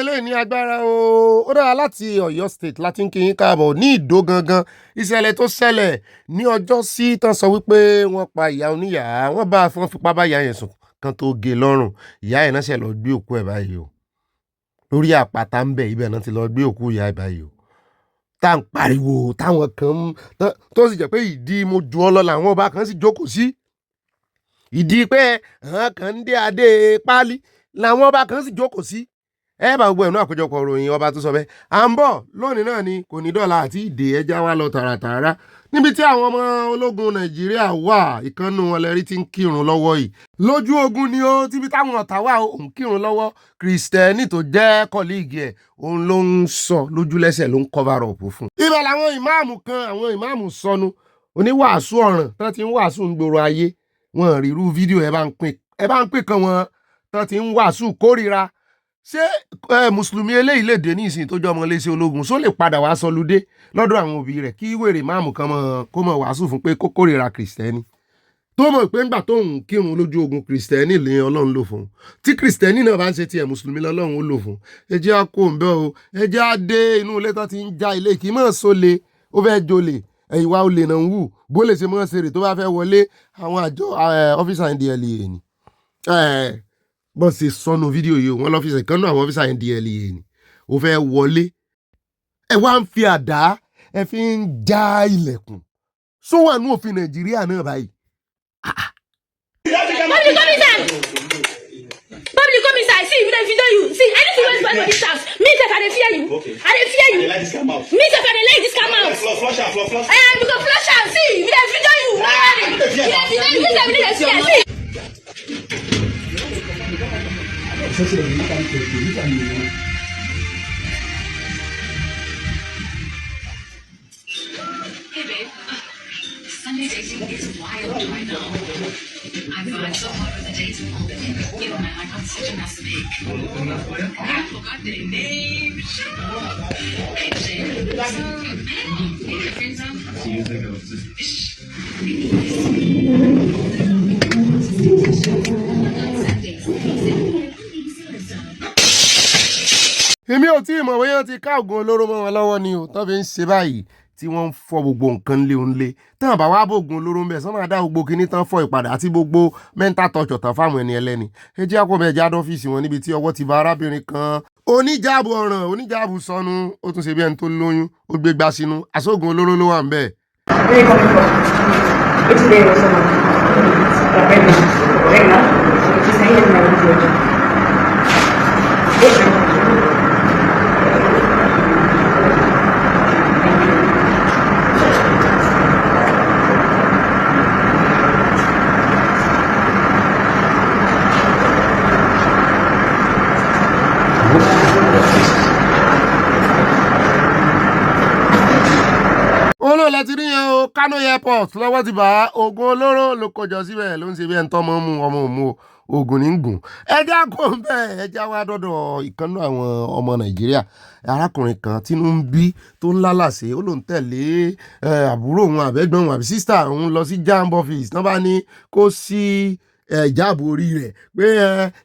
eléyìí ní agbára o. Ó dára láti Ọ̀yọ́ state láti ń kí yín káàbọ̀ ní Ìdó gangan. Ìṣẹ̀lẹ̀ tó ṣẹlẹ̀ ní ọjọ́ sí tán sọ wípé wọ́n pa ìyá oníyàá, wọ́n bá fọ́n fipá bá ìyá yẹn sùn kan tó gé lọ́rùn. Ìyá yẹn náà ṣe lọ gbé òkú ẹ̀ báyìí o. Lórí àpáta ń bẹ̀ ibẹ̀ náà ti lọ gbé òkú ìyá ẹ̀ báyìí o. Tá ń pariwo táwọn kan tó sì jẹ́ pé ìdí mo ju ọ lọ làwọn ọba kan sì jókòó sí. Ìdí pé àwọn kan ń dé adé páálí làwọn ọba kan sì jókòó sí. Ẹ bá gbogbo ẹ̀nú àkójọpọ̀ ìròyìn ọba tó sọ bẹ́ẹ̀. À ń bọ̀ lónìí náà ni kò ní dọ́là àti ìdè ẹja wa lọ tààràtààrà níbi tí àwọn ọmọ ológun Nàìjíríà wà. Ìkànnù wọn lẹ́rí tí ń kírun lọ́wọ́ yìí lójú ogun ni ó tíbi táwọn ọ̀tá wà òun kírun lọ́wọ́. Kristẹni tó jẹ́ kọ́líìgì ẹ̀ òun ló ń sọ lójúlẹ́sẹ̀ ló ń cover up fún. Ibẹ̀ làwọn ìmáàmù kan àwọn ìmáàmù sọnù oníwàásù ọ̀ràn tán ti ń wàásù ń gbòòrò ayé. Wọn rí irú fídíò ẹ bá ń pè kan wọn tán ti ń wàásù kórìíra. Ṣé mùsùlùmí eléyìí lè dé ní ìsìn tó jọ ọmọ iléeṣẹ́ ológun só lè padà wá sọlúdé lọ́dọ̀ àwọn òbí rẹ̀ kí wèrè máàmù kan kó mọ̀ wàásù fún pé kó kórìíra kìrìsìtẹ́nì tó mọ̀ pé ńgbà tó ń kírun lójú ogun kìrìsìtẹ́nì lè Ọlọ́run lò fún tí kìrìsìtẹ́nì náà bá ń ṣe tiẹ̀ mùsùlùmí lọ́lọ́run ó lò fún. Ẹ jẹ́ á kó ń bẹ́ o, ẹ jẹ́ á dé inú ilé tó ti ń já ilé kì í mọ̀ sólè ó fẹ́ jolè ìwà olè náà ń wù bó lè ṣe mọ́ ṣeré tó bá fẹ́ wọlé àwọn àjọ ọ́fíìsà NDLEA ni bọ́n ṣe sọnù fídíò yìí wọ́n lọ́fíìsà kan náà àwọn ọ́fíìsà NDLEA ni ó fẹ́ wọlé ẹ wá ń fi àdá ẹ fi ń já ilẹ̀kùn só wà ní òfin Nàìjíríà náà báyìí. Public commissar, see, if they fear you, see, anything went for this house. Me, if I fear you, I fear you. Me, if I like this come out. Flush out. Because flush out, see, if they fear you, no worry. If they fear you, Hey babe, Sunday dating is wild right now. I've gone so hard with the dates with Ogbeni. You know, man, I got such a mess to make. I forgot their names. Hey, Jay. Hey, your friends out? Èmi ò tí ì mọ̀ bóyá ti ká ògùn olóró mọ́ wọn lọ́wọ́ ni o tó fi ń ṣe báyìí tí wọ́n ń fọ́ gbogbo nǹkan lé òun lé tán bá wá bògùn olóró ń bẹ̀ sọ́n máa dá gbogbo kinní tán fọ́ ìpadà àti gbogbo mental torture tán fáwọn ẹni ẹlẹ́ni. Ẹ jẹ́ àpò mẹ́jà dọ́fíìsì wọn níbi tí ọwọ́ ti bá arábìnrin kan oníjàbù ọ̀ràn oníjàbù sọnù ó tún ṣe bí ẹni tó lóyún ó gbé gbá sínú àsóògùn olóró ló wà ń bẹ̀. olóòlẹ̀ ti rí yẹn o Kano airport lọ́wọ́ ti bá oògùn olóró ló kọjọ síbẹ̀ ló ń ṣe bí ẹni tọ́mọ mú ọmọ òmu oògùn ní gùn. ẹja kò ń bẹ́ẹ̀ ẹja wá dọ́dọ̀ ìkànnú àwọn ọmọ Nàìjíríà arákùnrin kan tínú ń bí tó ń lálàsé ó ló ń tẹ̀lé àbúrò òun àbẹ́gbọ́n òun àbí sísítà òun lọ sí JAMB office náà bá ní kó sí jáàbù orí rẹ̀ pé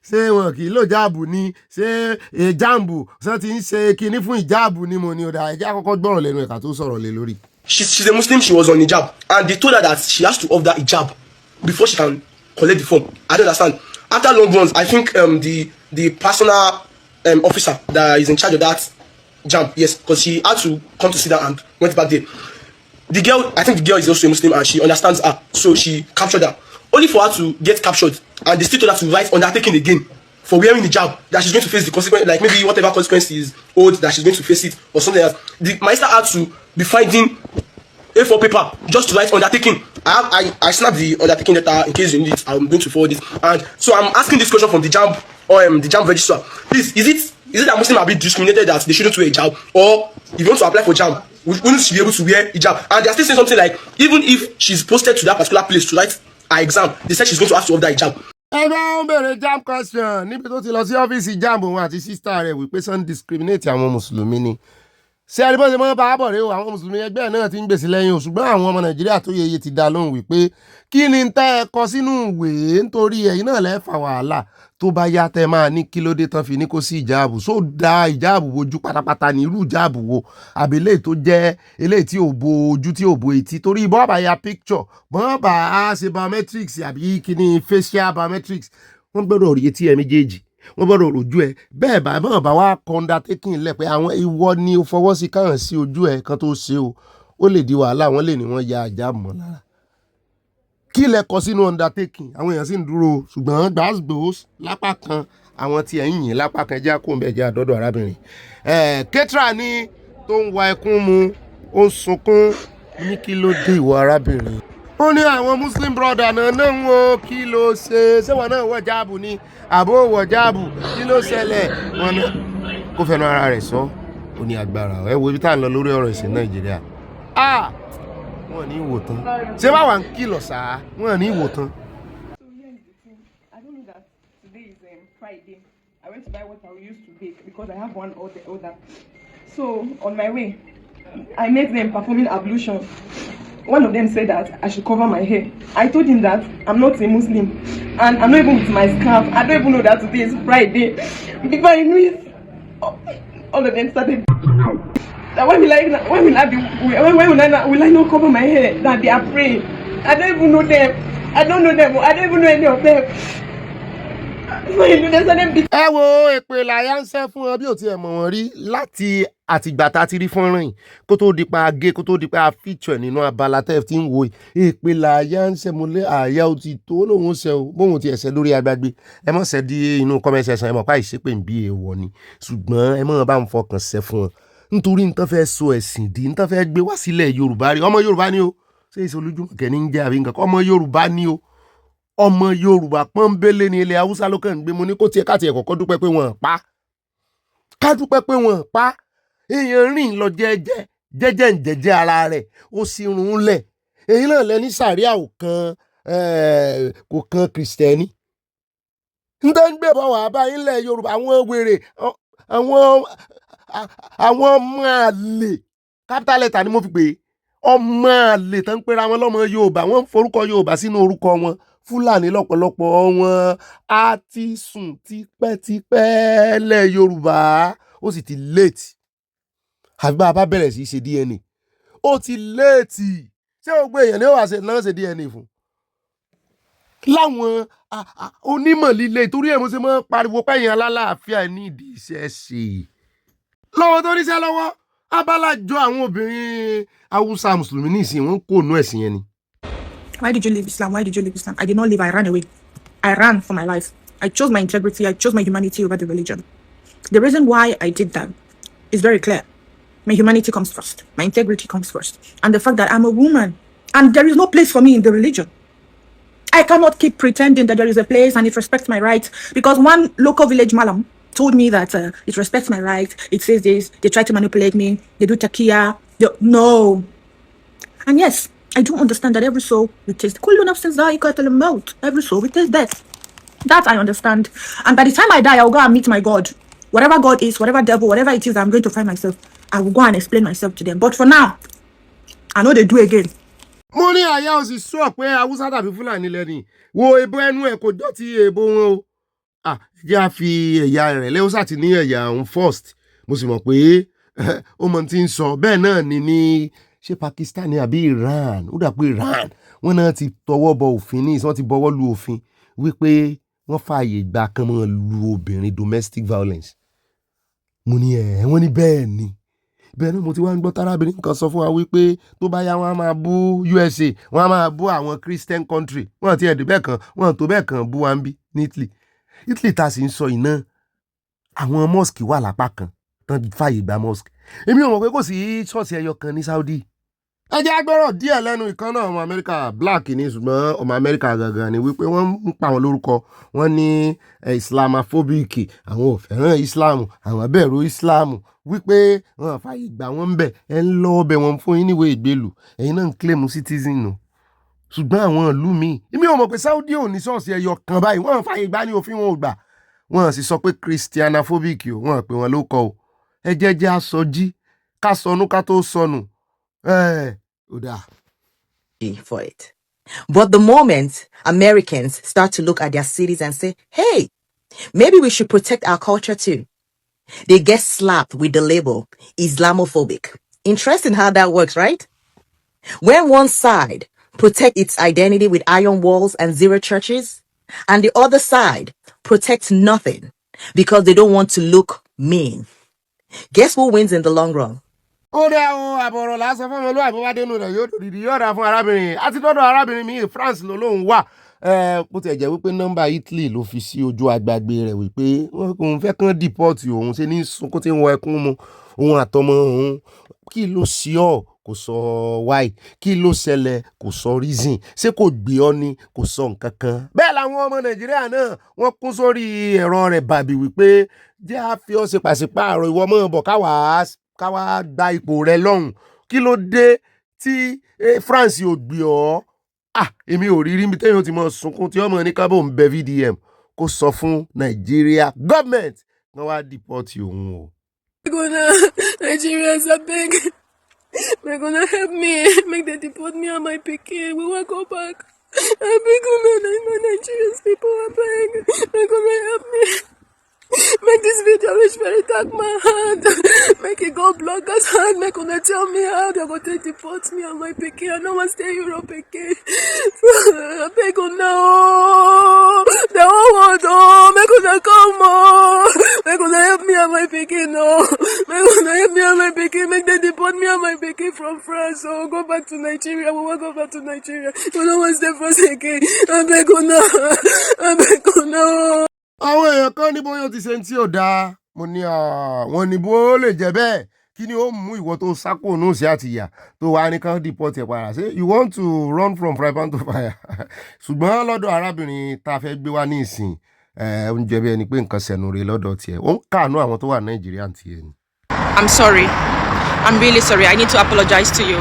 ṣé wọn kì í lò jáàbù ni ṣé JAMB ṣé ti ń ṣe kinní fún ìjáàbù ni mo ní ọ̀dà ẹja kọ́kọ́ gbọ́rọ̀ lẹ́nu ẹ̀ka tó sọ̀rọ̀ lé lórí. She's a Muslim, she was on hijab, and they told her that she has to off that hijab before she can collect the form. I don't understand. After long runs, I think the personal officer that is in charge of that jam, yes, because she had to come to sit down and went back there. The girl, I think the girl is also a Muslim and she understands her, so she captured her. Only for her to get captured, and they still told her to write undertaking again for wearing the hijab, that she's going to face the consequence, like maybe whatever consequence is owed, that she's going to face it or something else. The minister had to be finding A4 paper just to write undertaking. I snapped the undertaking letter in case you need it. I'm going to forward it. And so I'm asking this question from the JAMB or the JAMB registrar. Please, is it that Muslims are being discriminated that they shouldn't wear hijab, or if you want to apply for JAMB, wouldn't she be able to wear hijab? And they're still saying something like even if she's posted to that particular place to write her exam, they said she's going to have to have that hijab. ẹ bá ń bèrè jam question níbi tó ti lọ sí ọ́fíìsì jam òun àti sísítà rẹ̀ wípé sàn discriminate àwọn mùsùlùmí ni ṣé ẹni bó ṣe mọ́ bá a bọ̀ rẹ o àwọn mùsùlùmí ẹgbẹ́ náà ti ń gbèsè lẹ́yìn o ṣùgbọ́n àwọn ọmọ nàìjíríà tó yeye ti dá lóhùn wípé kí ni tẹ́ ẹ kọ sínú ìwé nítorí ẹ̀yin náà lẹ́ fà wàhálà tó bá yá tẹ́ máa ní kí ló dé tán fi ní kó sí ìjáàbù só da ìjáàbù wojú pátápátá ní irú ìjáàbù wo àbí eléyìí tó jẹ́ eléyìí tí ò bo ojú tí ò bo etí torí bọ́ọ̀ bá ya picture bọ́ọ̀ bá a ṣe biometrics àbí kíní facial biometrics wọ́n gbọ́dọ̀ rí etí ẹ méjèèjì wọ́n gbọ́dọ̀ rojú ẹ bẹ́ẹ̀ bá bọ́ọ̀ bá wá kọ́ undertaking lẹ̀ pé àwọn ìwọ ni ó fọwọ́ sí káyàn sí ojú ẹ kan tó ṣe o ó lè di wàhálà wọ́n lè ní wọ́n ya ìjáàbù mọ́ lára kí lẹ kọ sínú undertaking àwọn èèyàn sì ń dúró ṣùgbọ́n gbàgbós lápá kan àwọn tí ẹ̀yìn yìí lápá kan já kó ń bẹ̀ jẹ́ àdọ́dọ̀ arábìnrin Ketra ní tó ń wa ẹkún mu ó ń sunkún ní kí ló dé ìwọ arábìnrin ó ní àwọn muslim brother náà ń wo kí ló ṣe ṣéwọ náà wọ jáàbù ni àbó wọ jáàbù kí ló ṣẹlẹ̀ wọn ní kó fẹnu ara rẹ̀ sọ ó ní agbára ẹ wo ibi tá à ń lọ lórí ọ̀rọ̀ ìsìn Nàìjíríà wọn ní ìwò tán ṣé báwa ń kìlọ̀ sáà wọn ní ìwò tán. So here is the thing. I don't know that today is Friday. I went to buy what I used to bake because I have one order. So on my way, I met them performing ablution. One of them said that I should cover my hair. I told him that I'm not a Muslim and I'm not even with my scarf. I don't even know that today is Friday. Before I knew it, all of them started. That when will I not cover my hair? That they are praying. I don't even know them. I don't know them. I don't even know any of them. ẹ wo èpè làyà ń ṣẹ́ fún ọ bí ò tiẹ̀ mọ̀ wọ́n rí láti àtìgbà tá a ti rí fọ́nrán yìí kó tó di pa agé kó tó di pa feature nínú abala tẹ́ ẹ ti ń wo èpè làyà ń ṣẹ́ mo lé àyà ó ti tó lóun ṣe o bóun ti ẹ̀ṣẹ̀ lórí agbágbé ẹ mọ̀ ṣẹ́ di inú comment section ẹ mọ̀ pa ìṣépè ń bí èèwọ̀ ni ṣùgbọ́n ẹ mọ̀ bá ń fọkàn ṣẹ́ fún ọ nítorí nǹkan fẹ́ so ẹ̀sìn di nǹkan fẹ́ gbé wá sílẹ̀ Yorùbá rí ọmọ Yorùbá ni o ṣé ìṣolójúmọ̀kẹ́ ní ń jẹ́ àbí nǹkan ọmọ Yorùbá ni o ọmọ Yorùbá pọ́nbélé ní ilẹ̀ Haúsá ló kàn ń gbé mo ní kó tiẹ̀ káàtì ẹ̀kọ́ kọ́ dúpẹ́ pé wọ́n pa ká dúpẹ́ pé wọ́n pa èèyàn rìn lọ jẹ́jẹ́ ń jẹ́jẹ́ ara rẹ̀ ó sì rún lẹ̀ èyí náà lẹ́ni sàríà kò kan kìrìsìtẹ́nì ń tẹ́ ń gbé bọ̀ wá bá ilẹ̀ Yorùbá àwọn wèrè àwọn ọmọ àlè capital letter ni mo fi pè é ọmọ àlè tán ń pera wọn lọ́mọ Yorùbá wọ́n ń forúkọ Yorùbá sínú orúkọ wọn Fúlàní lọ́pọ̀lọpọ̀ wọn á ti sùn tipẹ́tipẹ́ lẹ̀ Yorùbá ó sì ti late àbí bá a bá bẹ̀rẹ̀ sí í ṣe DNA ó ti late ṣé o gbé èèyàn ní wàá náà ṣe DNA fún láwọn onímọ̀ líle torí ẹ̀ mo ṣe máa ń pariwo pẹ́yìn alálàáfíà ní ìdí iṣẹ́ ṣe lọ́wọ́ tó níṣẹ́ lọ́wọ́ Abala jọ àwọn obìnrin Haúsá mùsùlùmí ní ìsìn wọn kò nú ẹ̀sìn yẹn ni. Why did you leave Islam? Why did you leave Islam? I did not leave. I ran away. I ran for my life. I chose my integrity. I chose my humanity over the religion. The reason why I did that is very clear. My humanity comes first. My integrity comes first. And the fact that I'm a woman and there is no place for me in the religion. I cannot keep pretending that there is a place and it respects my rights because one local village malam told me that it respects my rights. It says this. They try to manipulate me. They do takia. No. And yes, I do understand that every soul will taste. Every soul will taste death. That I understand. And by the time I die, I'll go and meet my God. Whatever God is, whatever devil, whatever it is, I'm going to find myself. I will go and explain myself to them. But for now, I know they do again. Mo ní àyà ò sì sọ pé Haúsá tàbí Fúlàní lẹ́ni wo ebo ẹnu ẹ̀ kò dọ̀tí ebo wọn o. Jẹ́ a fi ẹ̀yà rẹ̀ lẹ́wọ́sà ti ní ẹ̀yà òun first mo sì mọ̀ pé ó mọ̀ tí ń sọ bẹ́ẹ̀ náà ni ní ṣé Pakistan àbí Iran ó dà pé Iran wọ́n náà ti tọwọ́ bọ òfin ní wọ́n ti bọwọ́ lu òfin wípé wọ́n fààyè gbà kan mọ́ lu obìnrin domestic violence. Mo ní wọ́n ní bẹ́ẹ̀ ni bẹ́ẹ̀ náà mo ti wá ń gbọ́ tárábìnrin kan sọ fún wa wípé tó bá yá wọ́n á máa bú USA wọ́n á máa bú àwọn Christian country wọ́n ti ẹ̀dùn bẹ́ẹ̀ kan wọ́n tó bẹ́ẹ̀ kan bú wa ń bí ní Italy tá a sì ń sọ iná àwọn mosque wà lápá kan tán fàyè gba mosque èmi ò mọ̀ pé kò sí ṣọ́ọ̀ṣì ẹyọ kan ní Saudi. Ẹ jẹ́ agbọ́rọ̀ díẹ̀ lẹ́nu ìkan náà ọmọ Amẹ́ríkà black ni ṣùgbọ́n ọmọ Amẹ́ríkà gangan ni wípé wọ́n ń pa wọn lórúkọ wọ́n ní islamophobic àwọn ò fẹ́ràn Islam àwọn bẹ̀rù Islam wípé wọn fàyè gbà wọ́n ń bẹ̀ ẹ ń lọ ọbẹ̀ wọn fún yín níwèé ìgbélù ẹ̀yin náà ń claim citizen nù ṣùgbọ́n àwọn ìlú míì èmi ò mọ̀ pé Saudi ò ní ṣọ́ọ̀ṣì ẹyọ kan báyìí wọ́n fààyè gbà ní òfin wọn ò gbà wọ́n sì sọ pé christianophobic o wọ́n pè wọ́n ló kọ́ o ẹ jẹ́ aṣọjí ká sọnù ká tó sọnù ó dáa. For it. But the moment Americans start to look at their cities and say, hey, maybe we should protect our culture too, they get slapped with the label Islamophobic. Interesting how that works, right? When one side protect its identity with iron walls and zero churches, and the other side protects nothing because they don't want to look mean, guess who wins in the long run? Ó dá o àbọ̀rọ̀ lásán fún ọmọlúwàbí wá dénú rẹ̀ yóò dìdí yóò dá fún arábìnrin àti dọ́dọ̀ arábìnrin mi France lòun wà bó tiẹ̀ jẹ́ wípé nọ́mbà Italy ló fi sí ojú agbágbé rẹ̀ wípé òun fẹ́ kán dìpọ́ọ̀tì òun ṣe ní sunkún tí ń wọ ẹkún mu òun àtọmọ òun kí ló sí ọ kò sọ why kí ló ṣẹlẹ̀ kò sọ reason ṣé kò gbé ọ ni kò sọ nǹkan kan. Bẹ́ẹ̀ làwọn ọmọ Nàìjíríà náà wọ́n kún sórí ẹ̀rọ rẹ̀ bàbí wípé jẹ́ àfi ọ́ ṣe pàṣípààrọ̀ ìwọ mọ́ bọ̀ káwa gba ipò rẹ lọ́hùn kí ló dé tí France ò gbé ọ èmi ò rí mi téèyàn ti mọ sunkún tí ọmọ ní kábò ń bẹ VDM kó sọ fún Nàìjíríà gọọmenti wọn wá dìpọ́tì òun o. Nigerians are big. They're gonna help me make them deport me and my pikin. We will go back. I'm big women, my Nigerians people are big. They're gonna help me. Make this video reach very dark my hand. Make it go bloggers hand. Make una tell me how they're going to deport me and my pikin. I don't want to stay in Europe again. Make una the whole world make una come make una help me and my pikin make una help me and my pikin. Make them deport me and my pikin from France go back to Nigeria. We want to go back to Nigeria. We don't want to stay France again. I beg una. Àwọn èèyàn kan ní bóyá ti ṣe tí ò dáa mo ní wọn ní bó lè jẹ́ bẹ́ẹ̀ kí ni ó mú ìwọ tó sákò nù sí àtìyà tó wà ní kan deport ẹ̀ padà ṣé you want to run from fry pan to fire ṣùgbọ́n lọ́dọ̀ arábìnrin tá a fẹ́ gbé wá ní ìsìn oúnjẹ bí ẹni pé nǹkan ṣẹ̀nu rẹ̀ lọ́dọ̀ tiẹ̀ ó ń kàánú àwọn tó wà Nàìjíríà tiẹ̀ ni. I'm sorry. I'm really sorry. I need to apologize to you.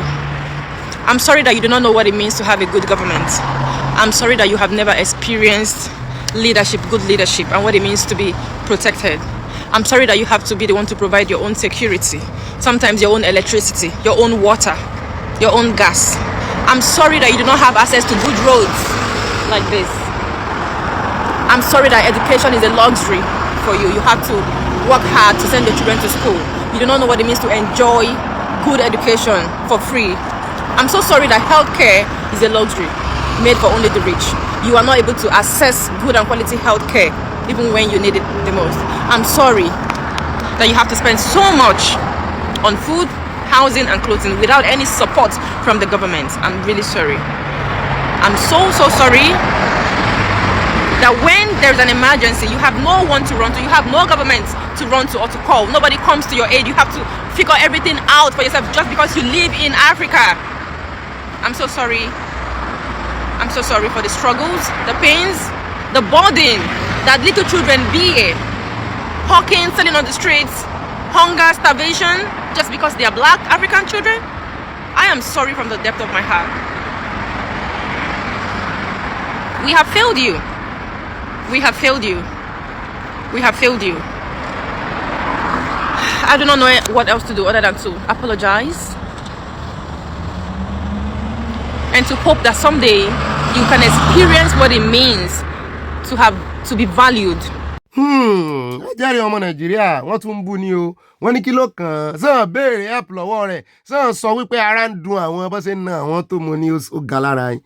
I'm sorry that you do not know what it means to have a good government. I'm sorry that you have never experienced good leadership and what it means to be protected. I'm sorry that you have to be the one to provide your own security, sometimes your own electricity, your own water, your own gas. I'm sorry that you do not have access to good roads like this. I'm sorry that education is a luxury for you. You have to work hard to send your children to school. You do not know what it means to enjoy good education for free. I'm so sorry that healthcare is a luxury made for only the rich. You are not able to access good and quality health care even when you need it the most. I'm sorry that you have to spend so much on food, housing and clothing without any support from the government. I'm really sorry. I'm so sorry that when there's an emergency, you have no one to run to. You have no government to run to or to call. Nobody comes to your aid. You have to figure everything out for yourself just because you live in Africa. I'm so sorry. I'm so sorry for the struggles, the pains, the burden that little children bear. Hawking, selling on the streets, hunger, starvation, just because they are black African children. I am sorry from the depth of my heart. We have failed you. We have failed you. We have failed you. I do not know what else to do other than to apologize and to hope that someday you can experience what it means to be valued. Járe ọmọ Nàìjíríà wọ́n tún ń bú ni o wọ́n ní kí ló kàn sàn béèrè help lọ́wọ́ rẹ̀ sàn sọ wípé ara ń dun àwọn bó ṣe ń na àwọn tó mọ ní ó ga lára yín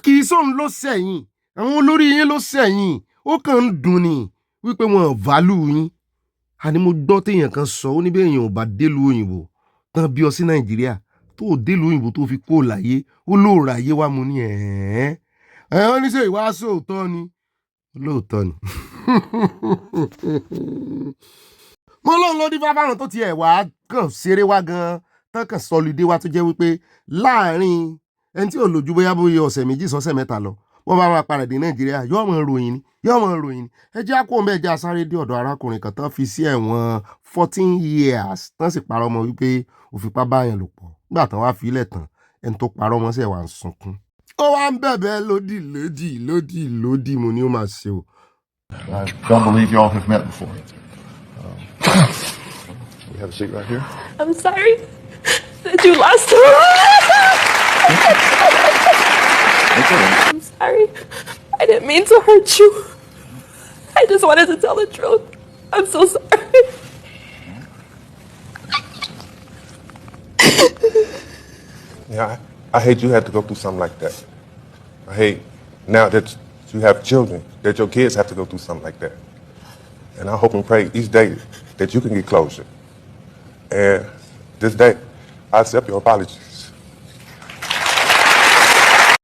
kì í sóhun ló sẹ́yìn àwọn olórí yín ló sẹ́yìn ó kàn ń dùn ni wípé wọn ò value yín àní mo gbọ́ téèyàn kan sọ ó ní bí èèyàn ò bá délùú òyìnbó tán bí ọ sí Nàìjíríà tó délùú òyìnbó tó fi kó láyé ó lóòrà ayé wa mo ní wọ́n ní ṣe ìwà sóòótọ́ ni lóòótọ́ ni mo lóun ló dín fáfáhàn tó tiẹ̀ wá kàn ṣeré wá gan tán kàn sọlùdé wá tó jẹ́ wípé láàrin ẹni tí ò lójú bóyá ọ̀sẹ̀ méjì sọ́sẹ̀ mẹ́ta lọ wọ́n bá máa padà dé Nàìjíríà yóò mọ̀ ròyìn ni ẹ jẹ́ àkó mẹ́ jẹ́ asáré dé ọ̀dọ̀ arákùnrin kan tán fi sí ẹ̀wọ̀n 14 years tán sì parọ́ ọmọ wípé ó fipá báyàn lò pọ̀ nígbà tán wá fi ilẹ̀ tán ẹni tó parọ́ mọ́ sí ẹ̀ wá ń sunkún. Ó wá ń bẹ̀bẹ̀ lódì mo ní ó máa ṣe o. I don't believe y'all have met before. We have a seat right here. I'm sorry that you lost him. I'm sorry. I didn't mean to hurt you. I just wanted to tell the truth. I'm so sorry. Yeah, I hate you had to go through something like that. I hate now that you have children, that your kids have to go through something like that. And I hope and pray each day that you can get closure. And this day, I accept your apologies.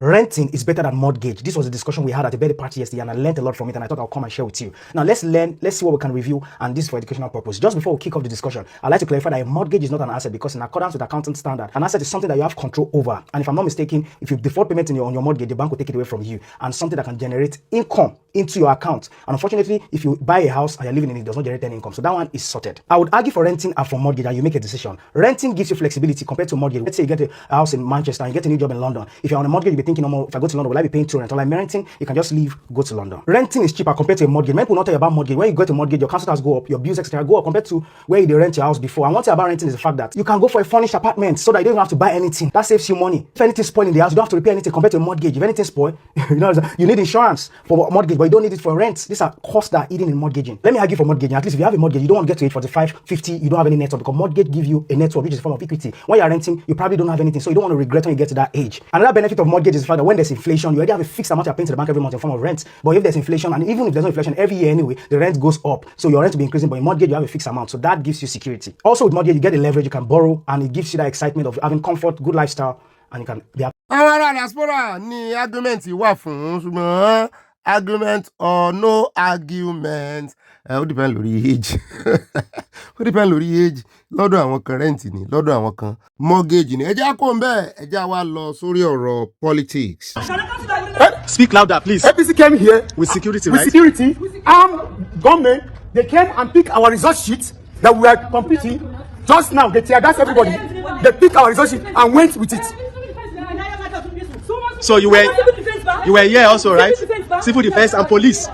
Renting is better than mortgage. This was a discussion we had at a birthday party yesterday, and I learned a lot from it, and I thought I'll come and share with you. Now, let's see what we can review, and this is for educational purpose. Just before we kick off the discussion, I'd like to clarify that a mortgage is not an asset, because in accordance with accounting standard, an asset is something that you have control over. And if I'm not mistaken, if you default payment on your mortgage, the bank will take it away from you, and something that can generate income into your account. And unfortunately, if you buy a house and you're living in it, it does not generate any income. So that one is sorted. I would argue for renting and for mortgage, and you make a decision. Renting gives you flexibility compared to mortgage. Let's say you get a house in Manchester and you get a new job in London. If you're on a mortgage, you'll be thinking, oh, if I go to London, will I be paying 2 rent? Or like renting, you can just leave, go to London. Renting is cheaper compared to a mortgage. Many people not tell you about mortgage. When you get a mortgage, your council tax go up, your bills, etc. go up compared to where you rent your house before. And one thing about renting is the fact that you can go for a furnished apartment so that you don't have to buy anything. That saves you money. If anything spoil in the house, you don't have to repair anything compared to a mortgage. If anything spoil, you need insurance for mortgage, but you don't need it for rent. These are costs that are hidden in mortgaging. Let me argue for mortgaging. At least if you have a mortgage, you don't want to get to 45, 50, you don't have any net worth, because mortgage give you a net worth, which is a form of equity. When you're renting, you probably don't have anything, so you don't want to regret when you get to that age. Another benefit of mortgage is the fact that when there's inflation, you already have a fixed amount you're paying to the bank every month in form of rent. But if there's inflation, and even if there's no inflation every year anyway, the rent goes up. So your rent will be increasing, but in mortgage, you have a fixed amount. So that gives you security. Also with mortgage, you get the leverage, you can borrow, and it gives you that excitement of having comfort, good lifestyle, and you can be happy. Àwọn ará diaspora ní argument wà fún, ṣùgbọ́n argument or no argument ó depend lórí age. Ó depend lórí age. Lọ́dọ̀ àwọn kan rent ni, lọ́dọ̀ àwọn kan mortgage ni. Ẹ jẹ́ kó ń bẹ́ẹ̀, ẹ jẹ́ wá lọ sórí ọ̀rọ̀ politics. Speak louder, please. APC came here with security, with right? security, government. They came and picked our result sheet that we were competing. Just now, they tear gas everybody. They picked our result sheet and went with it. So you were here also, right? Civil defense and police.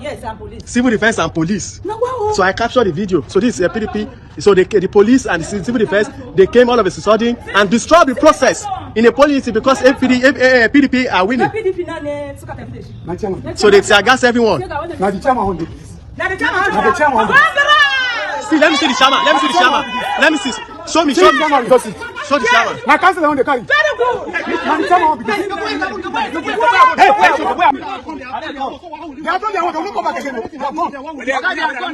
Yes, and police. Civil defense and police. No, wow. So I captured the video. So this is a PDP. So the police and the civil defense, they came all of a sudden and destroyed the process in a policy because PDP are winning. So they tear gas everyone. Now the chairman See, let me see the chairman. Let me see the chairman. Let me see. Show me. Show the chairman. My council on the carry.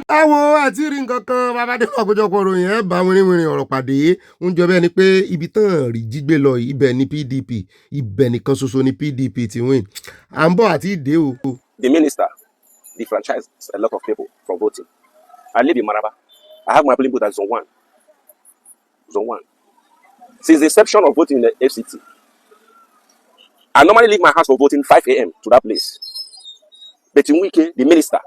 Àwọn àti rí nǹkan kan Babade Àkójọpọ̀ ròyìn ẹ̀ bá wìrìwìrì ọ̀rọ̀ pàdé ń jọ bẹ́ẹ̀ ni pé ibi tán rí jígbé lọ ibẹ̀ ni PDP, ibẹ̀ nìkan ṣoṣo ni PDP ti win. À ń bọ̀ àti ìdè o. The minister defranchised a lot of people from voting. I live in Maraba. I have my polling booth at Zone 1. Zone 1. Since the inception of voting in the FCT, I normally leave my house for voting 5 a.m. to that place. But in Wike, the minister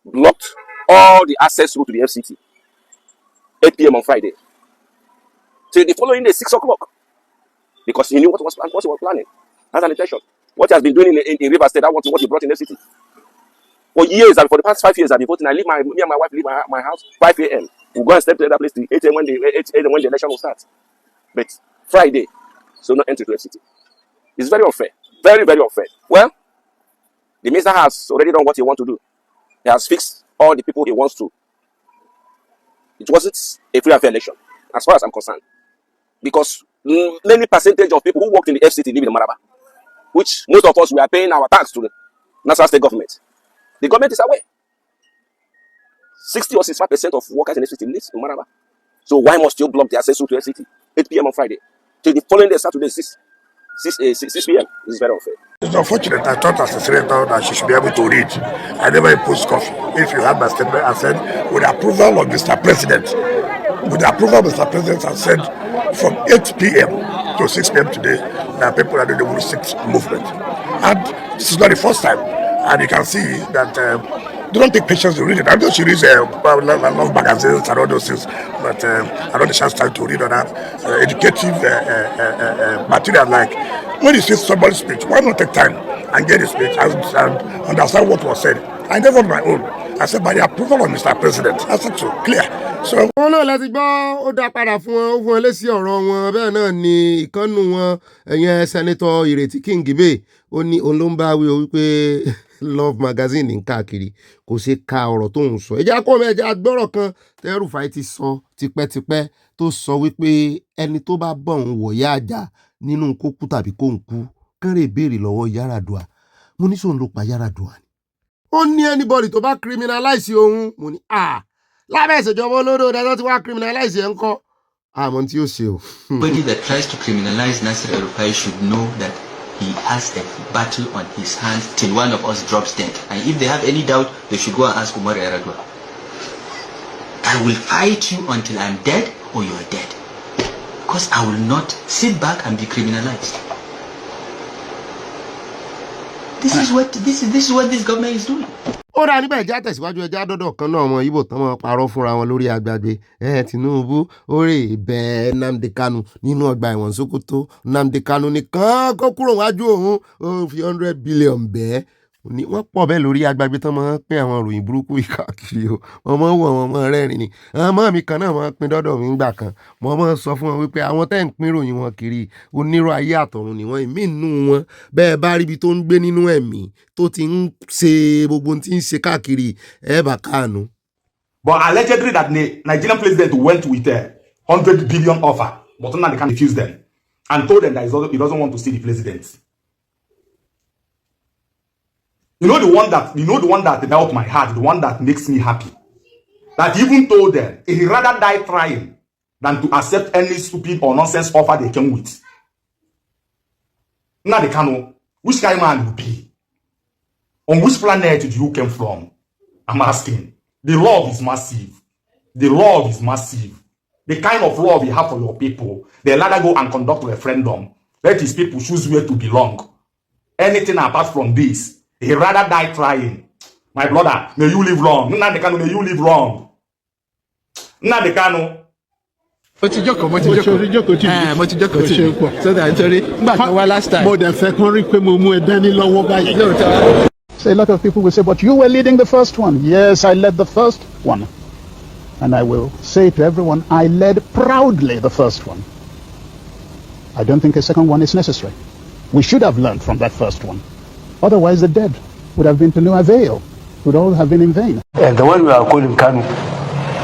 blocked all the access route to the FCT. 8 p.m. on Friday. Till the following day, 6 o'clock. Because he knew what he was planning. That's an intention. What he has been doing in River State, that's what he brought in the FCT. For years, and for the past 5 years, I've been voting. Me and my wife leave my house 5 a.m. We'll go and step to the other place till 8 a.m. when the election will start. But Friday, so no entry to FCT. It's very unfair. Very, very unfair. Well, the minister has already done what he wants to do. He has fixed all the people he wants to. It wasn't a free and fair election, as far as I'm concerned. Because many percentage of people who worked in the FCT live in Maraba, which most of us, we are paying our tax to the national state government. The government is aware. 60 or 65% of workers in FCT live in Maraba. So why must you block the access to FCT? 8 p.m. on Friday. Till the following day, Saturday, 6 p.m. This is very unfair. It's unfortunate. I thought as a senator that she should be able to read. I never imposed coffee. If you had my statement, I said, with the approval of Mr. President, I said from 8 p.m. to 6 p.m. today, there are people that do the Rule 6 movement. And this is not the first time. And you can see that They don't take patience to read it. I know she reads love magazines and all those things, but I don't have time to read on that educative material. Like when you see somebody's speech, why not take time and get the speech and understand what was said? I never on my own. I said by the approval of Mr. President. I said so clear. So. wọn náà láti gbọ́ ó dá padà fún wọn ó fún wọn lésì ọ̀rọ̀ wọn bẹ́ẹ̀ náà ni ìkànnù wọn ẹ̀yẹn sẹ́nitọ́ Ìrètí Kíngibé ó ní òun ló ń bá wí o wípé love magazine ń káàkiri kò ṣe ka ọ̀rọ̀ tó ń sọ ẹ̀jẹ̀ akọ́ mẹ́jẹ̀ agbọ́rọ̀ kan Elrufai ti sọ tipẹ́tipẹ́ tó sọ wípé ẹni tó bá bọ̀ ń wọ̀ yá àjà nínú kó kú tàbí kó ń kú kẹ́rẹ́ ìbéèrè lọ́wọ́ Yar'Adua mo ní sóun ló pa Yar'Adua ni ó ní anybody tó bá criminalize òun mo ní lábẹ́ ìṣèjọba olóró dájọ́ tí wàá criminalize ẹ̀ ń kọ́ àmọ́ tí ó ṣe o. Anybody that tries to criminalize Nasir El-Rufai should know that he has a battle on his hands till one of us drops dead. And if they have any doubt, they should go and ask Umar Yar'Adua. I will fight you until I'm dead or you are dead. Because I will not sit back and be criminalized. This is what this government is doing. ó rà níbẹ̀ já tẹ̀síwájú ẹja dọ́dọ̀ kan náà ọmọ Ìgbò tán máa parọ́ fúnra wọn lórí agbágbé Tinubu ó rè bẹ́ẹ̀ Nnamdi Kanu nínú ọgbà ẹ̀wọ̀n Sokoto Nnamdi Kanu nìkan kó kúrò wájú òun ó fi 100 billion bẹ́ẹ̀ ni wọ́n pọ̀ bẹ́ẹ̀ lórí agbágbé tán máa ń pín àwọn ìròyìn burúkú ìkàkiri o wọ́n máa ń wọ̀ wọ́n máa rẹ́rìn ni ọmọ mi kan náà máa ń pín dọ́dọ̀ mi ńgbà kan wọ́n máa ń sọ fún wọn wípé àwọn tẹ́ ń pín ìròyìn wọn kiri onírọ̀ ayé àtọ̀run ni wọ́n ìmí nínú wọn bẹ́ẹ̀ bá ríbi tó ń gbé nínú ẹ̀mí tó ti ń ṣe gbogbo tí ń ṣe káàkiri ẹ̀ bá káànú. But allegedly that the Nigerian president went with a 100 billion offer, but now they can refuse them and told them that he doesn't want to see the president. You know the one that melts my heart, the one that makes me happy. That even told them he'd rather die trying than to accept any stupid or nonsense offer they came with. Now they can't know which kind of man you be. On which planet did you come from? I'm asking. The love is massive. The love is massive. The kind of love you have for your people. They rather go and conduct a referendum. Let his people choose where to belong. Anything apart from this, he'd rather die trying. My brother, may you live long. Nnamdi Kanu, may you live long. Nnamdi Kanu. mo ti jókòó so that nítorí nígbà kan wá last time. mo dẹ̀ fẹ́ kán rí pé mo mú ẹ dání lọ́wọ́ báyìí. So a lot of people will say, but you were leading the first one. Yes, I led the first one. And I will say to everyone, I led proudly the first one. I don't think a second one is necessary. We should have learned from that first one. Otherwise, the dead would have been to no avail. Would all have been in vain. And the one we are calling Kanu,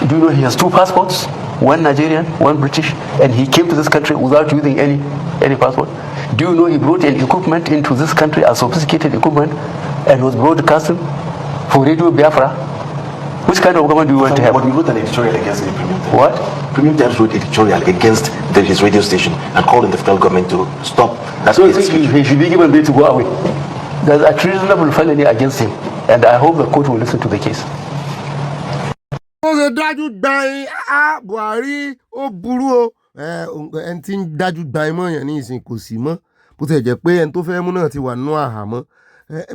do you know he has 2 passports? One Nigerian, one British, and he came to this country without using any passport. Do you know he brought an equipment into this country, a sophisticated equipment, and was broadcasting for Radio Biafra? Which kind of government do you want to have? But we wrote an editorial against the Premium Times. What? Premium Times wrote editorial against his radio station and called on the federal government to stop. So you think he should be given bail to go away? There's a treasonable felony against him, and I hope the court will listen to the case. ó ṣe dájú gbàìn Buhari ó burú o ẹni tí ń dájú gbàìn mọ́ yẹn ní ìsìn kò sí mọ́ bó ti jẹ́ pé ẹni tó fẹ́ mú náà ti wà nínú àhámọ́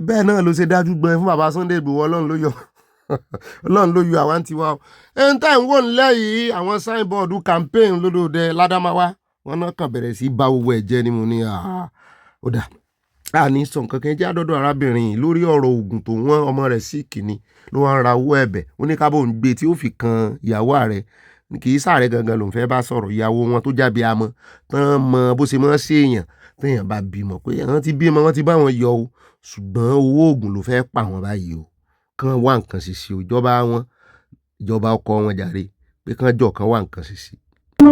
bẹ́ẹ̀ náà ló ṣe dájú gbàìn fún bàbá Sunday Igboho Ọlọ́run ló yọ àwọn tiwa o ẹni tá à ń wò nílẹ̀ yìí àwọn signboard campaign lódòdó ládàmáwá wọn náà kàn bẹ̀rẹ̀ sí bá owó ẹ̀ jẹ́ ni mo ní ó dà ní sọ nǹkan kan jẹ́ àdọ́dọ̀ arábìnrin yìí lórí ọ̀rọ̀ oògùn tó wọ́n ọmọ rẹ̀ sí kìíní ló wá ń ra owó ẹ̀bẹ̀ ó ní kábò ń gbé tí ó fi kan ìyàwó rẹ̀ kì í sáré gangan ló ń fẹ́ bá sọ̀rọ̀ ìyàwó wọn tó jábí amọ̀ tán mọ bó ṣe máa ń ṣe èèyàn téèyàn bá bímọ pé àwọn ti bímọ wọn ti bá wọn yọ o ṣùgbọ́n owó oògùn ló fẹ́ pa wọn báyìí o kán wá nǹkan ṣe sí o ìjọba ọkọ wọn jàre pé kán jọ kán wá nǹkan ṣe sí. I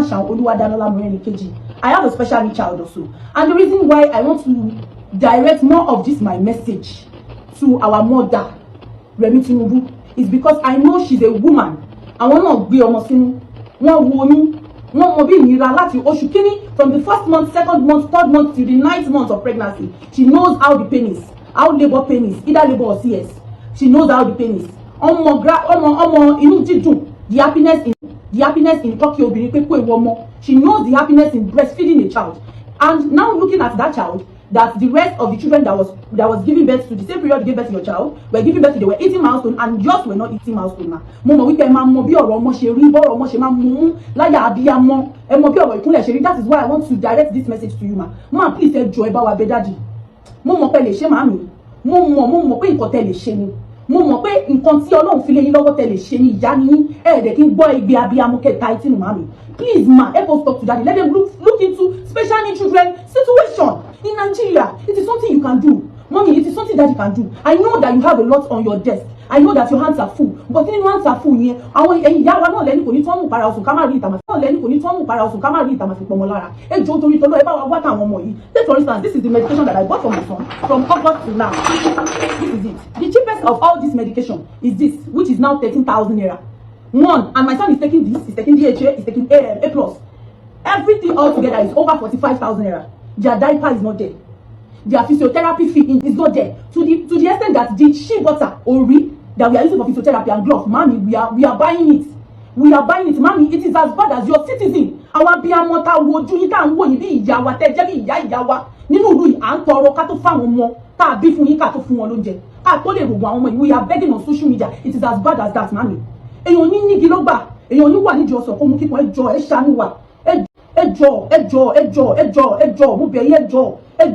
have a special need child also, and the reason why I want to direct more of this my message to our mother Remi Tinubu is because I know she's a woman. Àwọn náà gbé ọmọ sínú, wọ́n wo oyún, wọ́n mọ bí ìnira láti oṣù kìíní from the 1st month, 2nd month, 3rd month to the 9th month of pregnancy. She knows how the pain is, how labor pain is, either labor or CS. She knows how the pain is. Ọmọ inú dídùn, the happiness in talking obìnrin pé kó ewu ọmọ. She knows the happiness in breastfeeding a child. And now looking at that child, that the rest of the children that was giving birth to the same period you gave birth to your child were giving birth to, they were eating milestone and yours were not eating milestone ma. Mo mọ̀ wípé máa mọ bí ọ̀rọ̀ ọmọ ṣe rí, bọ́rọ̀ ọmọ ṣe máa mú láyà abiyamọ. Ẹ mọ bí ọ̀rọ̀ ìkúnlẹ̀ ṣe rí. That is why I want to direct this message to you ma. Ma, please ẹ jọ̀ọ́ ẹ bá wa bẹ̀ daddy. Mo mọ̀ pé lè ṣe màmí. Mo mọ̀ pé nǹkan tẹ́ lè ṣe ni. Mo mọ̀ pé nǹkan tí Ọlọ́run fi lé yín lọ́wọ́ tẹ́ lè ṣe ni ìyá ni ẹ̀ẹ́dẹ̀ kí n gbọ́ igbe abiyamọ kẹta etí nù màmí. Please ma, help us talk to daddy. Let them look into special needs children situation in Nigeria. It is something you can do. Mommy, it is something that you can do. I know that you have a lot on your desk. I know that your hands are full. But in your hands are full yẹn, àwọn ìyá wa náà lẹ́ni kò ní tọ́mù para ọ̀sùn ká má rí ìtàmà fi pọmọ lára. Ẹ jọ̀ọ́ torí tọ́lọ́ ẹ bá wa wá táwọn ọmọ yìí. Take for instance, this is the medication that I bought for my son from August to now. This is it. The cheapest of all this medication is this, which is now 13,000 naira. One, and my son is taking this, he's taking DHA, he's taking A+. Everything all together is over 45,000 naira. Their diaper is not there. Their physiotherapy fee is not there. To the extent that the shea butter ori that we are using for physiotherapy and gloves, mommy, we are buying it. We are buying it, mommy. It is as bad as your citizen. Our abiyamọ ta wojú yín tá ń wò yín bí ìyá wa tẹ́ jẹ́ bí ìyá wa. Nínú ìlú yìí à ń tọrọ ká tó fáwọn ọmọ tá bí fún yín ká tó fún wọn lóúnjẹ. Ká tó lè rògbò àwọn ọmọ yìí. We are begging on social media. It is as bad as that, mommy. Èèyàn ní nígi ló gbà. Èèyàn ní wà nídìí ọsàn kó mú kíkún ẹ jọ̀ọ́ ẹ ṣàánú wa. Ẹ jọ̀ọ́ mo bẹ̀ yín ẹ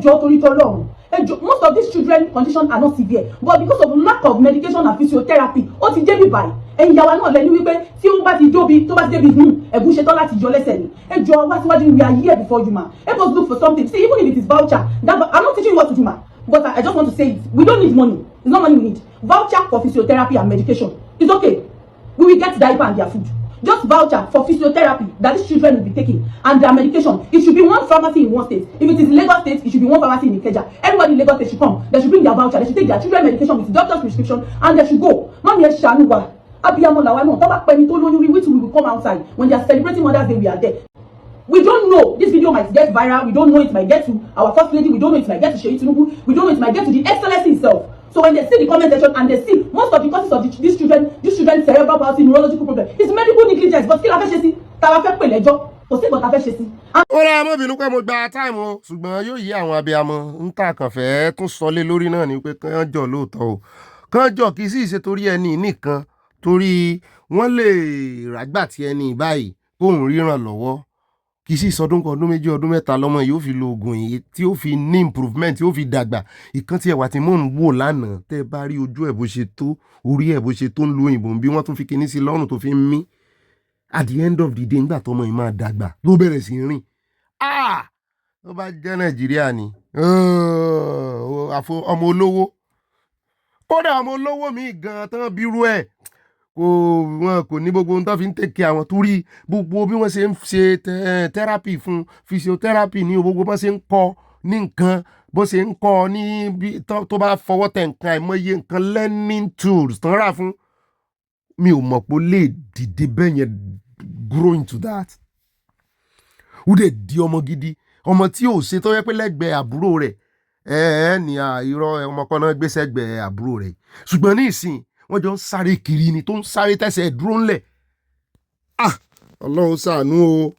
jọ̀ọ́ torí t'Ọlọ́run. Most of these children conditions are not severe, but because of lack of medication and physiotherapy, ó ti débi báyìí. Ẹ̀yin ìyá wa náà lẹ́ni wípé tí ó bá ti débi ẹ̀gún ṣetán láti yọ lẹ́sẹ̀ ni. Ẹ jọ̀ọ́ wá síwájú, we are here before you ma. Help us look for something. See, even if it is voucher, I'm not teaching you what to do ma, but I just want to say it. We don't need money. It's not money we need. Voucher for physiotherapy and medication. It's okay. We will get diaper and their food. Just voucher for physiotherapy that these children will be taking and their medication. It should be one pharmacy in one state. If it is Lagos State, it should be one pharmacy in Ikeja. Everybody in Lagos State should come. They should bring their voucher. They should take their children medication with doctor's prescription and they should go. Mommy, ṣàánú wa. Abiyamọ làwa náà. Tó bá pẹ́ ni tó lóyún rí, we will come outside when they are celebrating Mother's Day. We are there. We don't know. This video might get viral. We don't know it might get to our first lady. We don't know it might get to Tinubu. We don't know it might get to the excellency itself. So when they see the comment section and they see most of the causes of these children cerebral palsy, neurological problem, it's medical negligence. But still, I fẹ́ ṣe sí. Tàwa fẹ́ pè lẹ́jọ́. Kò sí nǹkan tá fẹ́ ṣe sí. Ó rà mọ́ bínú pé mo gba táìmù o, ṣùgbọ́n yóò yí àwọn abiyamọ ń tà kàn fẹ́ tún sọlé lórí náà ni pé kán jọ lóòótọ́ o. Kán jọ kì í sì ṣe torí ẹni nìkan, torí wọ́n lè ràgbà tí ẹni báyìí kóun ríran lọ́wọ́. Kì í sì sọdún kan, ọdún méjì, ọdún mẹ́ta lọ́mọ yóò fi lo oògùn yìí tí ó fi ní improvement, tí ó fi dàgbà. Ìkan tí ẹwà tí mò ń wò lánàá tẹ́ bá rí ojú ẹ̀ bó ṣe tó, orí ẹ̀ bó ṣe tó ń lo òyìnbó bí wọ́n tún fi kinní sí lọ́rùn tó fi ń mí. At the end of the day nígbà tọ́mọ yìí máa dàgbà ló bẹ̀rẹ̀ sí rìn. Tó bá jẹ́ Nàìjíríà ni ọmọ olówó, kódà ọmọ olówó mi gan tán bírú ẹ̀ wọn kò ní gbogbo ohun tó fi ń tẹ̀kẹ́ àwọn torí gbogbo bí wọ́n ṣe ń ṣe therapy fún physiotherapy ní gbogbo bó ṣe ń kọ́ ní nǹkan bó ṣe ń kọ́ ní tó bá fọwọ́ tẹ̀ nǹkan àìmọye nǹkan learning tools tán rà fún mi ò mọ̀ pé ó lè dìde bẹ́ẹ̀ yẹn grow into that. Ó dẹ̀ di ọmọ gidi, ọmọ tí ò ṣe tó yẹ pé lẹ́gbẹ̀ẹ́ àbúrò rẹ̀ ní irọ́ ọmọ kan náà gbé sẹ́gbẹ̀ẹ́ àbúrò rẹ̀ ṣùgbọ́n ní ìsìn wọ́n jọ ń sáré kiri ni tó ń sáré tẹ̀sẹ̀ dúró ńlẹ̀. Ọlọ́run ṣàánú o.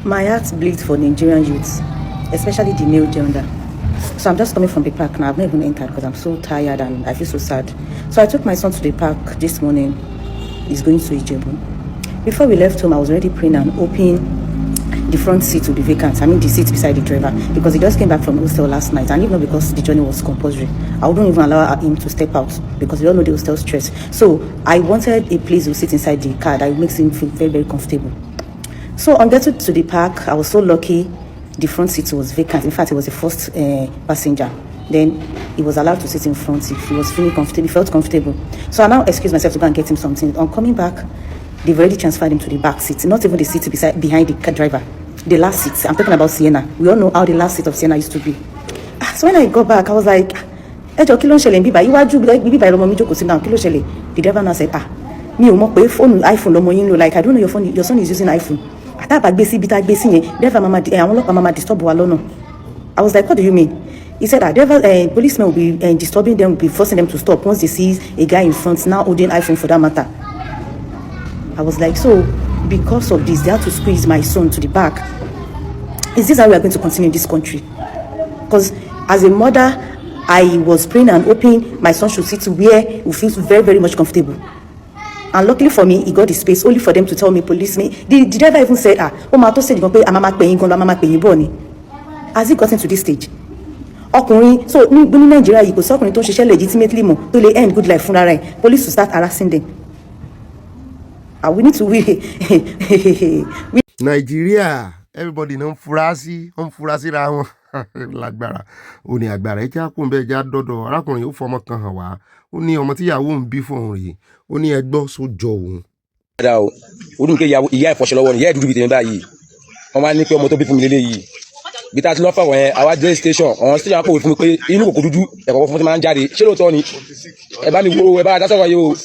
My heart bleeds for Nigerian youths, especially the male gender. So I'm just coming from the park now. I've not even entered because I'm so tired and I feel so sad. So I took my son to the park this morning. He's going to Ijebu. Before we left home, I was already praying and hoping the front seat will be vacant. I mean the seat beside the driver, because he just came back from hostel last night, and even because the journey was compulsory, I wouldn't even allow him to step out because we all know the hostel stress. So I wanted a place to sit inside the car that makes him feel very, very comfortable. So on getting to the park, I was so lucky the front seat was vacant. In fact, he was the first passenger. Then he was allowed to sit in front if he was feeling comfortable, he felt comfortable. So I now excused myself to go and get him something. On coming back, they've already transferred him to the back seat, not even the seat behind the car driver. The last seat. I'm talking about Sienna. We all know how the last seat of Sienna used to be. So when I got back, I was like, the driver now said, iPhone, like I don't know your phone, your son is using iPhone. I was like, what do you mean? He said that policemen will be disturbing them, will be forcing them to stop once they see a guy in front now holding iPhone for that matter. I was like, so because of this, they had to squeeze my son to the back. Is this how we are going to continue in this country? Because as a mother, I was praying and hoping my son should sit to where he feels very, very much comfortable. And luckily for me, he got the space only for them to tell me, police me. The driver even said, oh, my said, has it gotten to this stage? Ọkùnrin, so ní Nigeria yìí kò sọ́kùnrin tó ṣiṣẹ́ legitimately mọ̀ tó lè end good life fúnra rẹ̀, police will start harassing them. We need to Nigeria, everybody náà ń fura síra wọn lágbára ó ní agbára ẹ jẹ́ àkóńbẹ́ ẹja dọ́dọ̀ arákùnrin ó fọmọ kan hàn wá ó ní ọmọ tíyàwó ń bí fún òun rèé ó ní ẹgbọ́ sójọ òun. dáadáa o olùkẹ́ ìyá ìfọ̀ṣẹ́ lọ́wọ́ ni ìyá ìdúdú bíi tèmi báyìí wọ́n máa ń ní pé ọmọ tó bí fún mi lélẹ́yìí bí tá a ti lọ́ fọ̀wọ́ yẹn àwa dé station ọ̀hún station àpòwé fún mi pé inú kòkó dúdú ẹ̀kọ́ fún mi máa ń jáde ṣé lóòótọ́ ni ẹ bá mi wo ẹ bá dá sọ̀rọ̀ yìí o.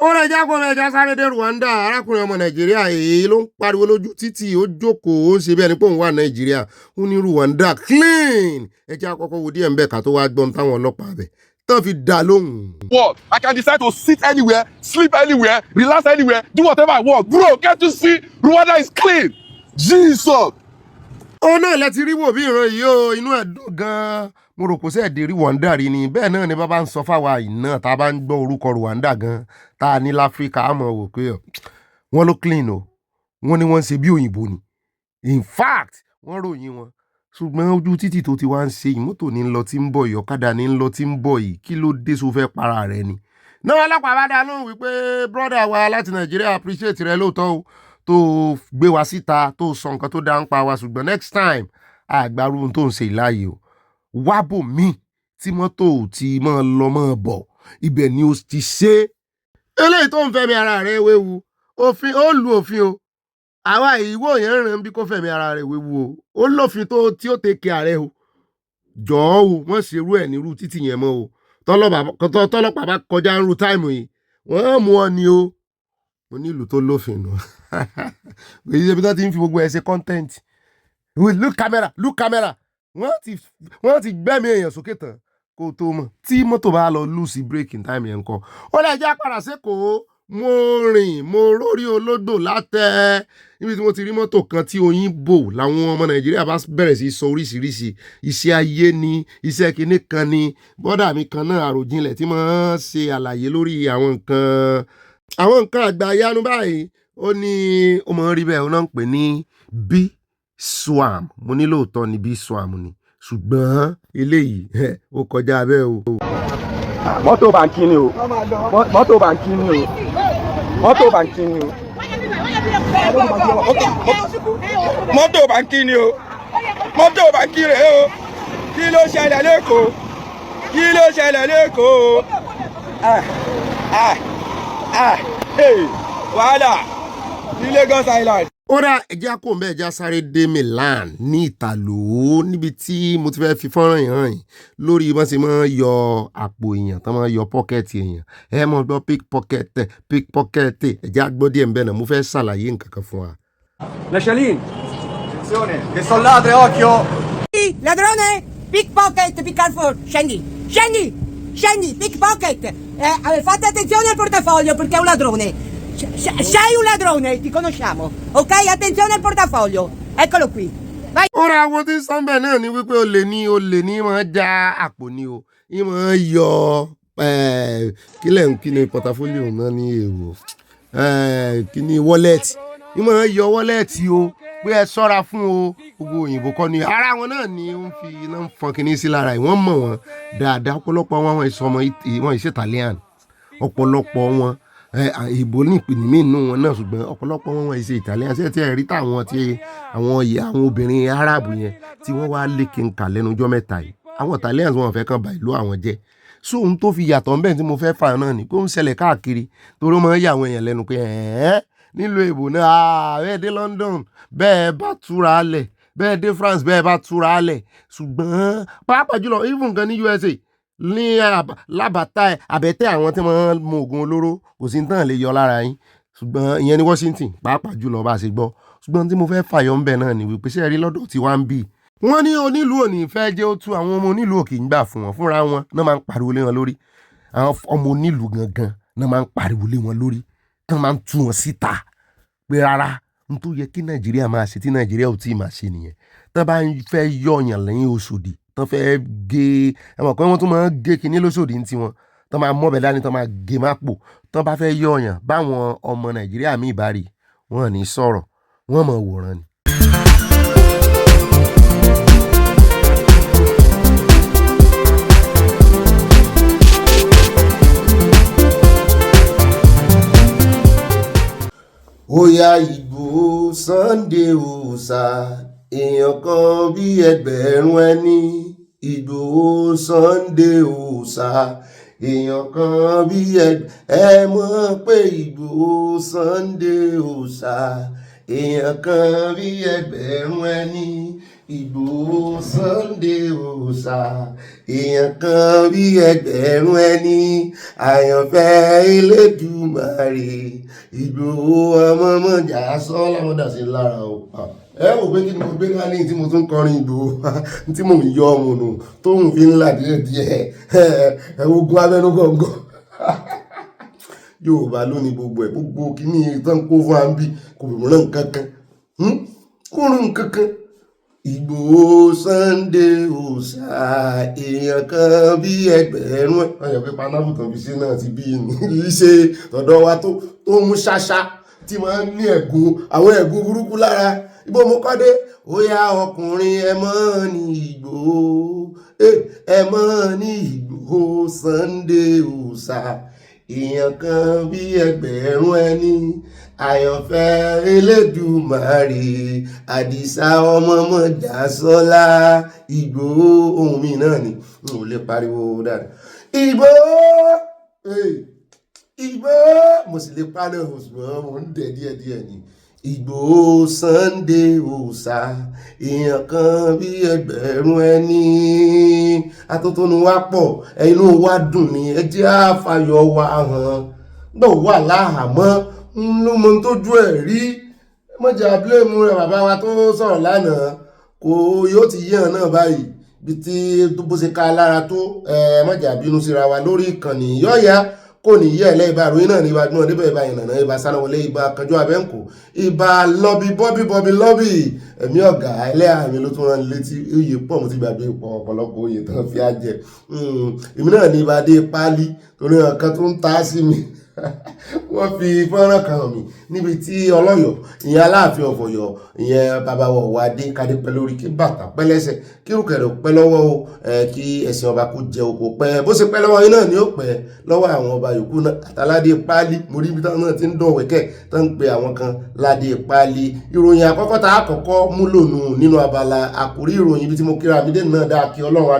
ó rẹ̀ jákòó mẹ́jà sáré dé Rwanda arákùnrin ọmọ Nàìjíríà èyí ló ń pariwo lójú títì ó jókòó ó ń ṣe bí ẹni pé òun wà Nàìjíríà ó ní Rwanda clean ẹjẹ́ àkọ́kọ́ wo díẹ̀ ń bẹ̀ ká tó wá gbọ́n táwọn ọlọ́pàá bẹ̀ tán fi dá lóhùn. What? I can decide to sit anywhere, sleep anywhere, relax anywhere, do whatever I want. Bro, can't you see? Rwanda is clean. Jesus. Ó náà lẹ ti rí wò bí ìran yìí ó inú ẹ̀ dùn gan-an mo rò kó sẹ́ẹ̀ dé Rwanda rí ni bẹ́ẹ̀ náà ni bàbá ń sọ fáwa iná tá a bá ń gbọ́ orúkọ Rwanda gan tá a ní láfíríkà á mọ̀ wò pé wọ́n ló clean o wọ́n ní wọ́n ń ṣe bí òyìnbó ni in fact wọ́n ròyìn wọn ṣùgbọ́n ojú títì tó ti wá ń ṣe ìmọ́tò ní lọ tí ń bọ̀ yìí ọ̀kadà ní lọ tí ń bọ̀ yìí kí ló dé so fẹ́ para rẹ ni. náà ọlọ́pàá bá dá lóhùn wípé brọ́dà wa láti Nàìjíríà appreciate rẹ lóòótọ́ o tó gbé wa síta tó sọ nǹkan tó dá ń pa wa ṣùgbọ́n next time àgbàrú ohun tó ń ṣe ìláyè o wábò míì tí mọ́tò ti máa lọ máa bọ̀ ibẹ̀ ni ó ti ṣe. eléyìí tó ń fẹ́mi ara rẹ̀ wéwu òfin ó lu òfin o àwa ìwọ yẹn rìn bí kò fẹ́mi ara rẹ̀ wéwu o ó lófin tí ó tẹ̀kẹ́ ààrẹ o jọ̀ọ́ o wọ́n ṣerú ẹ̀ nírú títì yẹn mọ́ o tọ́lọ́pàá bá kọjá ń ru táìmù yìí wọ́n mú ọ ni o mo nílùú tó lófin nù èyí ṣe bí wọ́n ti ń fi gbogbo ẹ̀ ṣe content look camera wọ́n ti gbẹ́mí èèyàn sókè tán kó tó mọ̀ tí mọ́tò bá lọ lose breaking time yẹn kọ́ ó lè jẹ́ àpàrà sẹ́kọ̀ọ́ mo rórí olódò látẹ̀ níbi tí mo ti rí mọ́tò kan tí oyin bò làwọn ọmọ Nàìjíríà bá bẹ̀rẹ̀ sí sọ oríṣiríṣi iṣẹ́ ayé ni iṣẹ́ kinní kan ni bọ́dà mi kan náà àròjinlẹ̀ tí máa ń ṣe àlàyé lórí àwọn nǹkan àgbàyanu báyìí ó ní ó mọ̀ rí bẹ́ẹ̀ ó náà ń pè ní ISWAP mo ní lóòótọ́ ni ISWAP ni ṣùgbọ́n eléyìí ó kọjá bẹ́ẹ̀ o. mọ́tò bàǹkì ni o mọ́tò bàǹkì ni o mọ́tò bàǹkì ni o mọ́tò bàǹkì ni o mọ́tò bàǹkì rẹ̀ o kí ló ṣẹlẹ̀ lẹ́kọ̀ọ́ kí ló ṣẹlẹ̀ lẹ́kọ̀ọ́ wàhálà ní Lagos Island. ó rà ẹjẹ́ àkóńbẹ́ ẹjẹ́ sáré dé Milan ní Ìtàló níbi tí mo ti fẹ́ fi fọ́nrán yìí hàn yín lórí bọ́n ṣe máa ń yọ àpò èèyàn tán máa ń yọ pọ́kẹ́ẹ̀tì èèyàn mọ̀ gbọ́ pickpocket ẹjẹ́ àgbọ́ díẹ̀ ń bẹ̀ náà mo fẹ́ ṣàlàyé nǹkan kan fún wa. Lascialin, attenzione, che sono ladri, occhio! Ladrone, pickpocket, pick careful, scendi, pickpocket. Fate attenzione al portafoglio perché è un ladrone. Sei un ladrone, ti conosciamo, ok? Attenzione al portafoglio, eccolo qui. Vai. Ora àwọn tí sọ́nbẹ̀ náà ni wípé olè ní máa já àpò ni o ìmọ̀ yọ kí ni portfolio náà ní èrò kí ni wallet ìmọ̀ yọ wallet o pé ẹ ṣọ́ra fún o gbogbo òyìnbó kọ́ ni ara wọn náà ni ó ń fi iná ń fọn kíní sí lára ìwọ́n mọ̀ wọn dáadáa ọ̀pọ̀lọpọ̀ wọn wọn ìṣe Italian ọ̀pọ̀lọpọ̀ wọn ìbò ní ìpìlẹ̀ mí inú wọn náà ṣùgbọ́n ọ̀pọ̀lọpọ̀ wọn ìṣe Italian ṣe ti rí táwọn tí àwọn obìnrin Arab yẹn tí wọ́n wá lékè ń kà lẹ́nu ọjọ́ mẹ́ta yìí àwọn Italians wọn fẹ́ kàn bá ìlú àwọn jẹ́ so ohun tó fi yàtọ̀ ńbẹ̀ tí mo fẹ́ fà náà ni kó ń ṣẹlẹ̀ káàkiri torí ó máa ń yà àwọn èèyàn lẹ́nu pé nílùú èbò náà bẹ́ẹ̀ dé London bẹ́ẹ̀ bá túra lẹ̀ bẹ́ẹ̀ dé France bẹ́ẹ̀ bá túra lẹ̀ ṣùgbọ́n pàápàá jùlọ even gan ní USA ní lábàtà àbẹ̀tẹ̀ àwọn tí wọ́n mú oògùn olóró kò sí tán lè yọ lára yín ṣùgbọ́n ìyẹn ní Washington pàápàá jùlọ bá a ṣe gbọ́ ṣùgbọ́n tí mo fẹ́ fàyọ ńbẹ̀ náà ni wípé ṣe rí lọ́dọ̀ tí wọ́n ń bì wọ́n ní onílùú òní fẹ́ jẹ́ ó tú àwọn ọmọ onílùú òkè ń gbà fún wọn fúnra wọn náà máa ń pariwo lé wọn lórí àwọn ọmọ onílùú gangan náà máa ń pariwo lé wọn lórí náà máa ń tú wọn síta pé rárá n tó yẹ kí Nàìjíríà máa ṣe tí Nàìjíríà ò tí ì máa ṣe nìyẹn. Tán bá ń fẹ́ yọ̀yàn lẹ́yìn Òṣòdì, tán fẹ́ gé ẹ mọ̀ pé wọ́n tún máa ń gé kinní lóṣòdì ní tiwọn. Tán máa mọ́bẹ̀ dání, tán máa gé mápò. Tán bá fẹ́ yọ̀yàn báwọn ọmọ Nàìjíríà míì bá rí, wọ́n ò ní sọ̀rọ̀, wọ́n mọ̀ wòran ni. Oya Ìgbòho Sunday òòṣà èèyàn kan bí ẹgbẹ̀rún ẹni. Ìgbòho Sunday òòṣà èèyàn kan bí ẹ mọ̀ pé Ìgbòho Sunday òòṣà èèyàn kan bí ẹgbẹ̀rún ẹni. Ìgbòho Sunday òòṣà èèyàn kan bí ẹgbẹ̀rún ẹni. Àyànfẹ́ Elédùmarè Ìgbòho ọmọ mọ̀jà sọ́lá wọn dà sí lára o. Ẹ wò pé kí ni mo gbé dání tí mo tún kọrin Ìgbòho tí mò ń yọ ọmọ nù tóun fi ń là díẹ̀díẹ̀ ẹ ogun abẹ́nú gọ̀ǹgọ̀. Yorùbá ló ní gbogbo ẹ̀, gbogbo kíní tán kó fún àǹbí kò rán kankan kò rán kankan. Ìgbòho Sunday òòṣà èèyàn kan bí ẹgbẹ̀rún ẹ̀. Wọ́n yẹ pé panábù tán fi ṣe náà ti bí ní ṣe tọ̀dọ̀ wa tó mú ṣáṣá tí máa ń ní ẹ̀gún àwọn ẹ̀gún burúkú lára. Ibo mo kọ́ dé ó yá ọkùnrin ẹ mọ́ ní Ìgbòho ẹ mọ́ ní Ìgbòho Sunday òòṣà èèyàn kan bí ẹgbẹ̀rún ẹni. Àyànfẹ́ Elédùmarè Àdìsá ọmọ mọ̀jà sọ́lá Ìgbòho ohun mi náà ni n ò lè pariwo dáadáa. Ìgbòho mo sì lè parí òṣùwọ̀n mo ń dẹ̀ díẹ̀díẹ̀ ni. Ìgbòho Sunday òòṣà èèyàn kan bí ẹgbẹ̀rún ẹni. Atótónu wa pọ̀ inú wa dùn ní ẹ jẹ́ àfàyọ̀ wa hàn gbọ́ wà láhàámọ́ ló mọ tójú ẹ̀ rí. Mọ̀jà bílẹ̀mù rẹ̀ bàbá wa tó sọ̀rọ̀ lánàá kò yóò ti yàn náà báyìí bí tí bó ṣe ká lára tó mọ̀jà bínú síra wa lórí ìkànnì yọ̀ọ̀yà kò ní yẹ ẹlẹ́ ìbá ìròyìn náà ní ìbá dúnà níbẹ̀ ìbá ìrànà ìbá Sanawole ìbá Kanjú Abẹ́ǹkò ìbá lọ́bí bọ́bí lọ́bí ẹ̀mí ọ̀gá ẹlẹ́yà mi ló tún rán létí oyè pọ̀ mo ti gbàgbé pọ̀ ọ̀pọ̀lọpọ̀ oyè tán fi á jẹ. Èmi náà ní ìbá dé páálí torí ọ̀kan tó ń ta sí mi wọ́n fi fọ́nrán kan hàn mí níbi tí ọlọ́yọ̀ ìyẹn Aláàfin of Ọ̀yọ́ ìyẹn bàbá wa wà dé kádé pẹ́ lórí kí bàtà pẹ́ lẹ́sẹ̀ kí rùkẹ̀rẹ̀ pẹ́ lọ́wọ́ o kí ẹ̀sìn ọba kó jẹ oko pẹ́ bó ṣe pẹ́ lọ́wọ́ yín náà ni ó pẹ́ lọ́wọ́ àwọn ọba yòókù náà àtàládé páálí mo rí ibi táwọn náà ti ń dọ̀wẹ́kẹ̀ tó ń pe àwọn kan ládé páálí. Ìròyìn àkọ́kọ́ tá a kọ́kọ́ mú lònù nínú abala àkórí ìròyìn ibi tí mo kíra mi dé náà dáa kí Ọlọ́run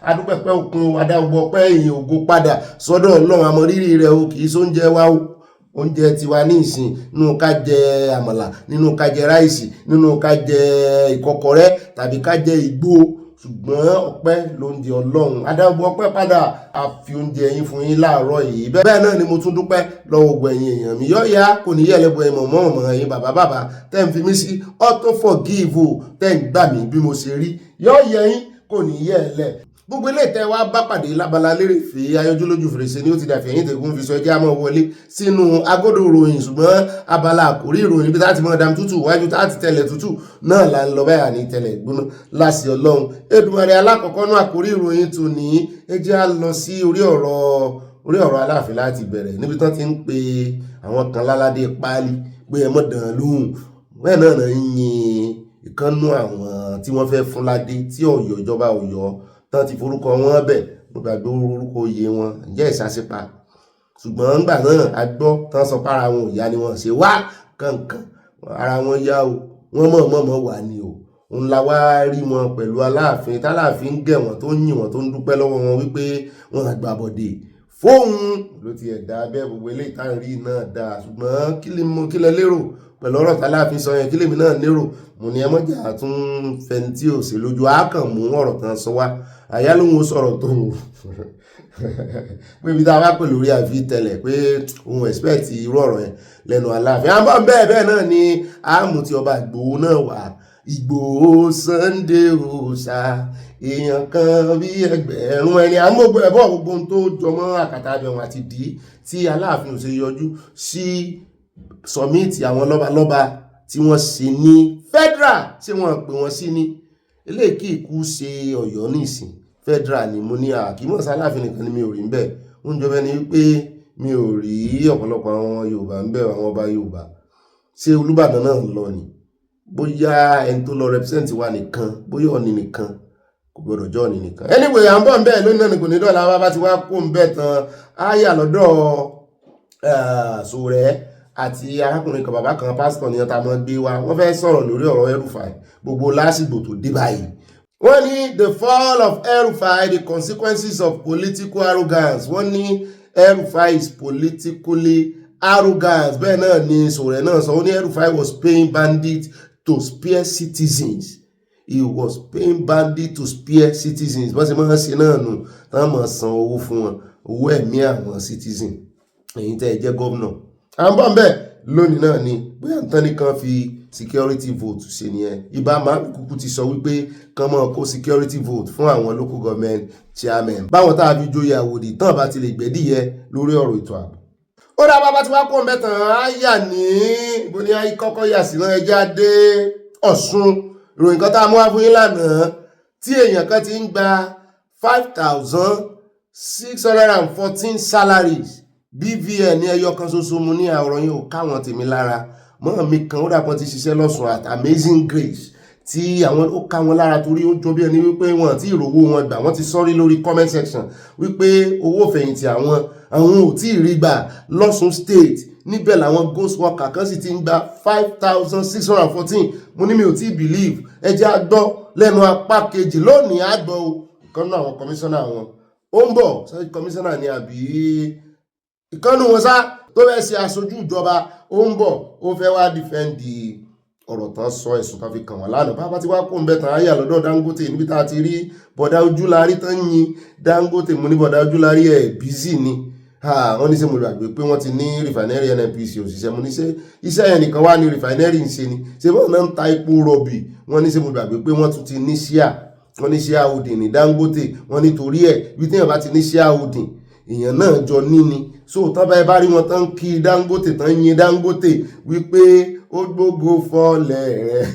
adúpẹ́ pẹ́ òkun adáwọ̀ pẹ́ ìyìn ògo padà sọ́dọ̀ Ọlọ́run àmọ́ rírì rẹ̀ o kì í sóúnjẹ wa o oúnjẹ tiwa ní ìsìn nínú ká jẹ àmàlà nínú ká jẹ ráìsì nínú ká jẹ ìkọ́kọrẹ́ tàbí ká jẹ ìgbó ṣùgbọ́n ọpẹ́ ló ń di Ọlọ́run adágún ọpẹ́ padà àfi oúnjẹ yín fún yín láàárọ̀ yìí bẹ́ẹ̀ náà ni mo tún dúpẹ́ lọ́wọ́ gbogbo ẹ̀yin èèyàn mi yọ́ọ̀yà kò ní yẹ̀lẹ́bọ̀ ẹ̀mọ̀ mọ́ ẹ̀yin bàbá tẹ́ ń fi mí sí auto forgive o tẹ́ ń gbà mí bí mo ṣe rí yọ́ọ̀yà yín kò ní yẹ̀lẹ́ gbogbo ilé ìtẹ́ wa bá pàdé lábala lérèfé ayọ́jú lójú fèrèsé ni ó ti dàfẹ́ yín tẹ̀gún fi sọ ẹjẹ́ àmọ́ wọlé sínú agodo ìròyìn ṣùgbọ́n abala àkórí ìròyìn bí táti mọ́ dam tútù wájú táti tẹ̀lẹ̀ tútù náà là ń lọ báyà ní tẹ̀lẹ̀ gbóná láti Ọlọ́run Èdùmàrè alákọ̀ọ́kọ́ náà àkórí ìròyìn tò ní ẹjẹ́ á lọ sí orí ọ̀rọ̀ Aláàfin láti bẹ̀rẹ̀ níbi tán ti ń pe àwọn kan láládé páálí pé ẹ mọ̀ dàn lóhùn bẹ́ẹ̀ náà ń yin ìkànnú àwọn tí wọ́n fẹ́ fún ládé tí Ọ̀yọ́ ìjọba Ọ̀yọ́ tán ti forúkọ wọn bẹ̀ mo gbàgbé orúkọ oyè wọn ǹjẹ́ ìsásípa ṣùgbọ́n ńgbà náà a gbọ́ tán sọ pára wọn ìyá ni wọ́n ṣe wá kankan ara wọn yá o wọ́n mọ̀ọ́mọ̀ wà ní o òun la wá rí wọn pẹ̀lú Aláàfin táláàfin gẹ̀ wọ́n tó ń yìn wọ́n tó ń dúpẹ́ lọ́wọ́ wọn wípé wọ́n àgbàbọ̀dè fóun ló ti ẹ̀dá abẹ́ gbogbo eléyìí tá à ń rí náà dáa ṣùgbọ́n kí lẹ lérò pẹ̀lú ọ̀rọ̀ táláàfin sọ yẹn kí lèmi náà lérò mo ní ẹmọ́jà tún fẹni tí ò sí lójú àákàn mú ọ̀rọ̀ kan sọ wá àyá ló ń sọ̀rọ̀ tó pé ibi tá a bá pè lórí àfi tẹ́lẹ̀ pé òun expect irú ọ̀rọ̀ yẹn lẹ́nu Aláàfin àmọ́ bẹ́ẹ̀ náà ni àmú ti ọba Ìgbòho náà wà Ìgbòho Sunday òòṣà èèyàn kan bí ẹgbẹ̀rún ẹni àmọ́gbò ẹ̀bọ́ gbogbo tó jọmọ́ àkàtà abẹ́wọn àti dì tí Aláàfin ò ṣe yọjú sí sọmíìtì àwọn lọ́balọ́ba tí wọ́n ṣe ní federal tí wọ́n pè wọ́n sí ní eléyìí kí ikú ṣe Ọ̀yọ́ nísìn federal ni mo ní àkímọ̀ sáláfin nìkan ni mi ò rí ń bẹ̀ oúnjẹ bẹ́ẹ̀ ni wípé mi ò rí ọ̀pọ̀lọpọ̀ àwọn Yorùbá ń bẹ̀ àwọn ọba Yorùbá ṣé Olúbàdàn náà ń lọ ni bóyá ẹni tó lọ represent wa nìkan bóyá Ọ̀ọ̀ni nìkan kò gbọdọ̀ jọ́ Ọ̀ọ̀ni nìkan anyway à ń bọ̀ ń bẹ̀ lónìí náà ni kò ní dọ́là bá ti wá kó ń bẹ̀ tán á yà lọ́dọ̀ Sowore àti arákùnrin kan bàbá kan pásítọ̀ ní ọ̀tá mọ́ gbé wa wọ́n fẹ́ sọ̀rọ̀ lórí ọ̀rọ̀ Elrufai gbogbo lásìgbò tó dé báyìí wọ́n ní the fall of Elrufai the consequences of political arrogance wọ́n ní Elrufai is politically arrogant bẹ́ẹ̀ náà ni Sowore náà sọ wọ́n ní Elrufai was paying bandits to spare citizens he was paying bandits to spare citizens bọ́n ṣe máa ń ṣe náà nù táwọn máa san owó fún wọn owó ẹ̀mí àwọn citizen èyí tẹ́ ẹ jẹ́ gómìnà à ń bọ̀ ń bẹ̀ lónìí náà ni bóyá nǹkan nìkan fi security vote ṣe nìyẹn ibà máa kúkú ti sọ wípé kán mọ́ kó security vote fún àwọn local government chairman báwọn tá a fi joyè àwòdì tán bá ti lè gbẹ́dìyẹ lórí ọ̀rọ̀ ètò ààbò. ó dá bàbá tí wàá kó mẹ́tàn á yà ní ibo ni ayé kọ́kọ́ yà sí náà ẹja dé Ọ̀ṣun ìròyìn kan tá a mú wá fún yín lánàá tí èèyàn kan ti ń gba 5,614 salaries BVN ní ẹyọ kan ṣoṣo mu ní àwòrán yìí ò káwọn tèmi lára mọ́ mi kan ó dàpọ̀ ti ṣiṣẹ́ lọ́sùn at Amazing Grace tí àwọn ó ká wọn lára torí ó jọ bí ẹni wípé wọn tí ìrówó wọn gbà wọ́n ti sọ́rí lórí comment section wípé owó fẹ̀yìntì àwọn ò tí ì rí gbà lọ́sùn state níbẹ̀ làwọn ghost worker kan sì ti ń gba 5,614 mo ní mi ò tí ì believe ẹjẹ́ àgbọ́ lẹ́nu apá kejì lónìí àgbọ̀ kan náà àwọn kọmíṣánná wọn ó ń bọ̀ sọ́jú kọmíṣánná ni àbí ìkànnì wọn sá tó fẹ́ ṣe aṣojú ìjọba ó ń bọ̀ ó fẹ́ wá dìfẹ́ǹdì ọ̀rọ̀ tán sọ ẹ̀sùn kan fi kàn wọ́n lánàá bá ti wá kó ń bẹ̀ tán ayé àlọ́dọ̀ Dangote níbi tá a ti rí bọ̀dá ojúlarí tán yin Dangote mo ní bọ̀dá ojúlarí ẹ̀ bízì ni wọ́n ní ṣe mo gbàgbé pé wọ́n ti ní rìfànẹ́rì NNPC òṣìṣẹ́ mo ní ṣe iṣẹ́ yẹn nìkan wá ní rìfànẹ́rì ń ṣe ni ṣe bọ́ọ̀ náà ń ta epo rọ̀bì wọ́n ní ṣe mo gbàgbé pé wọ́n tún ti ní ṣíà wọ́n ní ṣíà holding ní Dangote wọ́n ní torí ẹ̀ bí téèyàn bá ti ní ṣíà holding èèyàn náà jọ níní so tán bá ẹ bá rí wọn tán kí Dangote tán yin Dangote wípé ó gbógo fọlẹ̀ rẹ̀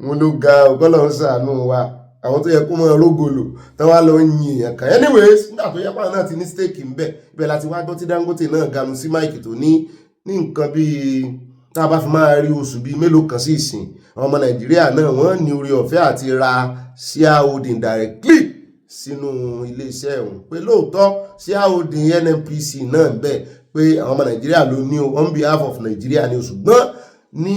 wọn ló ga ọgọ́lọ́ ń ṣàánú wa àwọn tó yẹ kó mọ rógolo tán wá lọ yin èèyàn kan anyways nígbà tó yẹ pàrọ̀ náà ti ní stake ń bẹ̀ ibẹ̀ láti wá gbọ́ tí Dangote náà ganu sí máìkì tó ní nǹkan bíi tá a bá fi máa rí oṣù bíi mélòó kan sí ìsìn ọmọ Nàìjíríà náà wọ́n ní orí ọ̀fẹ́ àti ra shareholding directly sínú iléeṣẹ́ ọ̀hún pé lóòótọ́ shareholding NNPC náà ń bẹ̀ pé àwọn ọmọ Nàìjíríà ló ní on behalf of Nàìjíríà ní ṣùgbọ́n ní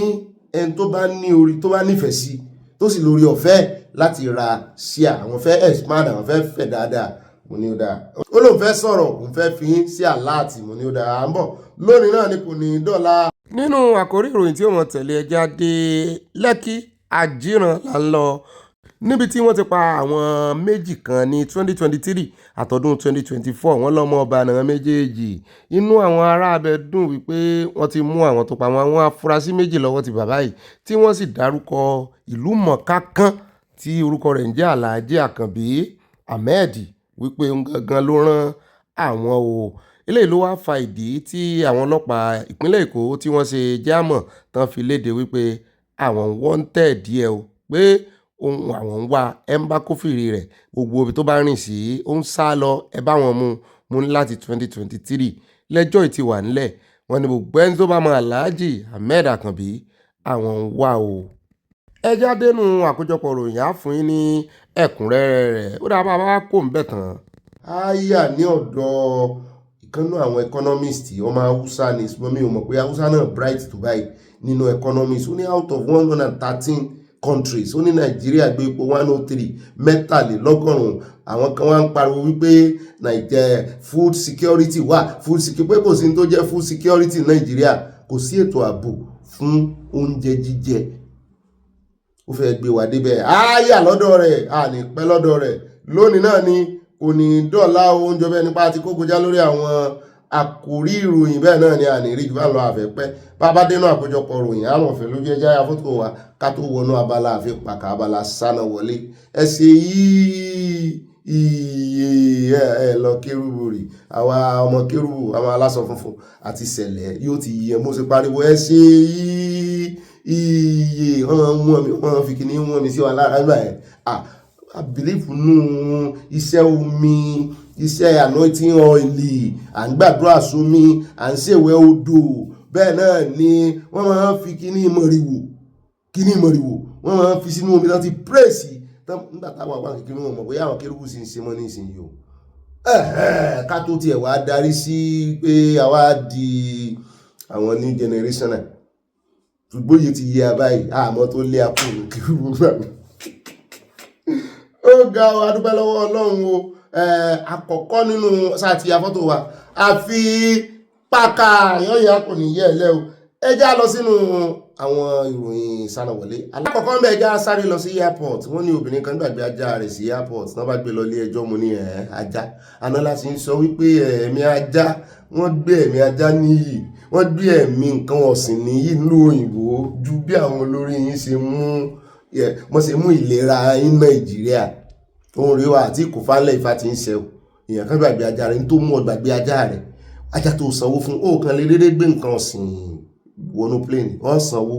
ẹni tó bá ní orí tó bá nífẹ̀ẹ́ sí tó sì lórí ọ̀fẹ́ láti ra share àwọn fẹ́ expand àwọn fẹ́ fẹ̀ dáadáa mo ní ó dáa ó lóun fẹ́ sọ̀rọ̀ òun fẹ́ fi sí aláàtì mo ní ó dáa à ń bọ̀ lónìí náà ni kò ní dọ́là. nínú àkórí ìròyìn tí ó mọ̀ tẹ̀lé ẹja dé Lẹ́kì Àjíran là ń lọ níbi tí wọ́n ti pa àwọn méjì kan ní 2023 àtọdún 2024 wọ́n lọ́mọ ọba náà méjèèjì inú àwọn ará abẹ dùn wípé wọ́n ti mú àwọn tó pa àwọn afurasí méjì lọ́wọ́ ti bàbá yìí tí wọ́n sì dárúkọ ìlú mọ̀ọ́ká kan tí orúkọ rẹ̀ ń jẹ́ Alhaji Àkànbí Ahmed wípé òun gangan ló rán àwọn o eléyìí ló wá fa ìdí tí àwọn ọlọ́pàá ìpínlẹ̀ Èkó tí wọ́n ṣe jámọ̀ tán fi léde wípé àwọn wanted díẹ̀ o pé ohun àwọn ń wá ẹ ń bá kófìrí rẹ̀ gbogbo ibi tó bá rìn sí ó ń sá lọ ẹ bá wọn mú ní láti 2023 lẹ́jọ́ ìtì wà nílẹ̀ wọ́n ní gbogbo ẹni tó bá mọ Alhaji Ahmed Àkànbí àwọn ń wá o. ẹ jáde nù àkójọpọ̀ ròyìn á fún yín ní ẹ̀kúnrẹ́rẹ́ rẹ̀ ó dáa bá wá kó ń bẹ̀ tán. á yà ní ọ̀dọ̀ ìkànnú àwọn economist ọmọ Haúsá ni ṣùgbọ́n mi ò mọ̀ pé Haúsá náà bright tó báyìí nínú economist ó ní out of 113 countries ó ní Nàìjíríà gbé ipò 103 mẹ́tàlélọ́gọ́rùn-ún àwọn kan wá ń pariwo wípé Nàìjíríà food security wà food security pé kò sí tó jẹ́ food security Nàìjíríà kò sí ètò ààbò fún oúnjẹ jíjẹ ó fẹ́ gbé wa débẹ̀ ááyà lọ́dọ̀ rẹ̀ a ní pẹ́ lọ́dọ̀ rẹ̀ lónìí náà ni kò ní dọ́là oúnjẹ bẹ́ẹ̀ nípa ti kókojá lórí àwọn àkòrí ìròyìn bẹ́ẹ̀ náà ni a ní rí jù bá lọ àfẹ́pẹ́ bàbá dénú àkójọpọ̀ ròyìn àwọn ọ̀fẹ́ ló jẹ́ jáyà fótó wa ká tó wọnú abala àfipàkà Abala Sanawole ẹsẹ̀ yìí iye lọ kérúbù rè àwa ọmọ kérúbù àwọn aláṣọ funfun àti sẹ̀lẹ̀ yóò ti yẹ mo ṣe pariwo ẹ ṣe iye wọ́n fi kíní wọ́n mi sí wa lára gbà ẹ̀ I believe nù iṣẹ́ omi iṣẹ́ anointing oil à ń gbàdúrà sómi à ń ṣèwẹ́ odò bẹ́ẹ̀ náà ni wọ́n máa ń fi kíní mọ̀rìwò wọ́n máa ń fi sínú omi láti pírèsì nígbà táwọn àwọn kékeré wọn mọ̀ bóyá àwọn kérúbù sì ń ṣe mọ́ ní ìsinyìí o ká tó tiẹ̀ wá darí sí pé àwa di àwọn new generation náà ṣùgbọ́n yìí ti yẹ abáyìí àmọ́ tó lé apò kérúbù gbà mí ó ga ọ adúpẹ́ lọ́wọ́ Ọlọ́run o àkọ́kọ́ nínú sáàtì afọ́tò wa àfi pàkà yọ̀yà kò ní yẹ̀ lẹ́ o ẹ já lọ sínú àwọn ìròyìn Sanawole. Alákọ̀ọ́kọ́ ń bẹ̀ já sáré lọ sí airport wọ́n ní obìnrin kan gbàgbé ajá rẹ̀ sí airport náà bá gbé lọ ilé ẹjọ́ mo ní ajá àná láti ń sọ wípé ẹ̀mí ajá wọ́n gbé ẹ̀mí ajá níyì wọ́n gbé ẹ̀mí nǹkan ọ̀sìn níyì nílùú òyìnbó ju bí àwọn olórí yín ṣe mú ìlera ní Nàìjíríà ohun rí wa àti kò fálẹ̀ Ifá ti ń ṣe o èèyàn kan gbàgbé ajá rẹ̀ ní tó mú ọ gbàgbé ajá rẹ̀ ajá tó sanwó fún ó kan lè dédé gbé nǹkan ọ̀sìn wọnú plane wọ́n sanwó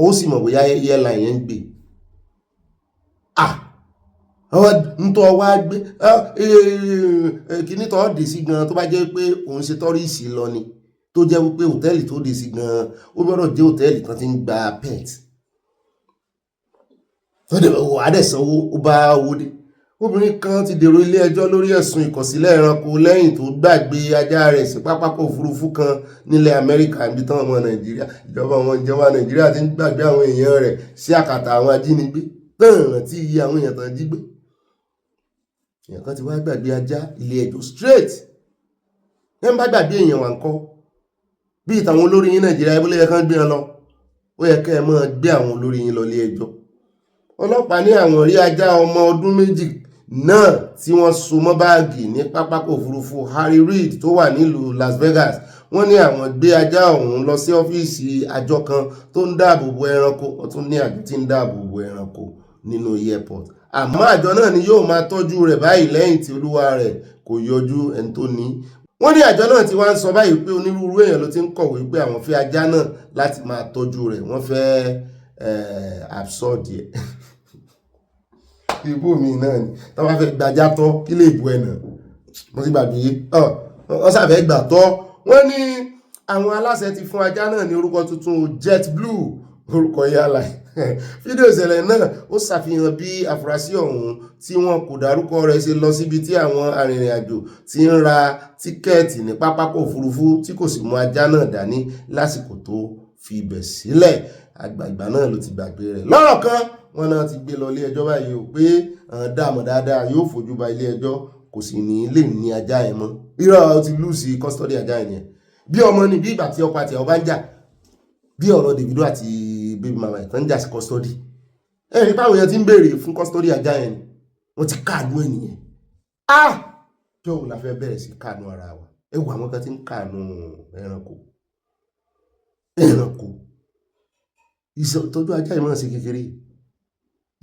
ó sì mọ̀ bóyá airline yẹn ń gbé ntọ́ wá gbé kíní tọ́ dé sí gan tó bá jẹ́ pé òun ṣe tọ́ríìsì lọ ni tó jẹ́ wípé hòtẹ́ẹ̀lì tó dé sí gan ó gbọ́dọ̀ jẹ́ hòtẹ́ẹ̀lì kan tí ń gba pet tó dẹ̀ wà á dẹ̀ sanwó ó bá owó dé. Obìnrin kan ti dèrò ilé ẹjọ́ lórí ẹ̀sùn ìkọ̀sílẹ̀ ẹranko lẹ́yìn tó gbàgbé ajá rẹ̀ sí pápákọ̀ òfurufú kan nílẹ̀ Amẹ́ríkà níbi tán ọmọ Nàìjíríà ìjọba Nàìjíríà ti ń gbàgbé àwọn èèyàn rẹ̀ sí àkàtà àwọn ajínigbé tán tí iye àwọn èèyàn tán jí gbé. Èèyàn kan ti wá gbàgbé ajá ilé ẹjọ́ straight ẹ̀ ń bá gbàgbé èèyàn wà ń kọ́ bí ìtàwọn olórí yín Nàìjíríà ibùdó yẹ kán gbé wọn lọ ó yẹ kẹ́ ẹ máa gbé àwọn olórí yín lọ ilé ẹjọ́. Ọlọ́pàá ní àwọn rí ajá ọmọ ọdún méjì náà tí wọ́n so mọ́ báàgì ní pápákọ̀ òfurufú Harry Reid tó wà nílùú Las Vegas. Wọ́n ní àwọn gbé ajá ọ̀hún lọ sí ọ́fíìsì àjọ kan tó ń dáàbò bo ẹranko wọ́n tún ní àjọ tí ń dáàbò bo ẹranko nínú airport àmọ́ àjọ náà ni yóò máa tọ́jú rẹ̀ báyìí lẹ́yìn tí olúwa rẹ̀ kò yọjú ẹni tó ní. Wọ́n ní àjọ náà ti wá ń sọ báyìí pé onírúurú èèyàn ló ti ń kọ̀wé pé àwọn fẹ́ ajá náà láti máa tọ́jú rẹ̀ wọ́n fẹ́ absurd yẹ ibò mi náà ni tó bá fẹ́ gbajá tọ́ kí lè bu ẹ̀nà mo ti gbàgbé wọ́n sàfẹ́ gbà tọ́. Wọ́n ní àwọn aláṣẹ ti fún ajá náà ní orúkọ tuntun Jet Blue orúkọ yálà fídíò ìṣẹ̀lẹ̀ náà ó ṣàfihàn bí afurasí ọ̀hún tí wọn kò dárúkọ rẹ̀ ṣe lọ síbi tí àwọn arìnrìn-àjò ti ń ra tíkẹ́ẹ̀tì ní pápákọ̀ òfurufú tí kò sì mú ajá náà dání lásìkò tó fi ibẹ̀ sílẹ̀ àgbààgbà náà ló ti gbàgbé rẹ̀. Lọ́rọ̀ kan wọn náà ti gbé lọ ilé ẹjọ́ báyìí o pé dààmú dáadáa yóò fojú ba ilé ẹjọ́ kò sì ní lè ní ajá ẹ̀ mọ́ irọ́ ó ti lù sí custody ajá ẹ̀ yẹn bí ọmọ ni bí ìgbà tí ọkọ àti ọba ń jà bí ọ̀rọ̀ Davido àti baby mama ìtàn ń jà sí custody ẹ̀rí báwọn èèyàn ti ń béèrè fún custody ajá ẹ̀ ni wọ́n ti káànú ẹ̀ nìyẹn tí òun la fẹ́ bẹ̀rẹ̀ sí káànú ara wa ẹ wò àwọn kan ti ń káànú ẹranko ìtọ́jú ajá ìmọ̀ sí kékeré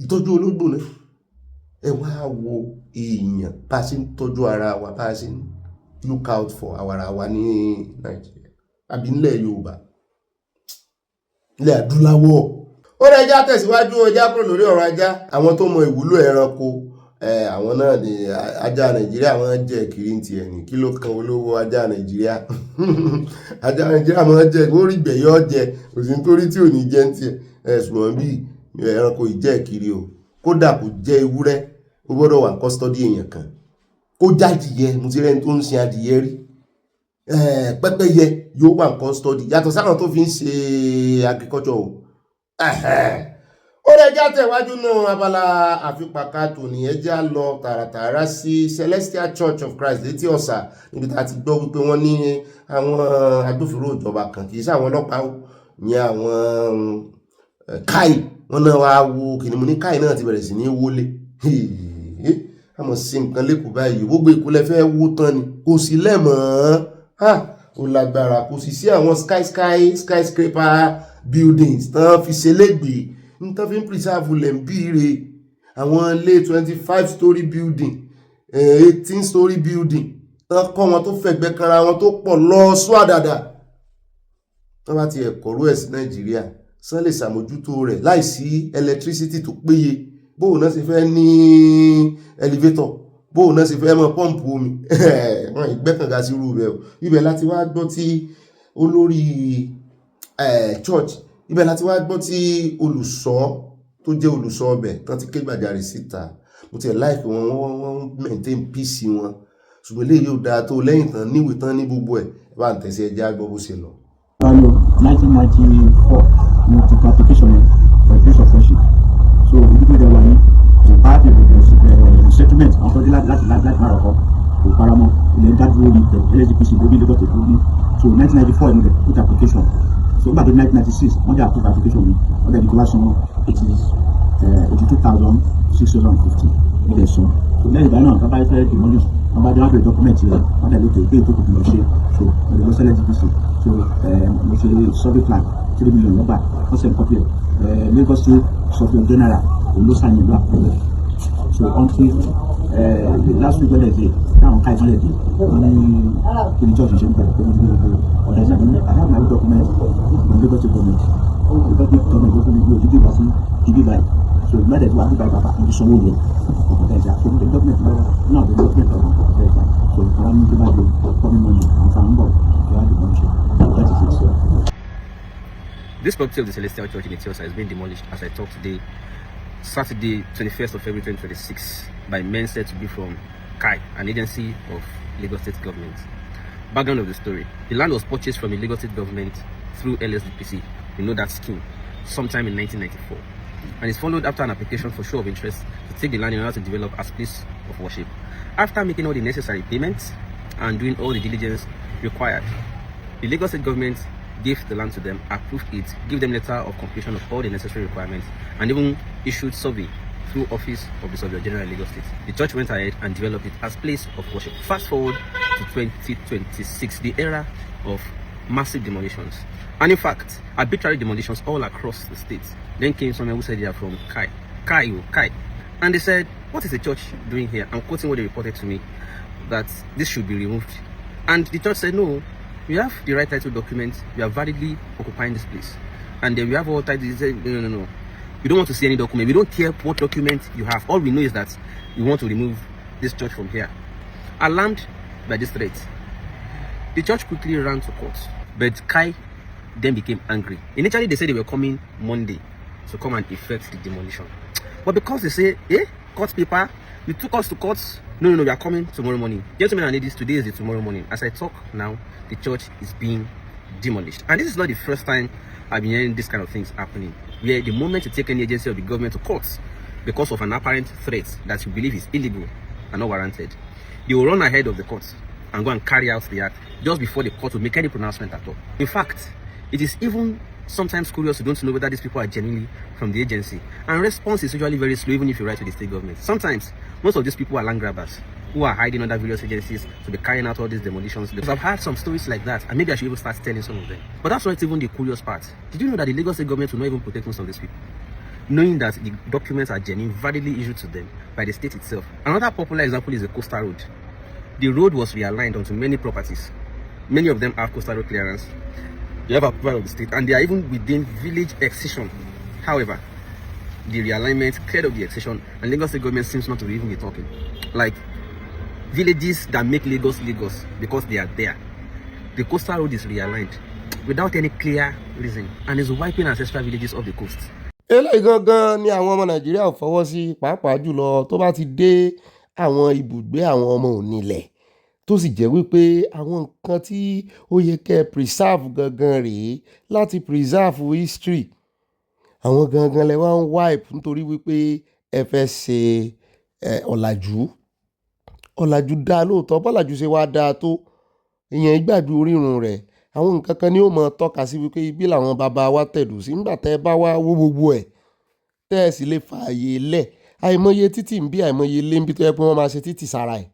ìtọ́jú ológbò náà ẹ wá wo èèyàn bá a ṣe ń tọ́jú ara wa bá a ṣe ń look out for ara wa ní Nàìjíríà àbí nílẹ̀ Yorùbá ilẹ̀ adúláwọ̀. Ó rẹ̀ já tẹ̀síwájú ọjà kúrò lórí ọ̀rọ̀ ajá àwọn tó mọ ìwúlò ẹranko àwọn náà ni ajá Nàìjíríà wọ́n jẹ́ kiri ń tiẹ̀ ní kí ló kan olówó ajá Nàìjíríà ajá Nàìjíríà wọ́n jẹ́ orí gbẹ̀yọ́ jẹ òsì nítorí tí ò ní jẹ́ ń tiẹ̀ ṣùgbọ́n bí ẹranko ìjẹ́ kiri o kódà kò jẹ́ ewúrẹ́ ó gbọ́dọ̀ wà custody èèyàn kan kó jádìyẹ mo ti rẹ́ni tó ń sin adìyẹ rí pẹ́pẹ́yẹ yóò wà custody yàtọ̀ sáwọn tó fi ń ṣe agriculture o. Ó rẹ̀ já tẹ̀wájú náà abala àfipàkàtò nìyẹn já lọ tààràtààrà sí Celestial Church of Christ létí ọ̀sà níbi tá a ti gbọ́ wípé wọ́n ní àwọn agbófinró ìjọba kan kì í sáwọn ọlọ́pàá ní àwọn káì wọ́n náà wá wo kìnnìmù ní káì náà ti bẹ̀rẹ̀ sí ní wọlé àmọ́ sí nǹkan lẹ́kọ̀ọ́ báyìí gbogbo ìkúlẹ̀ fẹ́ wó tán ni kò sí lẹ́mọ̀ ó lágbára kò sì sí àwọn skyscraper buildings tán fi ṣe lẹ́gbẹ̀ẹ́ nǹkan fi ń preserve lẹ́m̀bíire àwọn ilé 25 story building 18-story building tán kọ́ wọn tó fẹ̀gbẹ́ kanra wọn tó pọ̀ lọ sún àdàdà tán bá ti ẹ̀kọ́rú ẹ̀ sí Nàìjíríà sán lè ṣàmójútó rẹ̀ láìsí electricity tó péye bóun náà ṣe fẹ́ ní elevator bóun náà ṣe fẹ́ mọ pọ́ǹpù omi wọn ìgbẹ́kànga sí irú rẹ̀ o ibẹ̀ láti wá gbọ́ tí olórí church ibẹ̀ láti wá gbọ́ tí olùṣọ́ tó jẹ́ olùṣọ́ ọbẹ̀ tán ti ké gbàjarè síta mo ti ẹ̀ láìpẹ́ wọ́n maintain peace wọn ṣùgbọ́n eléyìí ò dáa tó lẹ́yìn tán níwèé tán ní gbogbo ẹ̀ bá ń tẹ̀sí ẹja gbọ́ bó ṣe lọ. 1994 mo ti kọ application for place of worship so ìdílé ìjọba ní ìpàdé settlement àwọn tó dé láti máa rọ̀kọ́ kò paramọ́ ilẹ̀ dádúró ní LSDPC lórí Lagos State ní so 1994 ní put application so nígbà tó 1996 wọ́n jẹ́ approve application mi wọ́n dẹ̀ declare sum it is 82,650 ilẹ̀ sum so lẹ́yìn ìgbà náà bàbá fẹ́ demolish wọ́n bá dé wọ́n pè document rẹ̀ wọ́n dẹ̀ lókè pé ìtókù lọ ṣe so wọ́n dẹ̀ lọ sí LSDPC so mo ṣe survey plan 3 million lọ́gbà wọ́n sẹ̀ ń copy Lagos State Surveyor General olóṣàyìn ìlú àpẹẹrẹ so until last week Wednesday táwọn ká ìmọ̀lẹ̀ dé wọ́n ní kí ni church ṣe ń bẹ̀rẹ̀ pé wọ́n ti gbogbo ọ̀dà ìṣàkóso I have my document from Lagos State government the government ló fún mi yóò dídí wá sí ibi báyìí so ìgbàdẹ̀ tí wàá bí báyìí bàbá mo ti sanwó yẹn ọ̀dà ìṣà so the government lọ́wọ́ náà the government lọ́wọ́ ọ̀dà ìṣà so àwọn ní bí báyìí coming money àǹfààní bọ̀ kí wàá dìbò ṣe that is it. This property of the Celestial Church in Ethiopia has been demolished as I talk today, Saturday, 21st of February 2026, by men said to be from KAI, an agency of Lagos State government. Background of the story: the land was purchased from the Lagos State government through LSDPC, you know that scheme, sometime in 1994, and it's followed after an application for show of interest to take the land in order to develop as place of worship. After making all the necessary payments and doing all the diligence required, the Lagos State government gave the land to them, approved it, gave them letter of completion of all the necessary requirements, and even issued survey through office of the Surveyor General Lagos State. The church went ahead and developed it as place of worship. Fast forward to 2026, the era of massive demolitions, and in fact arbitrary demolitions all across the state. Then came someone who said they are from KAI, and they said, what is the church doing here? I'm quoting what they reported to me, that this should be removed. And the church said, no, we have the right title document, we are validly occupying this place. And then we have all titles. They said, no, we don't want to see any document, we don't care what document you have, all we know is that we want to remove this church from here. Alarmed by this threat, the church quickly ran to court, but KAI then became angry. Initially they said they were coming Monday to come and effect the demolition, but because they say, court paper, you took us to court, no, we are coming tomorrow morning. Gentlemen and ladies, today is the tomorrow morning. As I talk now, the church is being demolished, and this is not the first time I've been hearing this kind of things happening, where the moment you take any agency of the government to court because of an apparent threat that you believe is illegal and not warranted, they will run ahead of the court and go and carry out the act just before the court will make any pronouncement at all. In fact, it is even sometimes curious to don't know whether these people are genuinely from the agency, and response is usually very slow even if you write to the state government. Sometimes most of these people are land grabbers who are hiding under various agencies to be carrying out all these demolitions. Because I've heard some stories like that, and maybe I should even start telling some of them. But that's not even the curious part. Did you know that the Lagos State government will not even protect most of these people, knowing that the documents are genuine, validly issued to them by the state itself? Another popular example is the coastal road. The road was realigned onto many properties. Many of them have coastal road clearance. They have approval of the state, and they are even within village excision. However, the realignment cleared up the excision, and Lagos State government seems not to even be talking. Like villages that make Lagos because they are there. The coastal road is realigned without any clear reason, and is wiping ancestral villages off the coast. Eléyìí gangan ni àwọn ọmọ Nàìjíríà ò fọwọ́ sí, pàápàá jùlọ tó bá ti dé àwọn ibùgbé àwọn ọmọ onílẹ̀, tó sì jẹ́ wípé àwọn nǹkan tí ó yẹ kẹ́ preserve gangan rèé láti preserve history. Àwọn gangan lẹ wá ń wipe nítorí wípé ẹ fẹ́ ṣe ọ̀làjú. Ọ̀làjú dá lóòótọ́, bọ́làjú ṣe wá dáa tó èèyàn ìgbàgbé orírun rẹ̀. Àwọn nǹkan kan ni ó mọ̀ tọ́ka sí wípé ibi làwọn bàbá wa tẹ̀dó sí nígbà tẹ́ bá wá wó gbogbo ẹ̀ tẹ́ ẹ sì lè fààyè lẹ̀. Àìmọye títì ń bí, àìmọye ilé ń bí tó yẹ pé wọ́n máa ṣe títì sára ẹ̀.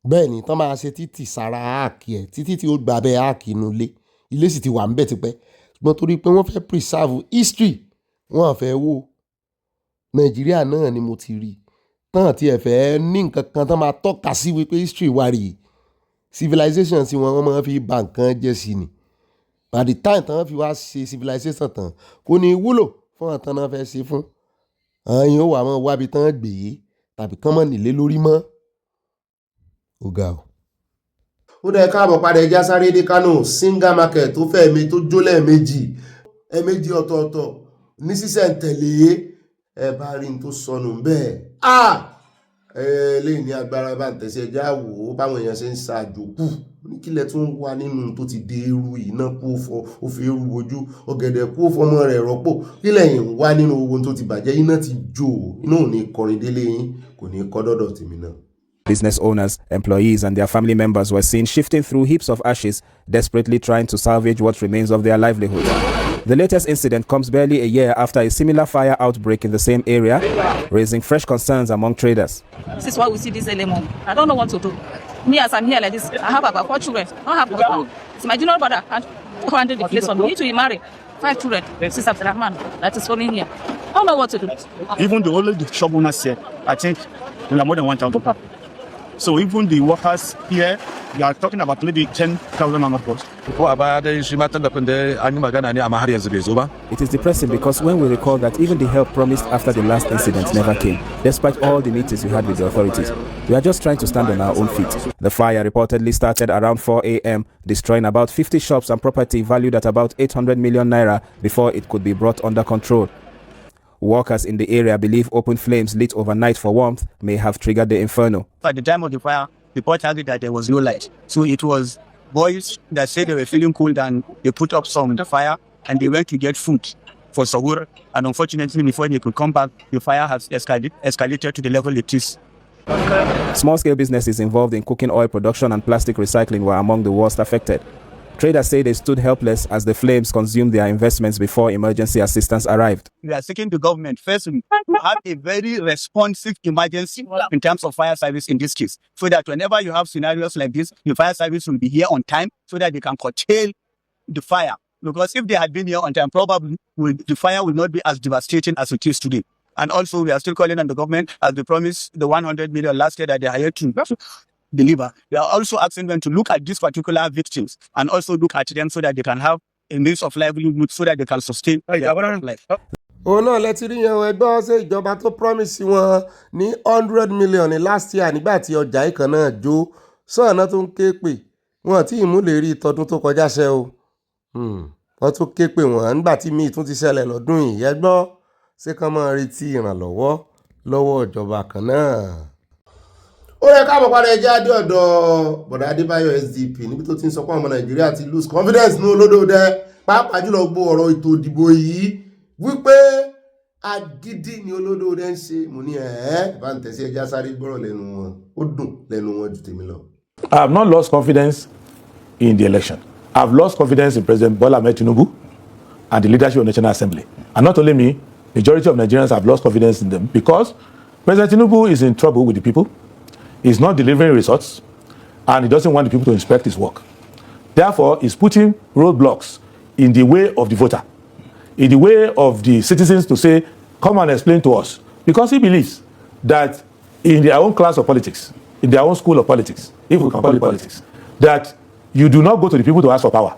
Bẹ́ẹ̀ ni tán máa ṣe títì sára áàkì ẹ̀ títí tí ó gbà bẹ́ẹ̀ áàkì inú ilé sì ti wà ń bẹ̀ tipẹ́. Ṣùgbọ́n torí pé wọ́n fẹ́ preserve history, wọ́n á fẹ́ wó. Nàìjíríà náà ni mo ti rí tán àti ẹ̀fẹ́ ní nǹkan kan tán máa tọ́ka sí wípé history wà rí civilization sí wọn máa fi bà nǹkan jẹ́ sí ni by the time tán fi wá ṣe civilization tán kò ní wúlò fún àtàn náà fẹ́ ṣe fún àwọn yóò wà mọ́ wábi tán gbé tàbí kán mọ́ nílé lórí mọ́ ó ga o. ó dẹ̀ káàbọ̀ padà ẹja sáré dé Kánò single market tó fẹ́ mi tó jó ẹ̀ẹ̀mejì ọ̀tọ̀ọ̀tọ̀ ní sísẹ̀ntẹ̀lé ẹ bá rí n tó sọnù bẹ́ẹ̀ lẹ́yìn ní agbára bá ń tẹ̀sí ẹja wò ó báwọn èèyàn ṣe ń ṣàjòkù ní kílẹ̀ tún wà nínú tó ti dé eru iná kú ó fi eru wojú ọ̀gẹ̀dẹ̀ kú ó fọmọ rẹ̀ rọ́pò kílẹ̀ yìí wà nínú owó tó ti bàjẹ́ iná ti jó iná ò ní kọrin délé yín kò ní kọ́ dọ́dọ̀ tèmi náà. Business owners, employees, and their family members were seen shifting through heaps of ashes, desperately trying to salvage what remains of their livelihood. The latest incident comes barely a year after a similar fire outbreak in the same area, raising fresh concerns among traders. This is why we see this element. I don't know what to do. Me, as I'm here like this, I have about 4 children. I don't have husband. It's my junior brother. I handle the place on me. Need to marry 5 children. Since Abdurrahman, that is following here. I don't know what to do. Even the shop owners here, I think there are more than 1,000. So even the workers here, they are talking about maybe 10,000 workers. It is depressing because when we recall that even the help promised after the last incident never came, despite all the meetings we had with the authorities. We are just trying to stand on our own feet. The fire reportedly started around 4 a.m., destroying about 50 shops and property valued at about 800 million naira before it could be brought under control. Workers in the area believe open flames lit overnight for warmth may have triggered the inferno. At the time of the fire, the report argued that there was no light. So it was boys that said they were feeling cold and they put up some fire and they went to get food for sahur. And unfortunately, before they could come back, the fire has escalated to the level it is. Small-scale businesses involved in cooking oil production and plastic recycling were among the worst affected. Traders say they stood helpless as the flames consumed their investments before emergency assistance arrived. We are seeking the government first to have a very responsive emergency in terms of fire service in this case, so that whenever you have scenarios like this, the fire service will be here on time so that they can curtail the fire. Because if they had been here on time, probably the fire will not be as devastating as it is today. And also, we are still calling on the government, as they promised the 100 million last year that they hired to deliver. We are also asking them to look at these particular victims and also look at them so that they can have a means of livelihood so that they can sustain their life. òun náà lẹ́tí rí yẹn ẹgbẹ́ ṣe ìjọba tó promise wọn ní 100 million ní last year nígbà tí ọjà ìkan náà jó sọ́ọ̀nà tó ń ké pè wọ́n tí ìmúlẹ̀ rí tọdún tó kọjá ṣẹ́ o wọ́n tún ké pè wọ́n nígbà tí míì tún ti ṣẹlẹ̀ lọ́dún yìí ẹgbọ́ ṣé kán máa retí ìrànlọ́wọ́ lọ́wọ́ ìjọba kan náà. ó yẹ káàbọ̀ padà ẹjẹ́ adé ọ̀dọ̀ bọ̀dá Adébáyọ̀ SDP níbi tó ti ń sọ pé ọmọ Nàìjíríà ti lose confidence ní olódòdẹ pàápàá jùlọ gbọ́ ọ̀rọ̀ ètò ìdìbò yìí wípé agídí ni olódòdẹ ń ṣe mo ní bá ń tẹ̀sí ẹjẹ́ sáré gbọ́rọ̀ lẹ́nu wọn ó dùn lẹ́nu wọn ju tèmi lọ. I have not lost confidence in the election. I have lost confidence in President Bola Ahmed Tinubu and the leadership of the National Assembly. And not only me, majority of Nigerians have lost confidence in them because President Tinubu is in trouble with the people. He's not delivering results, and he doesn't want the people to inspect his work. Therefore, he's putting roadblocks in the way of the voter, in the way of the citizens to say, come and explain to us. Because he believes that in their own class of politics, in their own school of politics, if we can call it politics, that you do not go to the people to ask for power.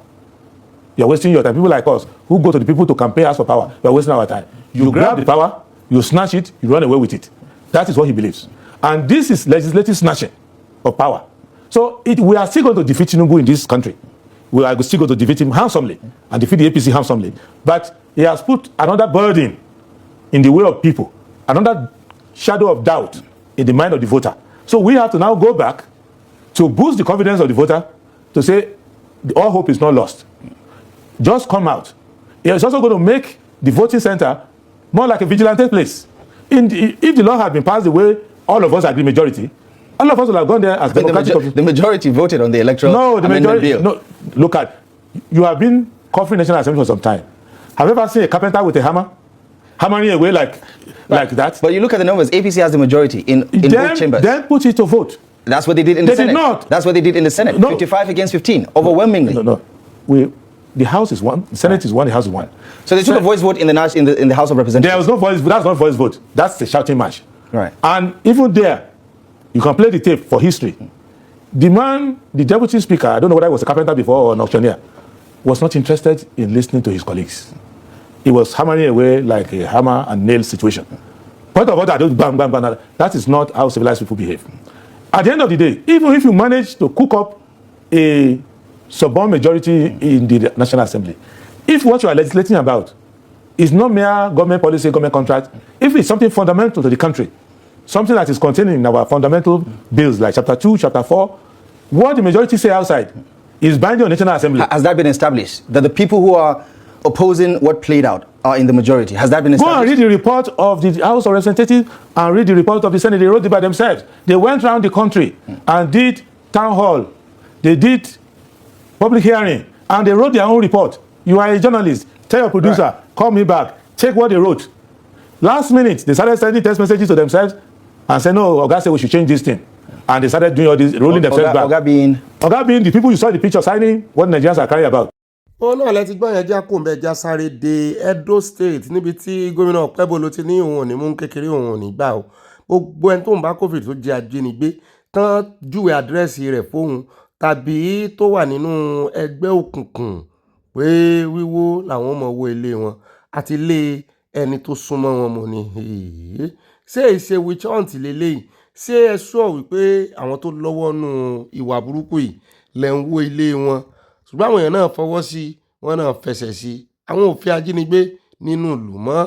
You're wasting your time. People like us who go to the people to campaign, ask for power, you're wasting our time. You grab the power, you snatch it, you run away with it. That is what he believes. And this is legislative snatching of power. So we are still going to defeat Tinubu in this country. We are still going to defeat him handsomely and defeat the APC handsomely. But he has put another burden in the way of people, another shadow of doubt in the mind of the voter. So we have to now go back to boost the confidence of the voter to say all hope is not lost. Just come out. It's also going to make the voting center more like a vigilante place. If the law had been passed the way all of us agree majority, all of us will have gone there as democratic. The majority voted on the electoral amendment bill. No, look at, you have been covering National Assembly for some time. Have you ever seen a carpenter with a hammer? Hammering away like that? But you look at the numbers, APC has the majority in both chambers. Then put it to vote. That's what they did in the Senate. They did not. That's what they did in the Senate. No. 55 against 15, overwhelmingly. No. The House is one, the Senate is one, the House is one. So they took a voice vote in the House of Representatives. There was no voice. That's not voice vote. That's the shouting match. Right. And even there, you can play the tape for history. The man, the deputy speaker, I don't know whether he was a carpenter before or an auctioneer, was not interested in listening to his colleagues. He was hammering away like a hammer and nail situation. Point of order, don't bang, bang, bang. That is not how civilized people behave. At the end of the day, even if you manage to cook up a suborn majority in the National Assembly, if what you are legislating about is not mere government policy, government contract, if it's something fundamental to the country, something that is contained in our fundamental bills like Chapter 2, Chapter 4, what the majority say outside is binding on the National Assembly. Has that been established? That the people who are opposing what played out are in the majority? Has that been established? Go and read the report of the House of Representatives and read the report of the Senate. They wrote it by themselves. They went around the country and did town hall. They did public hearing and they wrote their own report. You are a journalist. Tell your producer, call me back. Take what they wrote. Last minute, they started sending text messages to themselves and said, no, Oga said we should change this thing. And they started doing all this, rolling themselves back. Oga being the people you saw the picture signing what Nigerians are crying about. ó náà lẹ́tí gbọ́n yẹn já kó ń bẹ já sáré dé Edo State níbi tí gómìnà Okpebholo ti ní òun ò ní mú kékeré òun ò ní gbà ó gbogbo ẹni tó ń bá COVID tó jẹ́ ajínigbé tán júwe àdírẹ́sì rẹ̀ fóun tàbí tó wà nínú ẹgbẹ́ òkùnkùn pé wíwó làwọn ọmọ owó ilé wọn àti ilé ẹni tó súnmọ́ wọn mọ̀ ní ṣé ìṣe witch hunt lélẹ́yìí ṣé ẹ sọ wípé àwọn tó lọ́wọ́ nù ìwà burúkú yìí lẹ́ ń wó ilé wọn ṣùgbọ́n àwọn èèyàn náà fọwọ́ sí wọn náà fẹsẹ̀ sí àwọn òfin ajínigbé nínú ìlú mọ́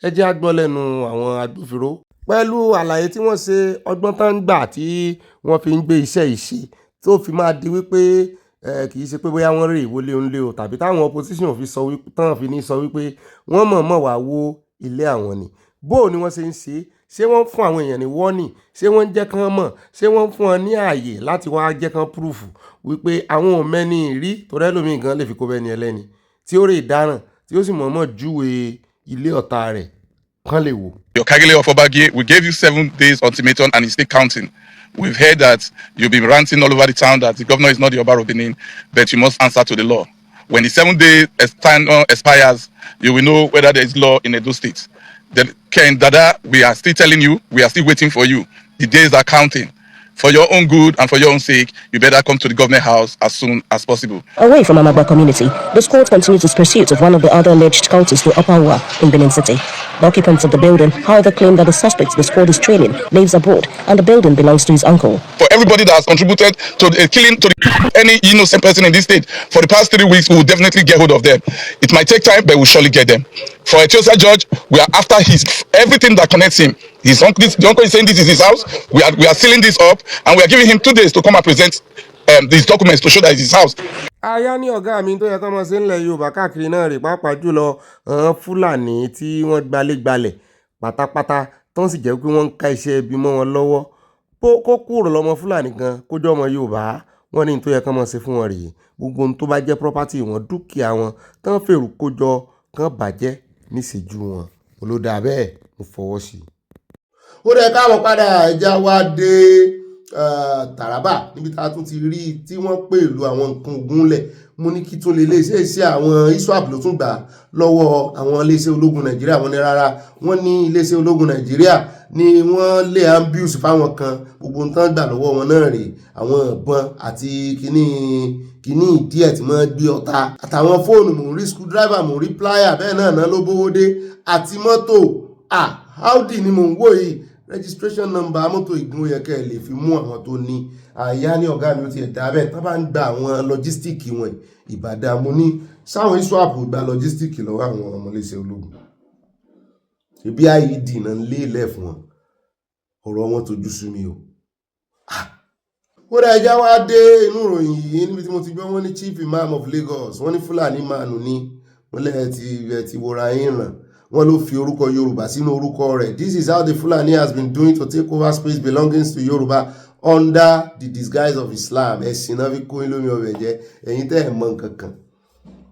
ẹ jẹ́ á gbọ́ lẹ́nu àwọn agbófinró pẹ̀lú àlàyé tí wọ́n ṣe ọgbọ́n tán ń gbà tí wọ́n fi ń gbé iṣẹ́ ìṣe tó fi máa di wípé kì í ṣe pé bóyá wọ́n rí ìwọlé ńlé o tàbí táwọn opposition fi sọ wípé tán fi ní sọ wípé wọ́n mọ̀ọ́mọ̀ wá wó ilé àwọn ni bó ni wọ́n ṣe ń ṣe wọ́n fún àwọn èèyàn ní warning ṣé wọ́n ń jẹ́ kán mọ̀ ṣé wọ́n fún wọn ní ààyè láti wá jẹ́ kán proof wípé àwọn ò mẹ́ni rí torí ẹlòmíì gan lè fi kó bẹ́ni ẹlẹ́ni tí ó rè dáràn tí ó sì mọ̀ọ́mọ̀ júwe ilé ọ̀tá rẹ̀ kán lè wò. Your Kagile of Obagi, we gave you 7 days ultimatum and it's still counting. We've heard that you've been ranting all over the town that the governor is not the Oba of Benin, but you must answer to the law. When the 7-day expires, you will know whether there is law in Edo State. Then, Ken Dada, we are still telling you, we are still waiting for you. The days are counting. For your own good and for your own sake, you better come to the government house as soon as possible. Away from Amagba community, the squad continues its pursuit of one of the other alleged cultists to Upper Wa in Benin City. The occupants of the building, however, claim that the suspect the squad is trailing lives abroad and the building belongs to his uncle. For everybody that has contributed to the killing to any innocent person in this state, for the past 3 weeks, we will definitely get hold of them. It might take time, but we'll surely get them. For Etiosa Judge, we are after everything that connects him. The uncle is saying this is his house. We are sealing this up, and we are giving him 2 days to come and present these documents to show that it's his house. aya ní ọ̀gá mi tó yẹ kọ́ mọ́ sí ńlẹ̀ Yorùbá káàkiri náà rè pàápàá jùlọ Fúlàní tí wọ́n gbalẹ̀ pátápátá tó ń sì jẹ́ pé wọ́n ń ká iṣẹ́ ibi mọ́ wọn lọ́wọ́ kó kúrò lọ́mọ Fúlàní gan kó jọ́ ọmọ Yorùbá wọ́n ní tó yẹ kọ́ mọ́ sí fún wọn rèé gbogbo ohun tó bá jẹ́ property wọn dúkìá wọn tán fèrú kójọ kán bàjẹ́ níṣẹ́jú wọn olódà bẹ́ẹ̀ mo fọwọ́ sí i. ó dẹ̀ káwọn padà ẹja wá dé Taraba níbi tá a tún ti rí tí wọ́n pè lu àwọn nǹkan ogun lẹ̀ mo ní kí tún lè iléeṣẹ́ àwọn ISWAP ló tún gbà lọ́wọ́ àwọn iléeṣẹ́ ológun Nàìjíríà wọ́n ní rárá wọ́n ní iléeṣẹ́ ológun Nàìjíríà ni wọ́n lé ambush fáwọn kan gbogbo nǹkan gbà lọ́wọ́ wọn náà rèé àwọn ìbọn àti kíní díẹ̀ tí wọ́n gbé ọ̀tá àtàwọn fóònù mò ń rí screwdriver mò ń rí plier bẹ́ẹ̀ náà ló bówó dé àti mọ́tò Audi ni mò ń wò yìí registration number mọ́tò ìgbìmọ̀ yẹ kẹ́ ẹ lè fi mú àwọn tó ní àyà ní ọ̀gá mi ó ti ẹ̀dá bẹ́ẹ̀ tán bá ń gba àwọn lọ́jístíìkì wọn Ìbàdàn mo ní sáwọn ISWAP gba lọ́jístíìkì lọ́wọ́ àwọn ọmọléṣẹ́ ológun ibi IED náà lé ilẹ̀ fún wọn ọ̀rọ̀ wọn tójú sú mi o. ó dá ẹja wá dé inú ìròyìn yìí níbi tí mo ti gbọ́ wọ́n ní Chief Imam of Lagos wọ́n ní Fúlàní mànù ní wọ́n lẹ́ẹ̀ ti wòra yín ràn wọ́n ló fi orúkọ Yorùbá sínú orúkọ rẹ̀. This is how the Fulani has been doing to take over space belonging to Yorùbá under the disguise of Islam. ẹ̀sìn náà fi kó ilé omi ọbẹ̀ jẹ́ ẹ̀yin tẹ́ ẹ̀ mọ̀ nǹkan kan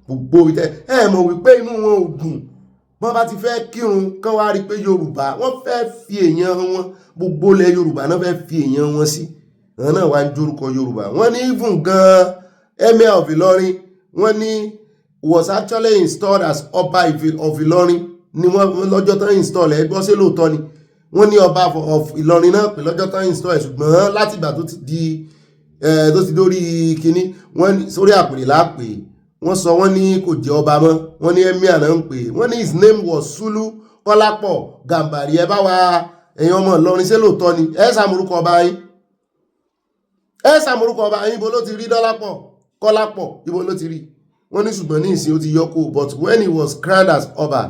gbogbo ẹ̀ mọ̀ wípé inú wọn ò dùn wọ́n bá ti fẹ́ kírun kán wá rí pé Yorùbá wọ́n fẹ́ fi èèyàn wọn gbogbo ilẹ̀ Yorùbá náà fẹ́ fi èèyàn wọn sí àwọn náà wá ń jórúkọ Yorùbá wọ́n ní even gan Emir of Ilorin wọ́n ní was actually installed as Ọba of Ilorin ni wọ́n lọ́jọ́ tán install ẹ̀ gbọ́ sí lóòótọ́ ni wọ́n ní ọba of Ìlọrin náà pé lọ́jọ́ tán install ẹ̀ ṣùgbọ́n láti ìgbà tó ti dórí kínní wọ́n ní sórí àpèrè lápè wọ́n sọ wọ́n ní kò jẹ́ ọba mọ́ wọ́n ní emir náà ń pè wọ́n ní his name was Sulu Kọ́lápọ̀ Gàmbàrí. ẹ bá wa ẹ̀yin ọmọ Ìlọrin ṣé lóòótọ́ ni ẹ sàmúrúkọ ọba yín ibo ló ti rí Dọ́lápọ̀ Kọ́lápọ̀ ibo ló ti rí. wọ́n ní ṣùgbọ́n ní ìsìn ó ti yọ kó, but when he was crowned as ọba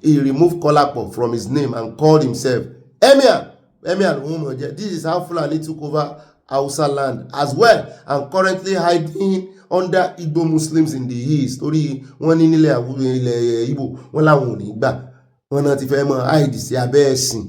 he removed Kọ́lápọ̀ from his name and called himself emir lòun mọ̀ jẹ́. This is how Fulani took over Hausa land as well and currently hiding under Igbo Muslims in the east. Torí wọ́n ní nílẹ̀ ilẹ̀ Igbo wọ́n láwọn ò ní gbà wọ́n náà ti fẹ́ mọ́ hide sí abẹ́ ẹ̀sìn.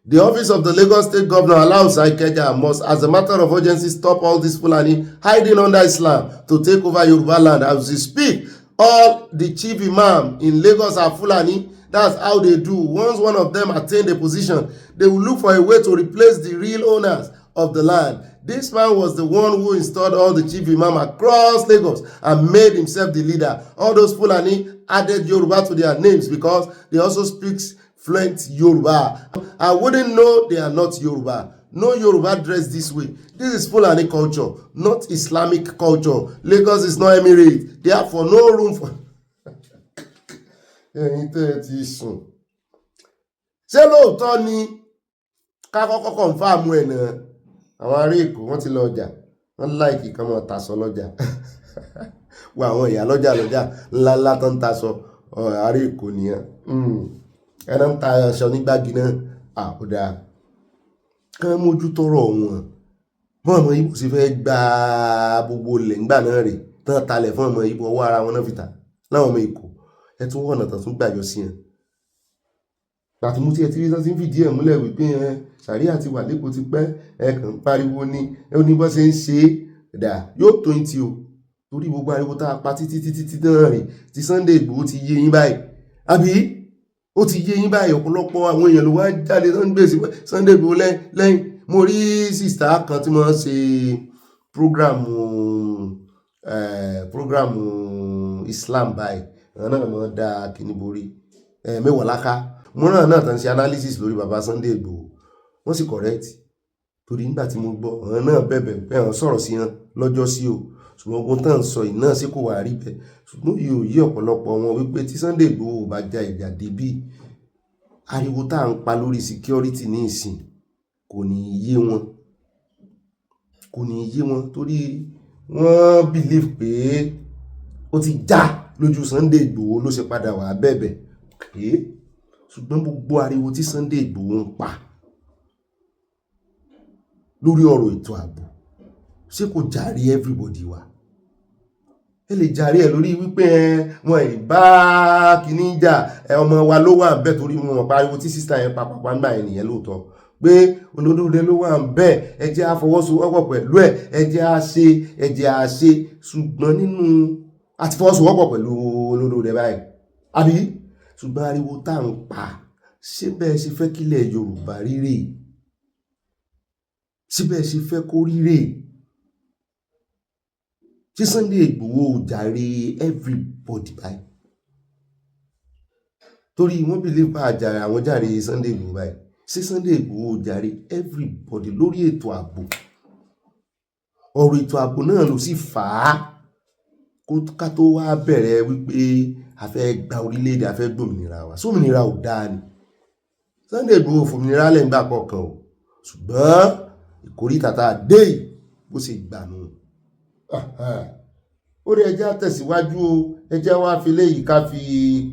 The office of the Lagos State Governor allows Ikeja must, as a matter of urgency, stop all this Fulani hiding under Islam to take over Yoruba land. As we speak, all the chief imam in Lagos are Fulani. That's how they do. Once one of them attain the position, they will look for a way to replace the real owners of the land. This man was the one who installed all the chief imam across Lagos and made himself the leader. All those Fulani added Yoruba to their names because they also speak fluent Yoruba. I wouldn't know they are not Yoruba. No Yoruba dress this way. This is Fulani culture, not Islamic culture. Lagos is not emirate. Therefore, no room for... ṣé lóòótọ́ ni ká kọ́kọ́ kọ̀ǹfàmù ẹ̀ náà àwọn ará Èkó wọ́n ti lọ ọjà wọ́n láìkì kan mọ́ tasọ lọ́jà wọ àwọn ìyá lọ́jà ńláńlá tó ń tasọ ará Èkó nìyẹn ẹ̀rọ ń ta aṣọ nígbàgì náà àkúdà kán mójú tọrọ wọn ọmọ Ìgbò sì fẹ́ gba gbogbo ilẹ̀ ńgbà náà rè tán talẹ̀ fún ọmọ Ìgbò ọwọ́ ara wọn náà fìtà láwọn ọmọ Èkó ẹ tún wọ̀nà tán tún gbàjọ sí yẹn láti mú tí ẹ ti rí tán ti ń fìdí ẹ̀ múlẹ̀ wípé sàríà ti wà lẹ́kọ̀ọ́ ti pẹ́ ẹ kàn ń pariwo ní ẹ ní bọ́ ṣe ń ṣe é dà yóò tó ń ti o torí gbogbo ariwo tá a pa títí náà rè ti Sunday Igboho ti yé yín báyìí àbí ó ti yé yín báyìí ọ̀pọ̀lọpọ̀ àwọn èèyàn ló wá jáde tó ń gbé sí Sunday Igboho lẹ́yìn. Mo rí sista kan tí wọ́n ṣe programu Islam báyìí àwọn náà mọ̀ dá kíní borí mẹ́wàá láká mo náà tán ṣe analysis lórí baba Sunday Igboho wọ́n sì correct torí nígbà tí mo gbọ́ àwọn náà bẹ̀bẹ̀ pé àwọn sọ̀rọ̀ sí wọn lọ́jọ́ sí o ṣùgbọ́n ogun tán sọ yìí náà sí kò wá rí bẹ́ẹ̀ ṣùgbọ́n yóò yí ọ̀pọ̀lọpọ̀ wọn wípé tí Sunday Igboho bá ja ìjà débí ariwo tá à ń pa lórí security ní ìsìn kò ní yé wọn torí wọ́n believe pé ó ti já lójú Sunday Igboho ló ṣe padà wà bẹ̀bẹ̀ ṣùgbọ́n gbogbo ariwo tí Sunday Igboho ń pa lórí ọ̀rọ̀ ètò ààbò ṣé kò jàre everybody wa ẹ lè jàre ẹ lórí wípé wọn ìbá kìíní jà ọmọ wa ló wà ń bẹ torí wọn pariwo tí sísá yẹn papapa ń gbà yẹn nìyẹn lóòótọ́ pé olódóde ló wà ń bẹ ẹ jẹ́ àfọwọ́sowọ́pọ̀ pẹ̀lú ẹ jẹ́ à ṣe ṣùgbọ́n nínú àti fọwọ́sowọ́pọ̀ pẹ̀lú olódóde báyìí àbí ṣùgbọ́n ariwo tá à ń pa ṣé bẹ́ẹ̀ ṣe fẹ́ kílẹ̀ Yorùbá rírè ṣé bẹ́ẹ̀ ṣe fẹ́ kó rírè ṣé Sunday Igboho jàre everybody báyìí torí wọ́n believe pa àjàre àwọn jàre Sunday Igboho báyìí ṣé Sunday Igboho jàre everybody lórí ètò ààbò ọ̀rọ̀ ètò ààbò náà ló sì fà á ká tó wá bẹ̀rẹ̀ wípé a fẹ́ gba orílẹ̀-èdè a fẹ́ gbòmìnira wa sómìnira ò dáa ni Sunday Igboho fòmìnira lẹ́yìn gbà kọ̀ọ̀kan o ṣùgbọ́n ìkórìtà tá a dé bó ṣe gbà nù ó rí ẹjẹ́ àtẹ̀síwájú o ẹjẹ́ wá fi léyìí ká fi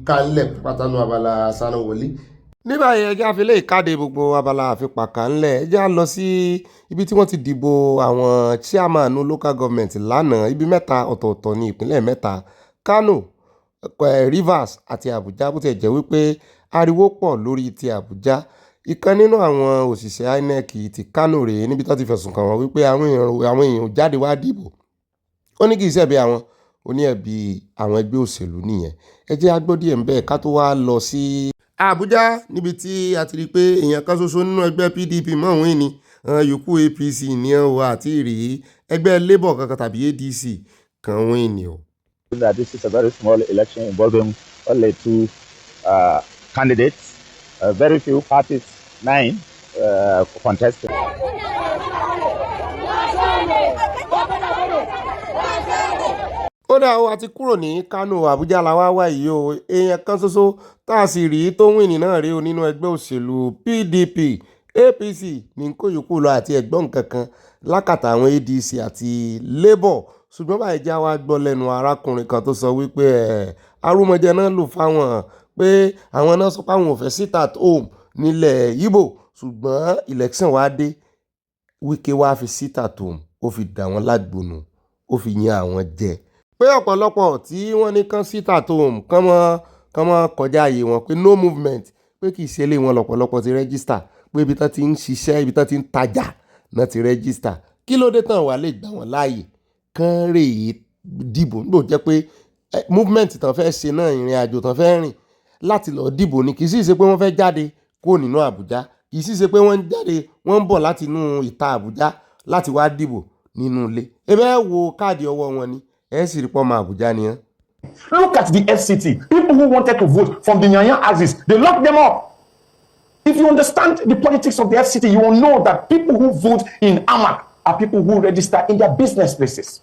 kánlẹ̀ pátánù Abala Sanawole. ní báyìí ẹjẹ́ àfi léyìí káde gbogbo abala àfipàkà ńlẹ̀ ẹjẹ́ á lọ sí ibi tí wọ́n ti dìbò àwọn chairman local government lánàá ibi mẹ́ta ọ̀tọ̀ọ̀tọ̀ ní ìpínlẹ̀ mẹ́ta Kano Rivers àti Abuja bó ti jẹ́ wípé ariwo pọ̀ lórí ti Abuja ìkan nínú àwọn òṣìṣẹ́ INEC ti Kano rèé níbi tó ti fẹ̀sùn kàn wọ́n wípé àwọn èèyàn jáde wá dìbò ó ní kì í ṣẹ̀bi àwọn ó ní ẹ̀bi àwọn ẹgbẹ́ òṣèlú nìyẹn ẹ jẹ́ agbọ́ díẹ̀ ń bẹ́ẹ̀ ká tó wá lọ sí Àbújá níbi tí a ti rí i pé èèyàn kan ṣoṣo nínú ẹgbẹ́ PDP mọ̀wé ni yòókù APC ní ọwọ́ àti ìrì ẹgbẹ́ Labour kankan tàbí ADC kan wọ́n ni o. That this is a very small election involving only two candidates, very few parties, 9, contesting. ó dá o àti kúrò ní Kánò Àbújá la wá wá yìí o èèyàn kan ṣoṣo tá a sì rí tó wìnì náà rí o nínú ẹgbẹ́ òṣèlú PDP APC ní kó yòókù lọ àti ẹ̀gbọ́n kankan lákàtà àwọn ADC àti Labour ṣùgbọ́n báyìí já wa gbọ́ lẹ́nu arákùnrin kan tó sọ wípé arúmọjẹ náà lò fáwọn pé àwọn náà sọ pé àwọn ò fẹ́ sit at home nílẹ̀ Ìgbò ṣùgbọ́n election wá dé Wike wá fi sit at home ó fi dà wọ́n lágbónú ó fi yan àwọn jẹ pé ọ̀pọ̀lọpọ̀ tí wọ́n ní kán sit at home kán mọ́ kọjá ààyè wọn pé no movement pé kì í ṣe lé wọn lọ́pọ̀lọpọ̀ ti register pé ibi tán ti ń ṣiṣẹ́ ibi tán ti ń tajà náà ti register kí ló dé tán wà lè gbà wọ́n láàyè kán rèé dìbò nígbò jẹ́ pé movement tán fẹ́ ṣe náà ìrìn àjò tán fẹ́ rìn láti lọ dìbò ni kì í sì ṣe pé wọ́n fẹ́ jáde kúrò nínú Àbújá kì í sì ṣe pé wọ́n jáde wọ́n ń bọ̀ láti inú ìta Àbújá láti wá dìbò nínú ilé ebe wo káàdì ọwọ́ wọn ni ẹ sì rí pọ́ ọmọ Àbújá ni. Look at the FCT. People who wanted to vote from the Nyanyan axis, they locked them up. If you understand the politics of the FCT, you will know that people who vote in AMAC are people who register in their business places.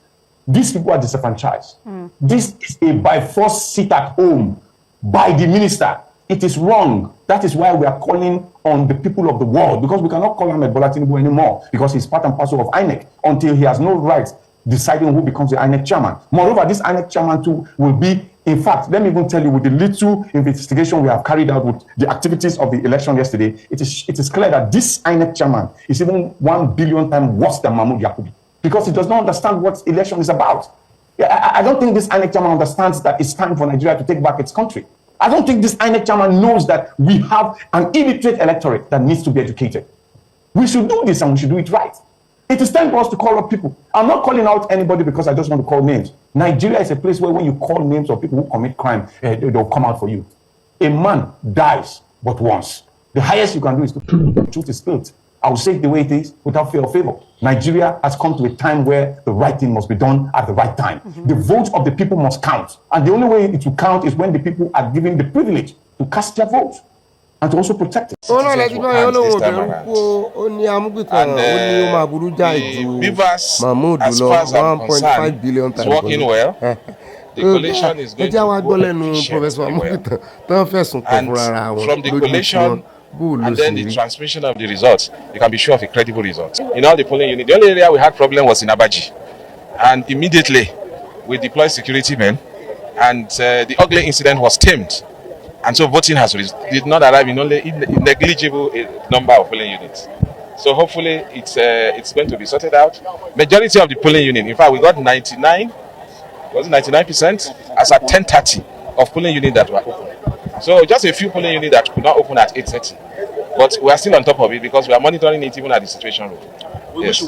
These people are disenfranchised. This is a by force sit at home by the minister. It is wrong. That is why we are calling on the people of the world, because we cannot call him Bola Tinubu anymore, because he's part and parcel of INEC until he has no rights deciding who becomes the INEC chairman. Moreover, this INEC chairman too will be, in fact, let me even tell you, with the little investigation we have carried out with the activities of the election yesterday, it is clear that this INEC chairman is even 1 billion times worse than Mahmoud Yakubu, because he does not understand what election is about. I don't think this INEC chairman understands that it's time for Nigeria to take back its country. I don't think this INEC chairman knows that we have an illiterate electorate that needs to be educated. We should do this and we should do it right. It is time for us to call up people. I'm not calling out anybody because I just want to call names. Nigeria is a place where when you call names of people who commit crime, they'll come out for you. A man dies but once. The highest you can do is to prove the truth is spilled. I will say it the way it is without fear or favor. Nigeria has come to a time where the right thing must be done at the right time. The vote of the people must count. And the only way it will count is when the people are given the privilege to cast their vote and to also protect it. Beavers, as far as I'm concerned, is working well. The coalition is going to go efficiently well. And from the coalition and then the transmission of the results, you can be sure of a credible result. In all the polling units, the only area we had problem was in Abaji. And immediately, we deployed security men, and the ugly incident was tamed. And so voting did not arrive in only negligible number of polling units. So hopefully it's going to be sorted out. Majority of the polling unit, in fact, we got 99% as at 10:30 of polling units that were open. So just a few polling units that could not open at 8:30. But we are still on top of it because we are monitoring it even at the situation room. Yes.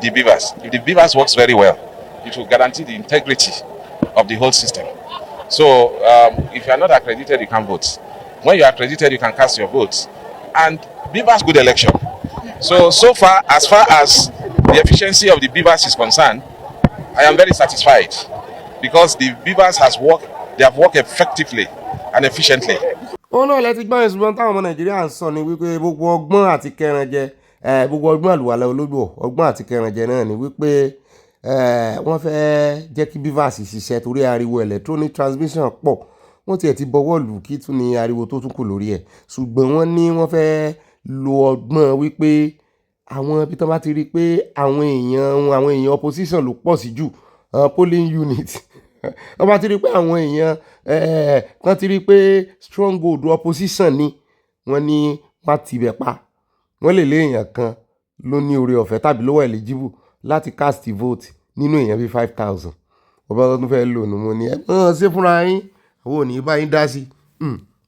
The Beavers. If the Beavers works very well, it will guarantee the integrity of the whole system. So if you are not accredited, you can't vote. When you are accredited, you can cast your votes. And Beavers, good election. So far as the efficiency of the Beavers is concerned, I am very satisfied because the Beavers they have worked effectively and efficiently. ó náà lẹ́tí gbọ́n ìṣùgbọ́n táwọn ọmọ Nàìjíríà ń sọ ni wípé gbogbo ọgbọ́n àti kẹrànjẹ gbogbo ọgbọ́n àlùwàlà ológbò ọgbọ́n àti kẹrànjẹ náà ni wípé wọ́n fẹ́ jẹ́ kí Beavers ṣiṣẹ́ torí ariwo electronic transmission pọ̀ wọ́n tiẹ̀ ti bọwọ́ lù kí tún ní ariwo tó tún kù lórí ẹ̀ ṣùgbọ́n wọ́n ní wọ́n fẹ́ lo ọgbọ́n wípé àwọn ibi tán bá ti rí i pé àwọn èèyàn opposition ló pọ̀ sí jù polling unit wọ́n bá ti rí i pé àwọn èèyàn kan ti rí i pé stronghold opposition ni wọ́n ní wọ́n ti bẹ̀ pa wọ́n lè lé èèyàn kan ló ní oore ọ̀fẹ́ tàbí lówó eligible láti cast vote nínú èèyàn bíi 5,000 ọba tó tún fẹ́ lò nù mo ní ẹ ṣe fúnra yín àwọn ò ní bá yín dá sí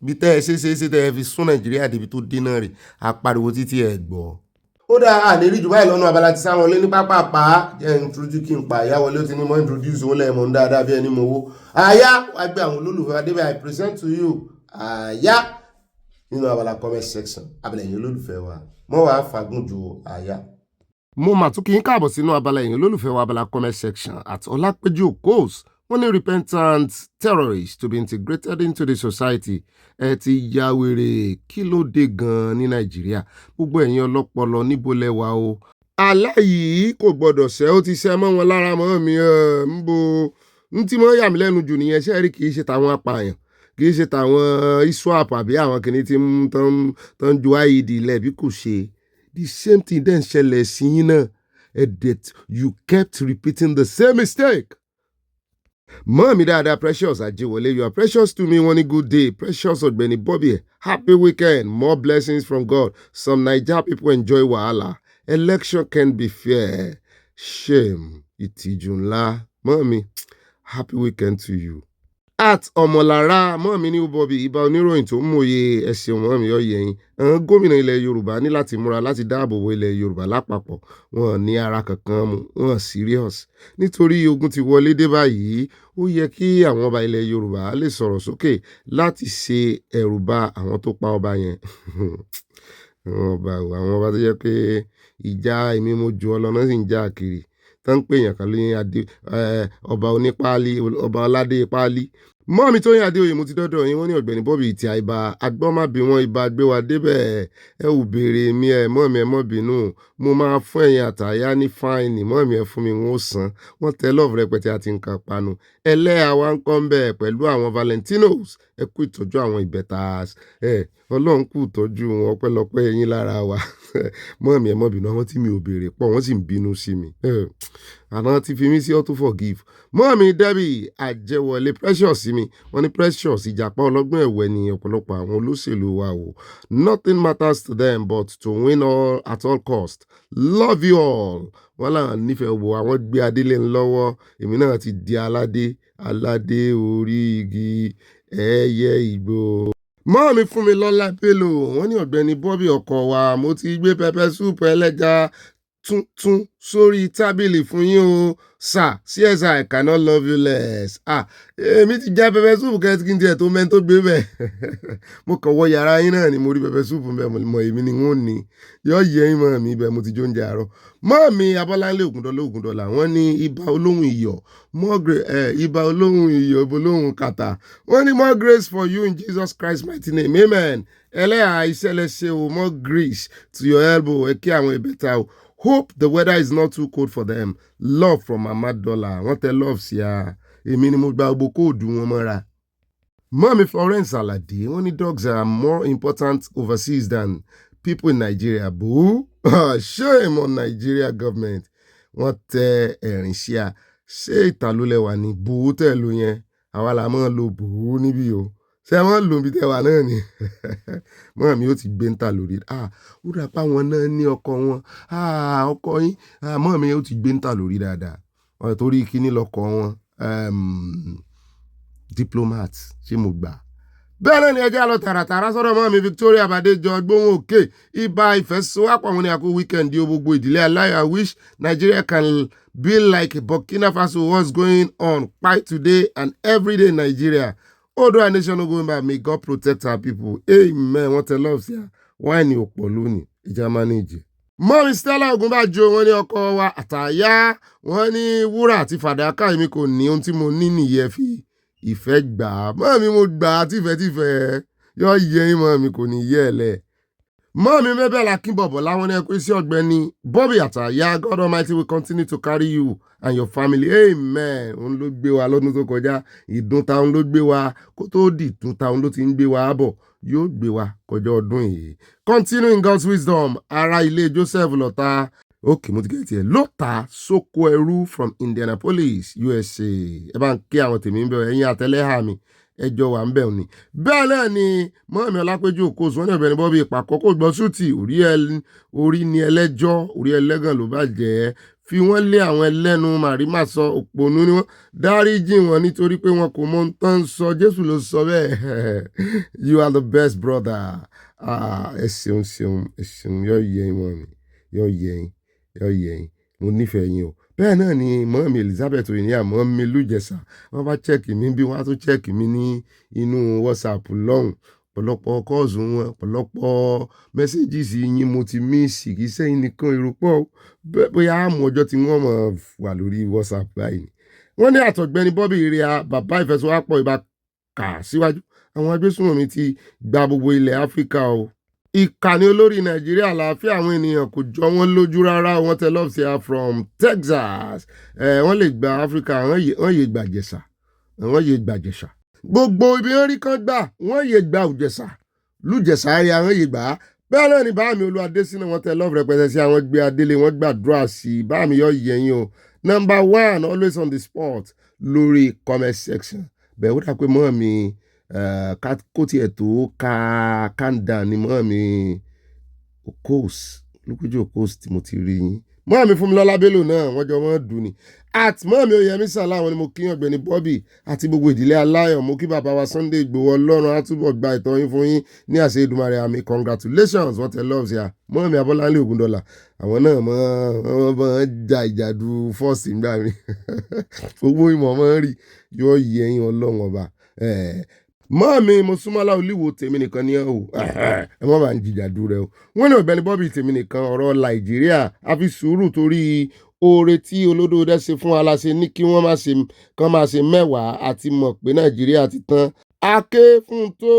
bí tẹ́ ẹ ṣe tẹ́ ẹ fi sún Nàìjíríà débi tó dé náà rè apariwo títí ẹ gbọ́. ó dáa àlérí jù báyìí lọ́nà Abala ti Sanwole ní pápápá jẹ́ introduce kí n pa àyáwọlé ó ti ní mọ́ introduce owó lẹ́ẹ̀mọ́ ń dáadáa bí ẹni mọ́ owó àyá wá gbé àwọn olólùfẹ́ adébẹ̀ I present to you àyá nínú Abala comment section abẹ́lẹ̀ yín olólùfẹ́ wa mọ́ wàá fagún ju àyá. mo mà tún kí n káàbọ̀ sínú abala ẹ̀yin olólùfẹ́ wa Abala comment section at Ọlápẹ́jú Okos wọ́n ní repentant terrorists to be integrated into the society. Ẹ ti ya wèrè, kí ló dé gan-an ní Nàìjíríà? Gbogbo ẹ̀yin ọlọ́pọlọ níbo lẹ wà o? Aláyìí kò gbọdọ̀ ṣẹ́, ó ti ṣẹ́ mọ́ wọn lára mọ́ mi ń bo ń tí mọ́ yà mí lẹ́nu jù nìyẹn. Ṣé rí, kì í ṣe tàwọn apààyàn, kì í ṣe tàwọn ISWAP àbí àwọn kìíní tí tán ju IED lẹ̀, bí kò ṣe the same thing dẹ̀ ń ṣẹlẹ̀ sí yín náà. That you kept repeating the same mistake. Mọ́mí dáadáa Precious Ajiwole, you are precious to me. One good day. Precious Ogbeni Bobby, happy weekend. More blessings from God. Some Naija people enjoy wahala. Election can be fair. Shame. Ìtìjú ńlá. Mọ́mí, happy weekend to you. At Ọmọlára, mọ́mí ní Bobby, ìbá oníròyìn tó ń mòye ẹ̀sìn mọ́mí ọ̀yẹ́ yín. Àwọn gómìnà ilẹ̀ Yorùbá ní láti múra láti dáàbò bo ilẹ̀ Yorùbá lápapọ̀. Wọn ní ara kankan mu, wọn serious. Nítorí ogun ti wọlé dé báyìí, ó yẹ kí àwọn ọba ilẹ̀ Yorùbá lè sọ̀rọ̀ sókè láti ṣe ẹ̀rù ba àwọn tó pa ọba yẹn. Àwọn ọba tó jẹ́ pé ìjà èmi mo jù ọ lọ náà sì ń jà kiri. Tán ń pè yàn kan lóyún ọba onípáálí, ọba aládé páálí. Mọ́mí Tóyìn Adéoyè, mo ti dọ́dọ̀ yín, wọ́n ní Ọ̀gbẹ́ni Bobby ti àìbá agbọ́mábí wọn ibà gbé wa débẹ̀. Ẹ ò béèrè mi mọ́mí ẹ mọ́ bínú. Mo máa fún ẹ̀yin àtàyà ní fáìnì, mọ́mí ẹ fún mi wọn ó san. Wọ́n tẹ lọ́ọ̀fù rẹpẹtẹ àti nǹkan panu. Ẹlẹ́yà wa ń kọ́ ń bẹ̀ pẹ̀lú àwọn Valentinos. Ẹ kú ìtọ́jú àwọn ìbẹ̀tàs. Ọlọ́run kú ìtọ́jú wọn ọpẹ́lọpẹ́ ẹ̀yin lára wa. Mọ́mí ẹ mọ́ bínú, àwọn tí mi ò béèrè pọ̀ wọ́n sì ń bínú sí mi. Àná ti fi mí sí auto forgive. Mọ́mí Debbie Àjẹwọlé Precious sí mi. Wọ́n ní Precious ìjàpá ọlọ́gbọ́n ẹ̀wẹ̀ ni ọ̀pọ̀lọpọ̀ àwọn olóṣèlú wa o. Nothing matters to them but to win all at all cost. Love you all. Wọ́n là nífẹ̀ẹ́ wo àwọn gbé adélé ńlọ́wọ́. Èmi náà ti di aládé orí igi ẹyẹ ìgbò. Mọ́mí fún mi lọ́lá Bello. Wọ́n ní Ọ̀gbẹ́ni Bobby ọkọ wa, mo ti gbé pẹpẹ súùpù ẹlẹ́ja tuntun sórí tábìlì fún yín o. Sir, CSI, I cannot love you less. Èmi ti jẹ pẹpẹ súùpù kí n tiẹ̀ tó mẹ́ni tó gbé bẹ̀. Mo kàn wọ yàrá yín náà ni mo rí pẹpẹ súùpù bẹ́ẹ̀ mọ̀ èmi ni wọ́n ní. Yọ yẹ yín mọ́ mi bẹ́ẹ̀ mo ti jó oúnjẹ àárọ̀. Mọ́mí Abọ́láńlé Ògúndọ́lá wọ́n ní ibà olóhùn iyọ̀. Ibà olóhùn iyọ̀, ibà olóhùn kàtà. Wọ́n ní more grace for you in Jesus Christ mighty name. Amen. Ẹlẹ́yà ìṣẹ̀lẹ̀ ṣe o, more grace to your elbow. Ẹ kí àwọn ìbẹ̀ta o. Hope the weather is not too cold for them. Love from Mama Dollar. Wọ́n tẹ love sí a. Èmi ni mo gba gbogbo kóòdù wọn mọ́ra. Mọ́mí Florence Alade, wọ́n ní dogs are more important overseas than people in Nigeria. Boo! Shame on Nigeria government. Wọ́n tẹ ẹ̀rìn sí a. Ṣé ìtàlólẹ́wà ni bùú tẹ̀ ló yẹn? Àwa la máa ń lo bùú níbí o. Ṣé wọ́n lò bí tẹwà náà ni? Mọ́mí ó ti gbé ń ta lórí. Ó dà pa wọn náà ní ọkọ wọn. Ọkọ yín. Mọ́mí ó ti gbé ń ta lórí dáadáa. Torí kíní lọkọ wọn. Diplomat ṣé mo gbà. Bẹ́ẹ̀ náà ni ẹjẹ́ lọ tààràtàrà sọ́dọ̀ mọ́mí Victoria Badejo gbóhùn òkè. Ibà ìfẹ́sowápọ̀ wọn ni àkó weekend yóò gbogbo ìdílé aláyọ̀. I wish Nigeria can be like Burkina Faso. What's going on quite today and every day in Nigeria. Although our nation no going back, may God protect our people. Amen. Wọ́n tẹ love sí a. Why ni òpó lónìí? Ìjà manage. Mọ́mí Stella Ogunbájọ, wọ́n ní ọkọ wa àtàyà. Wọ́n ní wúrà àti fàdákà, èmi kò ní ohun tí mo ní nìyẹn fi ìfẹ́ gbà á. Mọ́mí mo gbà á tìfẹ́tìfẹ́. Yọ yẹ yín mọ́mí kò ní yẹ ẹ lẹ̀. Mọ́mí Mabel Akínbọ̀bọ̀ láwọn ní ẹkú sí Ọ̀gbẹ́ni Bobby àtàyà. God Almighty will continue to carry you and your family. Amen. Òun ló gbé wa lọ́dún tó kọjá. Ìdún táwọn ló gbé wa. Kó tó di ìdún táwọn ló ti ń gbé wa bọ̀. Yóò gbé wa kọjá ọdún yìí. Continue in God's wisdom. Ara ilé Joseph lọ́ta. Okay, mo ti gẹ̀ tiẹ̀. Lọ́ta sóko ẹrú from Indianapolis, USA. Ẹ bá ń kí àwọn tèmi ń bẹ̀ ẹ̀yin àtẹlẹ́hà mi. Ẹjọ́ wà ń bẹ̀ ni. Bẹ́ẹ̀ náà ni Mọ́mí Ọlápẹ́jú Òkòsùn, wọ́n ní Ọ̀gbẹ́ni Bobby ìpàkọ́ kò gbọ́ sútì. Orí ni ẹlẹ́jọ́, orí ẹlẹ́gàn ló bàjẹ́. Fi wọ́n lé àwọn ẹlẹ́nu màrímà sọ òpònú ni wọ́n. Dáríjì wọn nítorí pé wọn kò mọ ohun tán ń sọ. Jésù ló sọ bẹ́ẹ̀. You are the best brother. Ẹ ṣeun. Yọ yẹ yín mọ́ mi. Yọ yẹ yín. Mo nífẹ̀ẹ́ yín o. Bẹ́ẹ̀ náà ni Mọ́mí Elizabeth Oyiniya, Mọ́mí Lújẹsà. Wọ́n bá chẹ́ẹ̀kì mi bí wọ́n á tún chẹ́ẹ̀kì mi ní inú WhatsApp lọ́hùn. Ọ̀pọ̀lọpọ̀ kọ́ọ̀sù wọn, ọ̀pọ̀lọpọ̀ mẹ́sẹ́gìsì yín mo ti mísì. Kì í sẹ́yìn nìkan èrò pọ̀. Bóyá àmọ́ ọjọ́ tí wọ́n mọ̀ wà lórí WhatsApp báyìí. wọ́n ní àtọ̀gbẹ́ni Bobby Ire bàbá ìfẹsọ̀wápọ̀ ìbá kà síwájú àwọn agbésùnmọ̀mí ti gba gbogbo ilẹ̀ Áfíríkà o. Ìkànnì olórí Nàìjíríà àlàáfíà àwọn ènìyàn kò jọ wọ́n lójú rárá wọ́n tẹ love say from Texas wọ́n lè gba Áfíríkà wọ́n yé gbàjẹ̀sà wọ́n yé gbàjẹ̀sà gbogbo ibi wọn rí kan gbà wọ́n yé gba Òjẹ̀sà lùjẹ̀sà ayé àwọn yé gbà á bẹ́ẹ̀ náà ni báàmì Olúwadésínà wọ́n tẹ love rẹpẹtẹ sí àwọn gbé adélé wọ́n gbàdúrà sí báàmì yọ yẹyin o. Number 1 always on the spot lórí comment section bẹ́ẹ̀ ó dà pé mọ́ mi kó tiẹ̀ tó ka kanda ni mọ́ mi okos lókùjọ okos tí mo ti rí yín mọ́ mi Fúnmilọ́lá Bello náà wọ́n jọ wọ́n dùn ní at mọ́ mi Oyèyẹmí Sàláwọn ni mo kí Ọ̀gbẹ́ni Bobby àti gbogbo ìdílé aláyọ̀ mo kí bàbá wa Sunday Ìgbòho Ọlọ́run á túbọ̀ gba ìtọ́ yín fún yín ní àṣẹ Èdùmàrè àmì congratulations wọ́n tẹ love ya mọ́ mi Abọ́láńlé Ògúndọ́là àwọn náà mọ́ ja ìjàdù fọ́ọ̀sì ńgbà mi gbogbo ìmọ̀ mọ́ rí yọ yẹyin Ọlọ́run ọba mọ́ mi Mosúnmọ́lá Olúwo tèmi nìkan ní ọ̀ ẹ mọ́ bá ń jìjàdù rẹ o wọ́n ní Ọ̀gbẹ́ni Bobby tèmi nìkan ọ̀rọ̀ Nàìjíríà àfi sùúrù torí oore tí olódòdó ṣe fún aláṣẹ ní kí wọ́n máa ṣe mẹ́wàá àti mọ̀ pé Nàìjíríà ti tán aké fún tó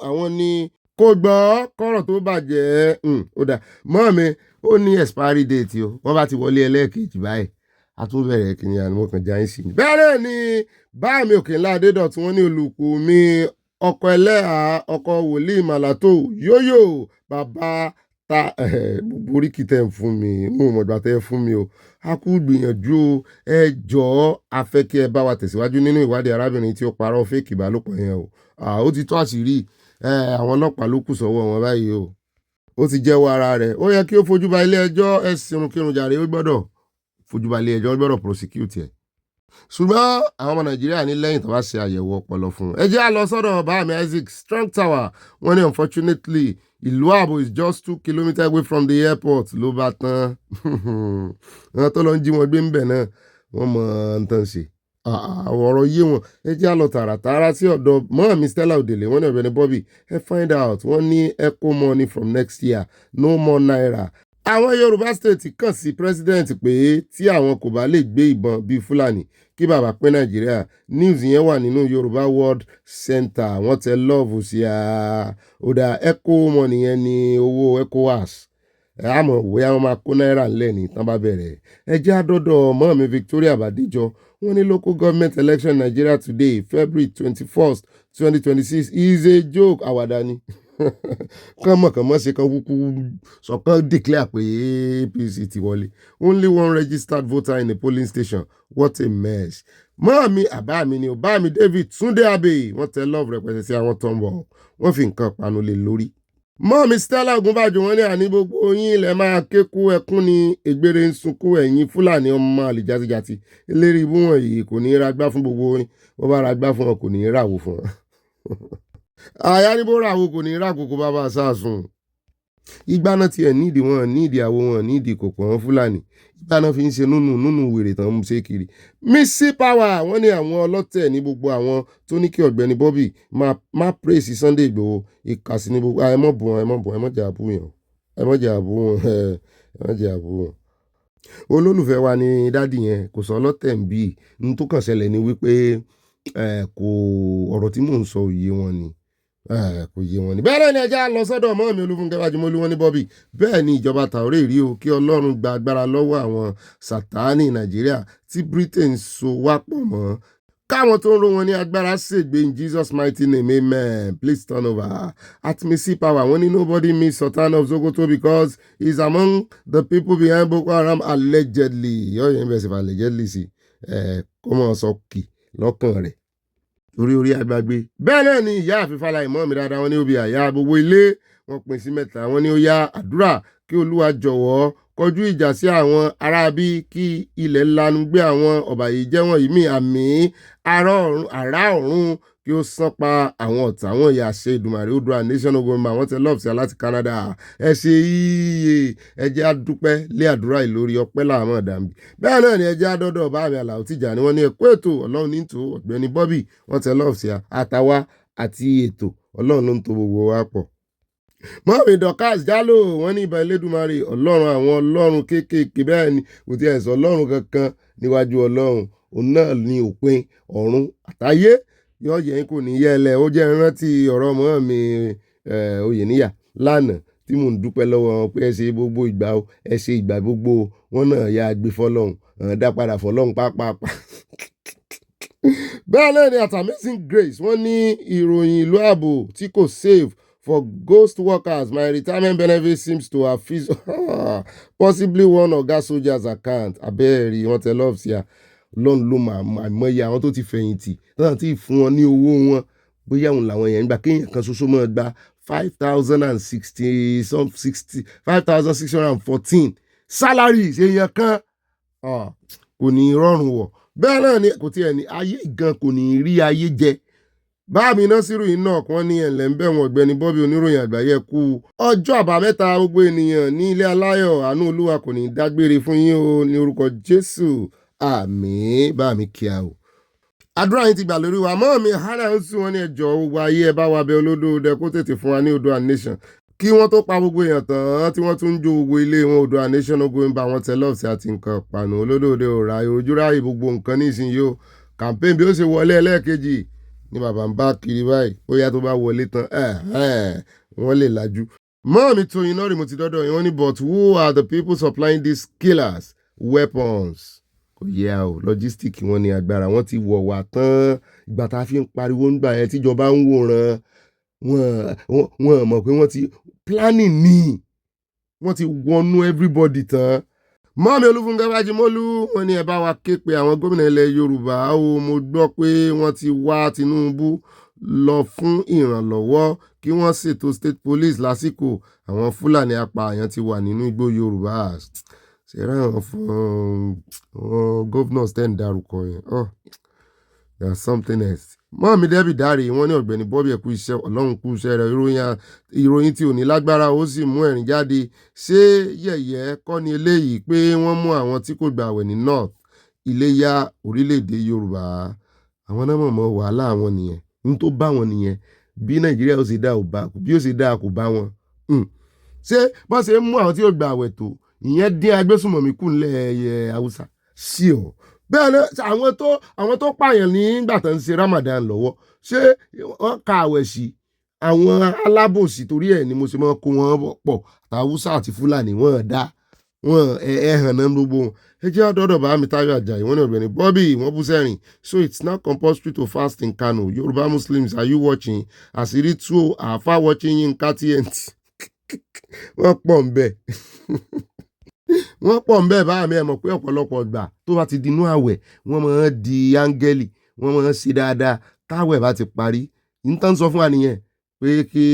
àwọn ni kò gbọ́ kọ́rọ̀ tó bàjẹ́ ó dà mọ́ mi ó ní expiry date o wọ́n bá ti wọlé ẹlẹ́ẹ̀kejì báyìí àtúbẹ̀rẹ̀ kìnìún ànímọ̀kàn jáì sí ni bẹ́ẹ̀ ni báàmì Òkènlá Adédọ̀tún wọ́n ní olùkù mi ọkọ ẹlẹ́hà ọkọ wòlíì màlátó yóyò bàbá ta boríkì tẹ́ ń fún mi mú mọ̀gbà tẹ́ fún mi o a kú gbìyànjú ẹ jọ̀ọ́ a fẹ́ kí ẹ bá wa tẹ̀síwájú nínú ìwádìí arábìnrin tí ó parọ́ fẹ́ẹ̀kì ìbálòpọ̀ yẹn o ó ti tó àṣírí àwọn ọlọ́pàá ló kù sọ́wọ́ wọn báyìí o ó ti jẹ́wọ́ ara rẹ̀ ó yẹ kí ó fojú ba ilé ẹjọ́ ẹ̀sìn kírun jàre ó gbọ́dọ̀ fojú ba ilé ẹjọ́ ó gbọ́dọ̀ prosecute ẹ̀ ṣùgbọ́n àwọn ọmọ Nàìjíríà ní lẹ́yìn tó bá ṣe àyẹ̀wò ọpọlọ fún un ẹ jẹ́ á lọ sọ́dọ̀ báàmì Isaac Strong Tower wọ́n ní unfortunately ìlú ààbò is just 2 kilometers away from the airport ló bá tán wọn tó lọ ń jí wọn gbé ń bẹ̀ náà wọ́n mọ̀ ń tàn ṣe àwọn ọ̀rọ̀ yé wọn ẹ jẹ́ á lọ tààràtààrà sí ọ̀dọ̀ mọ́ọ̀mí Stella Odele wọ́n ní Ọ̀gbẹ́ni Bobby ẹ find out wọ́n ní echo money from next year no more naira àwọn Yorùbá state kàn sí president pé tí àwọn kò bá lè gbé ìbọn bíi Fúlàní kí bàbá pín Nàìjíríà news yẹn wà nínú Yorùbá World Center wọ́n tẹ love sí ọ̀dà echo money yẹn ní owó ECOWAS àmọ́ bóyá wọ́n máa kó náírà ńlẹ̀ ní tán bá bẹ̀rẹ̀ ẹ jẹ́ àdọ́dọ̀ mọ́ọ̀mí Victoria Bàdéjọ wọ́n ní local government election Nigeria today February 21st 2026 is a joke àwàdà ni kàn mọ̀ ṣe kan kúkú sọ̀kan declare pé APC ti wọlé only one registered voter in a polling station what a mess mọ́ọ̀mí àbá mi ni ọba mi David Túndé Abbey wọ́n tẹ love rẹpẹtẹ sí àwọn tó ń bọ̀ wọ́n fi nǹkan panu lé lórí mọ́ọ̀mí Stella Ogunbàjò wọ́n ní àní gbogbo yín ilẹ̀ máa kéku ẹkún ní ègbére ń sunkún ẹ̀yìn Fúlàní ọmọ àlè játijàti eléré ibú wọ̀nyí kò ní í ragbá fún gbogbo yín wọ́n bá ragbá fún wọn kò ní í ràwò fún wọn àyà ní bó ràwò kò ní í ràkókò bàbá sàásùn ìgbà náà tiẹ̀ nídìí wọn nídìí àwo wọn nídìí kòkò wọn Fúlàní ìgbà náà fi ń ṣe nùnù wèrè tán mú ṣe kiri Missy Power wọ́n ní àwọn ọlọ́tẹ̀ ní gbogbo àwọn tó ní kí Ọ̀gbẹ́ni Bobby má praise Sunday Ìgbòho ìkàsí ní gbogbo ẹ mọ̀ bù wọn ẹ mọ̀ jẹ́ àbú yẹn ẹ mọ̀ jẹ́ àbú wọn ẹ mọ̀ jẹ́ àbú wọn. olólùfẹ́ wa ni dádì yẹn kò sọ ọlọ́tẹ̀ ń bí n tó kàn ṣẹlẹ̀ ni wípé kò ọ̀rọ̀ tí mò ń sọ òye wọn ni kò yé wọn ni bẹ́ẹ̀ ni ẹja lọ sọ́dọ̀ ọmọ mi Olúfúnkẹ́ Bájúmọ́lú wọn ní Bobby bẹ́ẹ̀ ni ìjọba Traoré rí o kí Ọlọ́run gba agbára lọ́wọ́ àwọn Sátánì Nàìjíríà tí Britain so wá pọ̀ mọ́ káwọn tó ń ro wọn ní agbára ṣègbè in Jesus mighty name amen please turn over at Missy Power wọn ní nobody miss Sultan of Sokoto because he is among the people behind Boko Haram allegedly yọ̀ọ́ yẹn bẹ̀rẹ̀ sí allegedly sí kó mọ̀ sọ kì lọ́kàn rẹ̀ orí agbágbé bẹ́ẹ̀ náà ni ìyá àfífàlà ìmọ̀ mi dáadáa wọn ní obì àyà gbogbo ilé wọn pín sí mẹ́ta wọn ní ó yá àdúrà kí Olúwa jọ̀wọ́ kọjú ìjà sí àwọn aráabí kí ilẹ̀ lanu gbé àwọn ọ̀bàyéjẹ́ wọ̀nyí mì àmì àrá ọ̀run kí ó sán pa àwọn ọ̀tá wọn ìyá ṣe Èdùmàrè ó dúrà nation of government àwọn tẹ love sí láti Canada ẹ ṣe iye ẹ jẹ́ àdúpẹ́ lé àdúrà ìlórí ọpẹ́ làwọn dàbí bẹ́ẹ̀ náà ni ẹ jẹ́ àdọ́dọ̀ bá mi Àlàó Tìjà ni wọ́n ní ẹ̀kọ́ ètò Ọlọ́run ní tò Ọ̀gbẹ́ni Bobby wọ́n tẹ love sí àtàwa àti ètò Ọlọ́run ló ń tò gbogbo wa pọ̀ mọ́mí Dorcas Jálò wọ́n ní ìbà Elédùmarè Ọlọ́run àwọn Ọlọ́run kéékèèké bẹ́ẹ̀ ni kò tí ẹ̀ sọ Ọlọ́run kankan níwájú Ọlọ́run òun náà ní òpin ọ̀run àtayé yóò yẹ kó ní yẹlẹ ó jẹ́ rántí ọ̀rọ̀ ọmọ mi Oyèníyà lánàá tí mò ń dúpẹ́ lọ́wọ́ wọn pé ẹ ṣe gbogbo ìgbà o ẹ ṣe ìgbà gbogbo wọn náà ya gbé fọlọ́hún dá padà fọlọ́hún pápápá. Bẹ́ẹ̀ náà ni at Amazing Grace wọ́n ní ìròyìn ìlú ààbò tí kò save for ghost workers. My retirement benefit seems to have possibly one Oga soldier's account. Abẹ́ẹ̀rí wọn tẹ lọ́ọ̀fù sí a lọ́n ló àmọ́yé àwọn tó ti fẹ̀yìntì náà tí fún wọn ní owó wọn bóyá òun làwọn yẹn ń gbà kéèyàn kan ṣoṣo máa gba 5,614 salaries èèyàn kan kò ní rọrùn wọ̀. Bẹ́ẹ̀ náà ni kò tiẹ̀ ní ayé gan kò ní rí ayé jẹ. Báàmì Násírù iná kan ní ẹ̀lẹ́ ń bẹ̀wọ̀n Ọ̀gbẹ́ni Bobby oníròyìn àgbáyé kú ọjọ́ àbámẹ́ta gbogbo ènìyàn ní ilé aláyọ̀ àánú Olúwa kò ní dágbére fún yín o ní orúkọ Jésù àmín. Báàmì kíá o. Àdúrà yín ti gbà lórí wa mọ́ mi hánà ń sùn wọn ní ẹjọ́ gbogbo ayé ẹ bá wa bẹ Olódòdó kó tètè fún wa ní Oòduà Nation kí wọ́n tó pa gbogbo èèyàn tán tí wọ́n tún ń jó gbogbo ilé wọn Oòduà Nation ogun ń bá wọn tẹ lọ́ọ̀sì àti nǹkan pàánù Olódòdó ọ̀rá ojúráyè gbogbo nǹkan nísìnyí o campaign bí ó ṣe wọlé ẹlẹ́ẹ̀kejì ní bàbá ń bá kiri báyìí bóyá tó bá wọlé tán wọ́n lè lajú. Mọ́ọ̀mí Tóyin náà rí mo ti dọ́dọ̀ yín wọ́n ní but who are the people supplying these killers weapons? Kò yẹ o logistic wọn ní agbára wọn ti wọ̀ wá tán ìgbà tá a fi ń pariwo ńgbà yẹn tíjọba ń wòran wọn mọ̀ pé wọ́n ti planning ni wọ́n ti wọnú everybody tán. Mọ́ọ̀mí Olúfúnkẹ́ Bájímọ́lú wọn ní ẹ bá wa ké pe àwọn gómìnà ilẹ̀ Yorùbá o mo gbọ́ pé wọ́n ti wá Tinubu lọ fún ìrànlọ́wọ́ kí wọ́n ṣètò state police lásìkò àwọn Fúlàní apààyàn ti wà nínú igbó Yorùbá. Ṣẹ̀rá àwọn governors tẹ́ ń darúkọ yẹn there's something else. Mọ́ọ̀mí Dẹ́bì Dáre wọ́n ní Ọ̀gbẹ́ni Bobby ẹ̀kú iṣẹ́ Ọlọ́run kú iṣẹ́ rẹ̀ ìròyìn tí ò ní lágbára ó sì mú ẹ̀rín jáde ṣé yẹ̀yẹ́ kọ́ ni eléyìí pé wọ́n mú àwọn tí kò gbààwẹ̀ ní north Iléyá orílẹ̀-èdè Yorùbá àwọn náà mọ̀ wàhálà àwọn nìyẹn ní tó bá wọn nìyẹn bí Nàìjíríà ó ṣe dá bí ó ṣe dá kò bá wọn ṣé bọ́n ṣe mú àwọn tí ò gbààwẹ̀ tó ìyẹn dín agbésùnmọ̀mí kù nílẹ̀ Haúsá sí ọ bẹ́ẹ̀ ni àwọn tó pààyàn nígbà tó ń ṣe Ramadan lọ́wọ́ ṣé wọ́n ka àwẹ̀ sí àwọn alábòsí torí ẹ̀ ni mo ṣe máa kó wọn pọ̀ Haúsá àti Fúlàní wọ́n dá wọn ẹ̀hàn náà gbogbo wọn ẹ jẹ́ ọ̀dọ́dọ̀ bá mi Táyọ̀ Àjàyí wọ́n ní Ọ̀gbẹ́ni Bobby wọ́n bú sẹ́rìn so it's not compulsory to fast in Kano Yorùbá Muslims are you watching àṣírí tú àáfà watching Yinka TNT wọ́n pọ̀ ń bẹ̀ wọ́n pọ̀ ń bẹ́ẹ̀ bá mi ẹ̀ mọ̀ pé ọ̀pọ̀lọpọ̀ ìgbà tó bá ti dinú àwẹ̀ wọ́n máa ń di áńgẹ́lì wọ́n máa ń ṣe dáadáa táwẹ̀ bá ti parí nǹkan sọ fún wa nìyẹn pé kí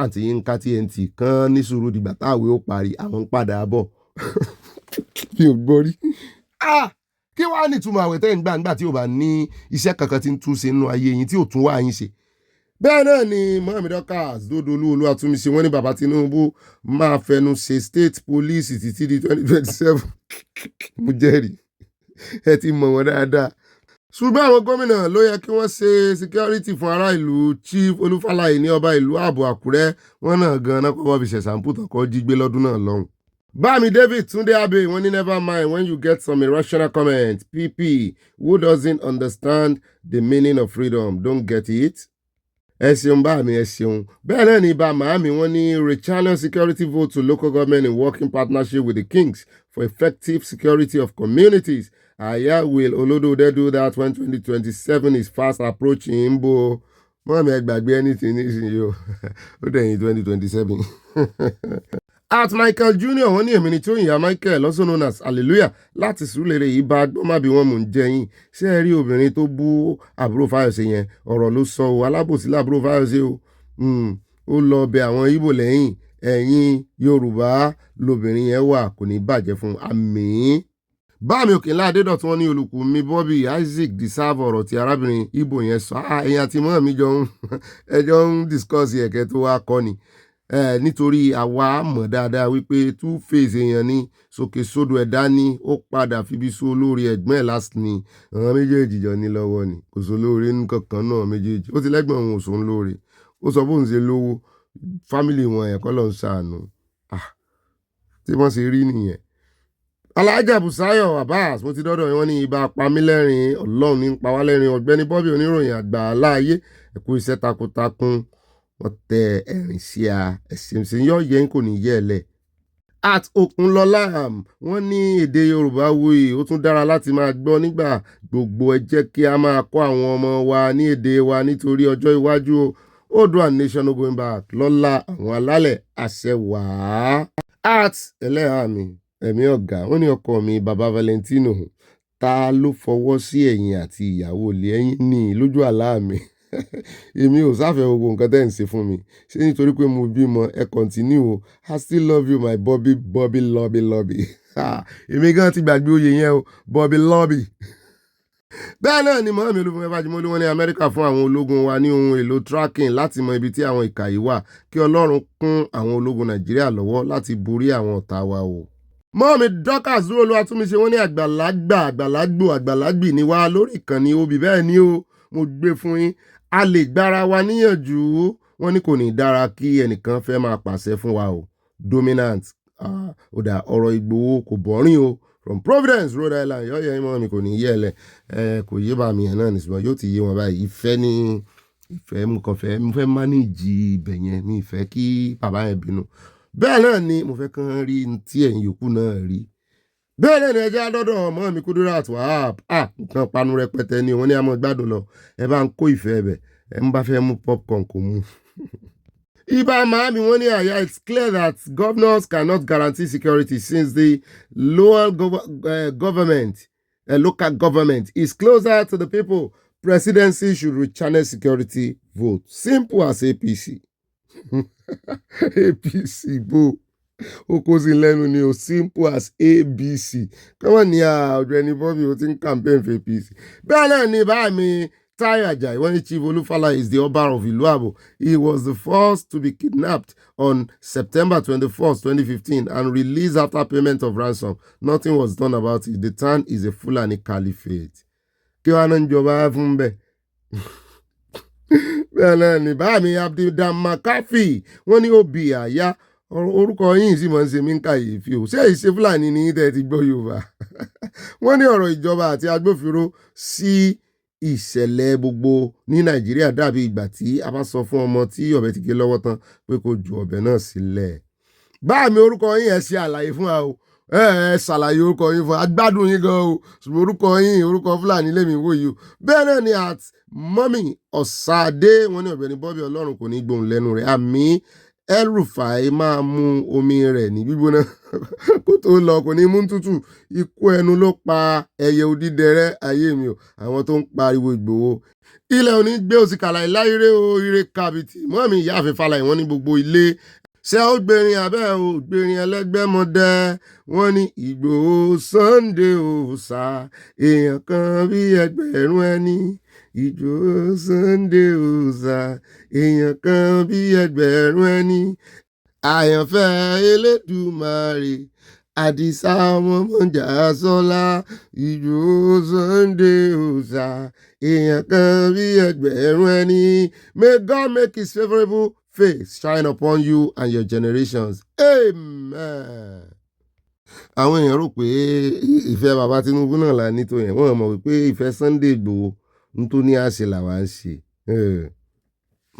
àǹtí Yínká TNT kan ní sùúrù dìgbà táwẹ̀ ó parí àwọn ń padà bọ̀ mi ò gbọ́ rí. Kí wàá nìtumọ̀ àwẹ̀ tẹ́ ń gbà nígbà tí ò bá ní iṣẹ́ kankan tí ń tún ṣe nínú ayé yín tí ò tún wá yín ṣe. Bẹ́ẹ̀ náà ni Mohammed Okas Dodolu Olúwatúnmiṣe wọ́n ní bàbá Tinubu máa fẹnu ṣe state police títí di 2027 mo jẹ́rìí ẹ ti mọ̀ wọ́n dáadáa. Ṣùgbọ́n àwọn gómìnà ló yẹ kí wọ́n ṣe security fún ará ìlú Chief Olúfàlàyé ní ọba ìlú Ààbò Àkúrẹ́ wọn náà gan-an kọ́kọ́ fi ṣẹ̀ṣàǹpù tọkọ jí gbé lọ́dún náà lọ́hùn. Bámi David Túndé Abe wọ́n ní never mind when you get some irrational comment PP who doesn't understand the meaning of freedom don't get it. Ẹ ṣeun bá mi ẹ ṣeun bẹ́ẹ̀ náà ní ibà màámi wọ́n ní rechannel security vote to local government in working partnership with the kings for effective security of communities. Aya will Olódòdó do that when 2027 is fast approaching mbo mọ́mí ẹ gbàgbé anything nísìnyí o ó dẹ̀yìn 2027. At Michael Junior wọ́n ní èmi ni Tóyìn Michael also known as Hallelujah láti Sùúrùlérè yìí bá gbọ́n má bí wọ́n mú un jẹyìn ṣé ẹ rí obìnrin tó bú àbúrò Fáyọ̀ṣe yẹn ọ̀rọ̀ ló sọ o alábòsí láàbúrò Fáyọ̀ṣe o ó lọ bẹ àwọn Ìgbò lẹ́yìn ẹ̀yìn Yorùbá lobìnrin yẹn wà kò ní bàjẹ́ fún àmín. Báàmì Òkèlá Adédọ̀tún wọn ní olùkù mi Bobby Isaac deserve ọ̀rọ̀ tí arábìnrin Ìgbò yẹn sọ ẹ̀yìn àti mọ́ mi ẹjọ́ ń discuss ẹ̀kẹ́ tó wá kọ́ ni. Nítorí àwa mọ̀ dáadáa wípé two face èèyàn ní sókè sódò ẹ̀dá ní ó padà fibi so olórí ẹ̀gbọ́n ẹ̀ last ni àwọn méjèèjì jọ ní lọ́wọ́ ni kò so lóore ní kankan náà méjèèjì ó ti lẹ́gbọ̀n òun ò sóun lóore ó sọ bóun ṣe lówó fámìlì wọn ẹ̀kọ́ lọ́n ṣàánú tí wọ́n ṣe rí nìyẹn Alhaja Busayo Abbas mo ti dọ́dọ̀ yín wọ́n ní ibà pamílẹ́rìn ọlọ́run ní pa wá lẹ́rìn Ọ̀gbẹ́ni Bobby oníròyìn àgbà láàyè ẹ̀kú iṣẹ́ takuntakun wọ́n tẹ ẹ̀rìn sí a ẹ̀sìn yọ̀ yẹn kò ní yẹ̀ lẹ̀. At Okunlọ́lá wọ́n ní èdè Yorùbá wuyì ó tún dára láti máa gbọ́ nígbà gbogbo ẹ jẹ́ kí a máa kọ́ àwọn ọmọ wa ní èdè wa nítorí ọjọ́ iwájú Oòduà nation no going back lọ́la àwọn alálẹ̀ àṣẹ wàá. At ẹlẹ́hàá mi ẹ̀mí ọ̀gá wọ́n ní ọkọ mi bàbá Valentino ta ló fọwọ́ sí ẹ̀yìn àti ìyàwó ilé ẹ̀yìn ní lójú àlá mi èmi ò sáfẹ́ gbogbo nǹkan tẹ́ ń ṣe fún mi ṣé nítorí pé mo bímọ ẹ continue o I still love you my Bobby lobby èmi gan ti gbàgbé oyè yẹn o Bobby lobby. Bẹ́ẹ̀ náà ni mọ́mí Olúfúnkẹ́ Fájimọ́lú wọn ní Amẹ́ríkà fún àwọn ológun wa ní ohun èlò tracking láti mọ ibi tí àwọn ìkà yìí wà kí Ọlọ́run kún àwọn ológun Nàìjíríà lọ́wọ́ láti borí àwọn ọ̀tá wa o. Mọ́mí Dorcas dúró ló atúnmíṣe wọ́n ní àgbàlagbì ni wá lórí ìkànnì obì bẹ́ẹ̀ ni o mo gbé fún yín a lè gbára wa níyànjú wọ́n ní kò ní dára kí ẹnìkan fẹ́ máa pàṣẹ fún wa o dominant ó dà ọ̀rọ̀ Ìgbòho kò bọ́rìn o from Providence Rhode Island yọ̀ọ́yẹ́ ìmọ̀ mi kò ní yé ẹlẹ̀ kò yé bá mi yẹn náà nìṣùgbọ́n yóò ti yé wọn báyìí ìfẹ́ mo fẹ́ mánéjì ibẹ̀ yẹn mi ìfẹ́ kí bàbá yẹn bínú bẹ́ẹ̀ náà ni mo fẹ́ kàn rí tí ẹ̀yin yòókù náà rí bẹ́ẹ̀ náà ni ẹjẹ́ àdọ́dọ̀ ọmọ mi Kudirat Wahab nǹkan panu rẹpẹtẹ ni wọ́n ní àmọ́ gbádùn lọ ẹ bá ń kó ìfẹ́ ẹ̀bẹ̀ ẹ ń bá fẹ́ mú popcorn kò mú. Ibà Mahami wọ́n ní àyà it's clear that governors cannot guarantee security since the local government is closer to the people. Presidency should rechannel security vote. Simple as APC. APC bó o kó sí lẹ́nu ni o simple as ABC kọ́mọ̀ ní Ọ̀gbẹ́ni Bobby o ti ń campaign for APC. Bẹ́ẹ̀ náà ni bá mi Táyọ̀ Àjàyí wọ́n ní Chief Olúfàlà is the Ọba of Ìlú-Àbò. He was the first to be kidnapped on September 21st, 2015 and released after payment of ransom. Nothing was done about it. The town is a Fulani caliphate. Kí wọ́n náà ń jọba fún bẹ́ẹ̀. Bẹ́ẹ̀ náà ni bá mi Abduldan Makafi wọ́n ní Obi àyà orúkọ yìí sì máa ń ṣe mí ń kàyéfì o ṣé ìṣe Fúlàní ní tẹ́ ti gbọ́ Yorùbá. Wọ́n ní ọ̀rọ̀ ìjọba àti agbófinró sí ìṣẹ̀lẹ̀ gbogbo ní Nàìjíríà dàbí ìgbà tí a bá sọ fún ọmọ tí ọ̀bẹ ti gé lọ́wọ́ tán pé kó ju ọ̀bẹ náà sílẹ̀. Bá mi orúkọ yín ẹ ṣe àlàyé fún wa o ẹ ṣàlàyé orúkọ yín fún wa agbádùn yín gan o ṣùgbọ́n orúkọ yín orúkọ Fúlàní lèmi wò yìí o. Bẹ́ẹ̀ náà ni at mọ́mì Ọ̀sàdé wọ́n ní Ọ̀gbẹ́ni Bobby Ọlọ́run kò ní gbóhùn lẹ́nu rẹ̀ àmì Elrufai máa mu omi rẹ̀ ní gbígbóná kó tó lọ kò ní mú tútù ikú ẹnu ló pa ẹyẹ odídẹrẹ́ ayé mi o àwọn tó ń pariwo Ìgbòho ilẹ̀ òní gbé òsìkàlà ìláyéré o ire kàbìtì mọ́mí ìyáàfin Fálàyé wọ́n ní gbogbo ilé ṣé ó gbèrin abẹ́ ò gbèrin ẹlẹ́gbẹ́mọdé wọ́n ní Ìgbòho Sunday òòṣà èèyàn kan bí ẹgbẹ̀rún ẹni Ìgbòho Sunday òòṣà èèyàn kan bí ẹgbẹ̀rún ẹni àyànfẹ́ Elédùmarè Àdìsá ọmọọjà Sọlá Ìgbòho Sunday òòṣà èèyàn kan bí ẹgbẹ̀rún ẹni. May God make his favourable face shine upon you and your generations. Amen. Àwọn èèyàn rò pé ìfẹ́ bàbá Tinubu náà là ní tó yẹn wọ́n mọ̀ wípé ìfẹ́ Sunday Ìgbòho ń tó ní àṣẹ làwa ń ṣe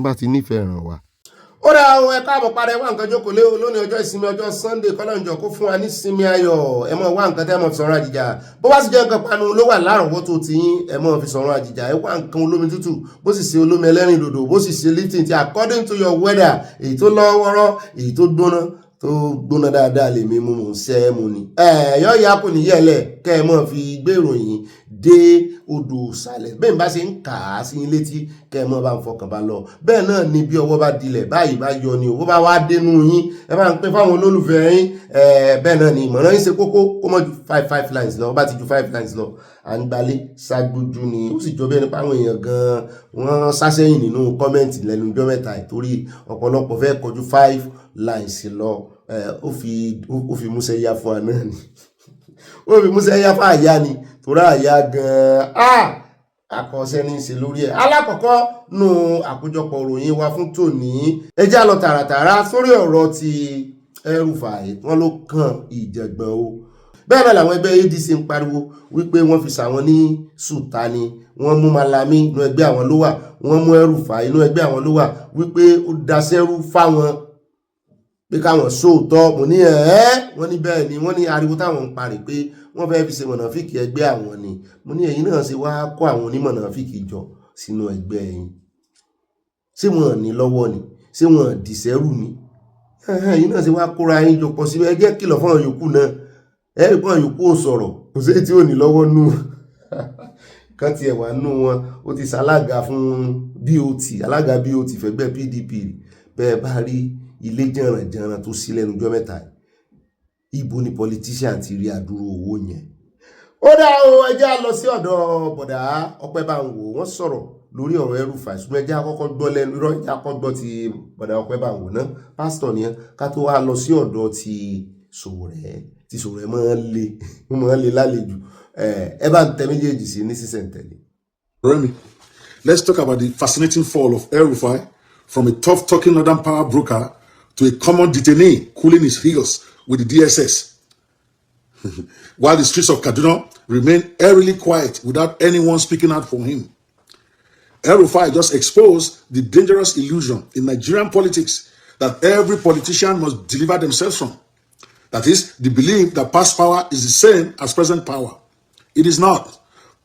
bá ti nífẹ̀ẹ́ ràn wá. Ó dá àwọn ẹ̀ka àbọ̀ padà wá nǹkan jókòó lé lónìí ọjọ́ ìsinmi ọjọ́ Sunday kọ́lọ́njọ́ kó fún wa ní sinmi ayọ̀ ẹ mọ̀ wá nǹkan tẹ́ mọ̀ fi sọ̀rọ̀ àjìjà bó bá sì jẹ́ nǹkan panu ló wà lárọ̀ọ́wọ́tó tí yín ẹ mọ̀ fi sọ̀rọ̀ àjìjà ẹ wá nǹkan olómi tútù bó sì ṣe olómi ẹlẹ́rìn dòdò bó sì ṣe lifting ti according to your weather èyí tó lọ́wọ́rọ́ èyí tó gbóná dáadáa lè mímú mò ń ṣẹ́ mu ni. Ẹ̀yọ́ ìyá kò ní yẹ̀lẹ̀ kẹ́ ẹ mọ̀ fi gbé ìròyìn dé odò ìsàlẹ̀ bẹ́ẹ̀ bá ṣe ń kà á sí yín létí kẹ́ ẹ mọ̀ bá ń fọkàn bá lọ. Bẹ́ẹ̀ náà ni bí ọwọ́ bá dilẹ̀ báyìí bá yọ ni owó bá wá dénú yín ẹ máa ń pín fáwọn olólùfẹ́ yín. Bẹ́ẹ̀ náà ni ìmọ̀ràn yín ṣe kókó kó mọ̀ ju 5 lines lọ bá ti ju 5 lines lọ à ń gbalé ṣáájú ni ó sì jọ bẹ́ẹ̀ nípa àwọn èèyàn gan-an wọ́n sásẹ́yìn nínú kọ́mẹ́ǹtì lẹ́nu ọjọ́ mẹ́ta ìtorí ọ̀pọ̀lọpọ̀ fẹ́ kọjú 5 lines lọ ó fi múṣẹ́ yá fún wa náà ni ó fi múṣẹ́ yá fún àyá ni torí àyá gan-an àkọsẹ́ ní í ṣe lórí ẹ̀. Alákọ̀ọ́kọ́ nù àkójọpọ̀ ìròyìn wa fún tòní ẹ já lọ tààràtàrà sórí ọ̀rọ̀ ti Elrufai wọn ló kan ìjẹ̀gbọ̀n o bẹ́ẹ̀ náà làwọn ẹgbẹ́ ADC ń pariwo wípé wọ́n fi sàwọn ní sùtá ni, wọ́n mú Malami inú ẹgbẹ́ àwọn ló wà, wọ́n mú Elrufai inú ẹgbẹ́ àwọn ló wà, wípé ó daṣẹ́rú fáwọn pé káwọn sóòótọ́. Mo ní wọ́n ní bẹ́ẹ̀ ni, wọ́n ní ariwo táwọn ń parí pé wọ́n fẹ́ fi ṣe mọ̀nàfíkì ẹgbẹ́ àwọn ni. Mo ní ẹ̀yin náà ṣe wá kó àwọn onímọ̀nàfíkì jọ sínú ẹgbẹ́ yín, ṣé wọn ní lọ́wọ́ ni, ṣé wọn dìṣẹ́rù ni? Ẹ̀yin náà ṣe wá kóra yín jọ pọ̀ síbẹ̀, ẹ jẹ́ kìlọ̀ fún àwọn yòókù náà. Ẹ̀rí pọ́n yòókù ò sọ̀rọ̀, kò sí tí ò ní lọ́wọ́ nú kan ti ẹ̀wà nú wọn. Ó ti ṣalága fún BOT, alága BOT fẹ́gbẹ́ PDP. Bẹ́ẹ̀ bá rí ilé jànrànjànràn tó sí lẹ́nu ọjọ́ mẹ́ta, ibo ni politician ti rí àdúró owó yẹn? Ó dá o, ẹ jẹ́ á lọ sí ọ̀dọ̀ bọ̀dá Ọpẹ́bánwò. Wọ́n sọ̀rọ̀ lórí ọ̀rọ̀ Elrufai, ṣùgbọ́n ẹ jẹ́ á kọ́kọ́ gbọ́ lẹ́nu irọ́, ẹ jẹ́ á kọ́kọ́ gbọ́ ti bọ̀dá Ọpẹ́bánwò náà. Pásítọ̀ ni ká tó wá lọ sí ọ̀dọ̀ ti Sowore. Ti Sowore máa ń le lálejò. Ẹ bá ń tẹ méjèèjì sí ní sísẹ̀ntẹ̀lé. Remy, let's talk about the fascinating fall of Elrufai from a tough-talking northern power broker to a common detainee cooling his heels with the DSS. While the streets of Kaduna remain eerily quiet without anyone speaking out for him. Elrufai just exposed the dangerous illusion in Nigerian politics that every politician must deliver themselves from. That is, the belief that past power is the same as present power. It is not.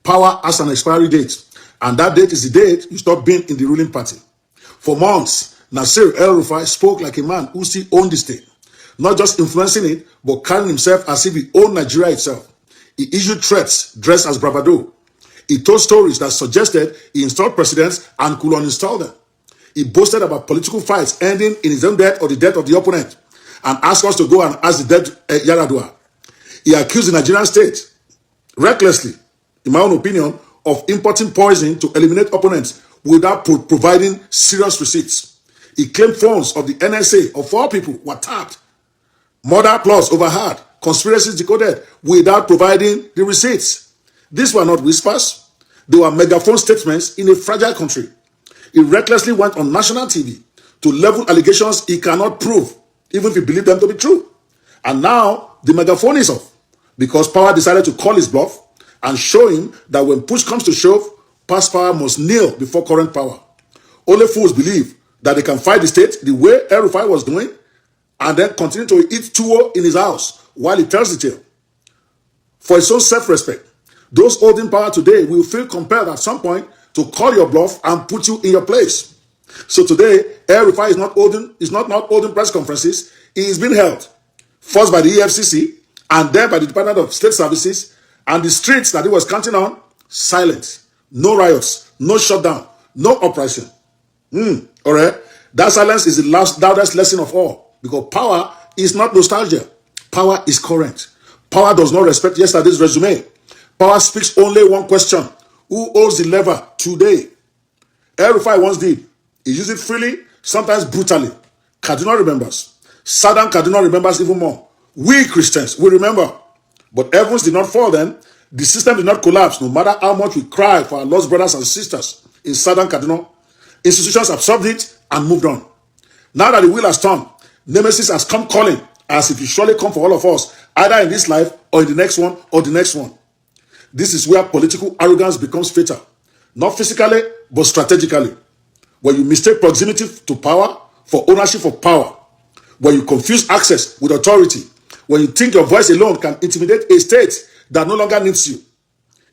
Power has an expiry date, and that date is the date you stop being in the ruling party. For months, Nasir Elrufai spoke like a man who still owned the state, not just influencing it, but carrying himself as if he owned Nigeria itself. He issued threats dressed as bravado. He told stories that suggested he installed presidents and could uninstall them. He boasted about political fights ending in his own death or the death of the opponent, and asked us to go and ask the dead Yaradua. He accused the Nigerian state, recklessly, in my own opinion, of importing poison to eliminate opponents without providing serious receipts. He claimed funds of the NSA of 4 people were tapped, murder plots overheard, conspiracies decoded without providing the receipts. These were not whispers. They were megaphone statements in a fragile country. He recklessly went on national TV to level allegations he cannot prove, even if he believed them to be true. And now the megaphone is off because power decided to call his bluff and show him that when push comes to shove, past power must kneel before current power. Only fools believe that they can fight the state the way Elrufai was doing and then continue to eat tuwo in his house while he tells the tale. For his own self-respect, those holding power today will feel compelled at some point to call your bluff and put you in your place. So today, Elrufai is not holding press conferences. He is being held, first by the EFCC and then by the Department of State Services, and the streets that he was counting on, silent. No riots, no shutdown, no uprising. All right? That silence is the loudest lesson of all, because power is not nostalgia. Power is current. Power does not respect yesterday's resume. Power speaks only one question: who holds the lever today? Elrufai once did. He used it freely, sometimes brutally. Kaduna remembers. Southern Kaduna remembers even more. We Christians, we remember. But heavens did not fall then. The system did not collapse, no matter how much we cry for our lost brothers and sisters in Southern Kaduna. Institutions absorbed it and moved on. Now that the wheel has turned, Nemesis has come calling, as if he surely come for all of us, either in this life or in the next one or the next one. This is where political arrogance becomes fatal. Not physically, but strategically. Where you mistake proximity to power for ownership of power. Where you confuse access with authority. When you think your voice alone can intimidate a state that no longer needs you.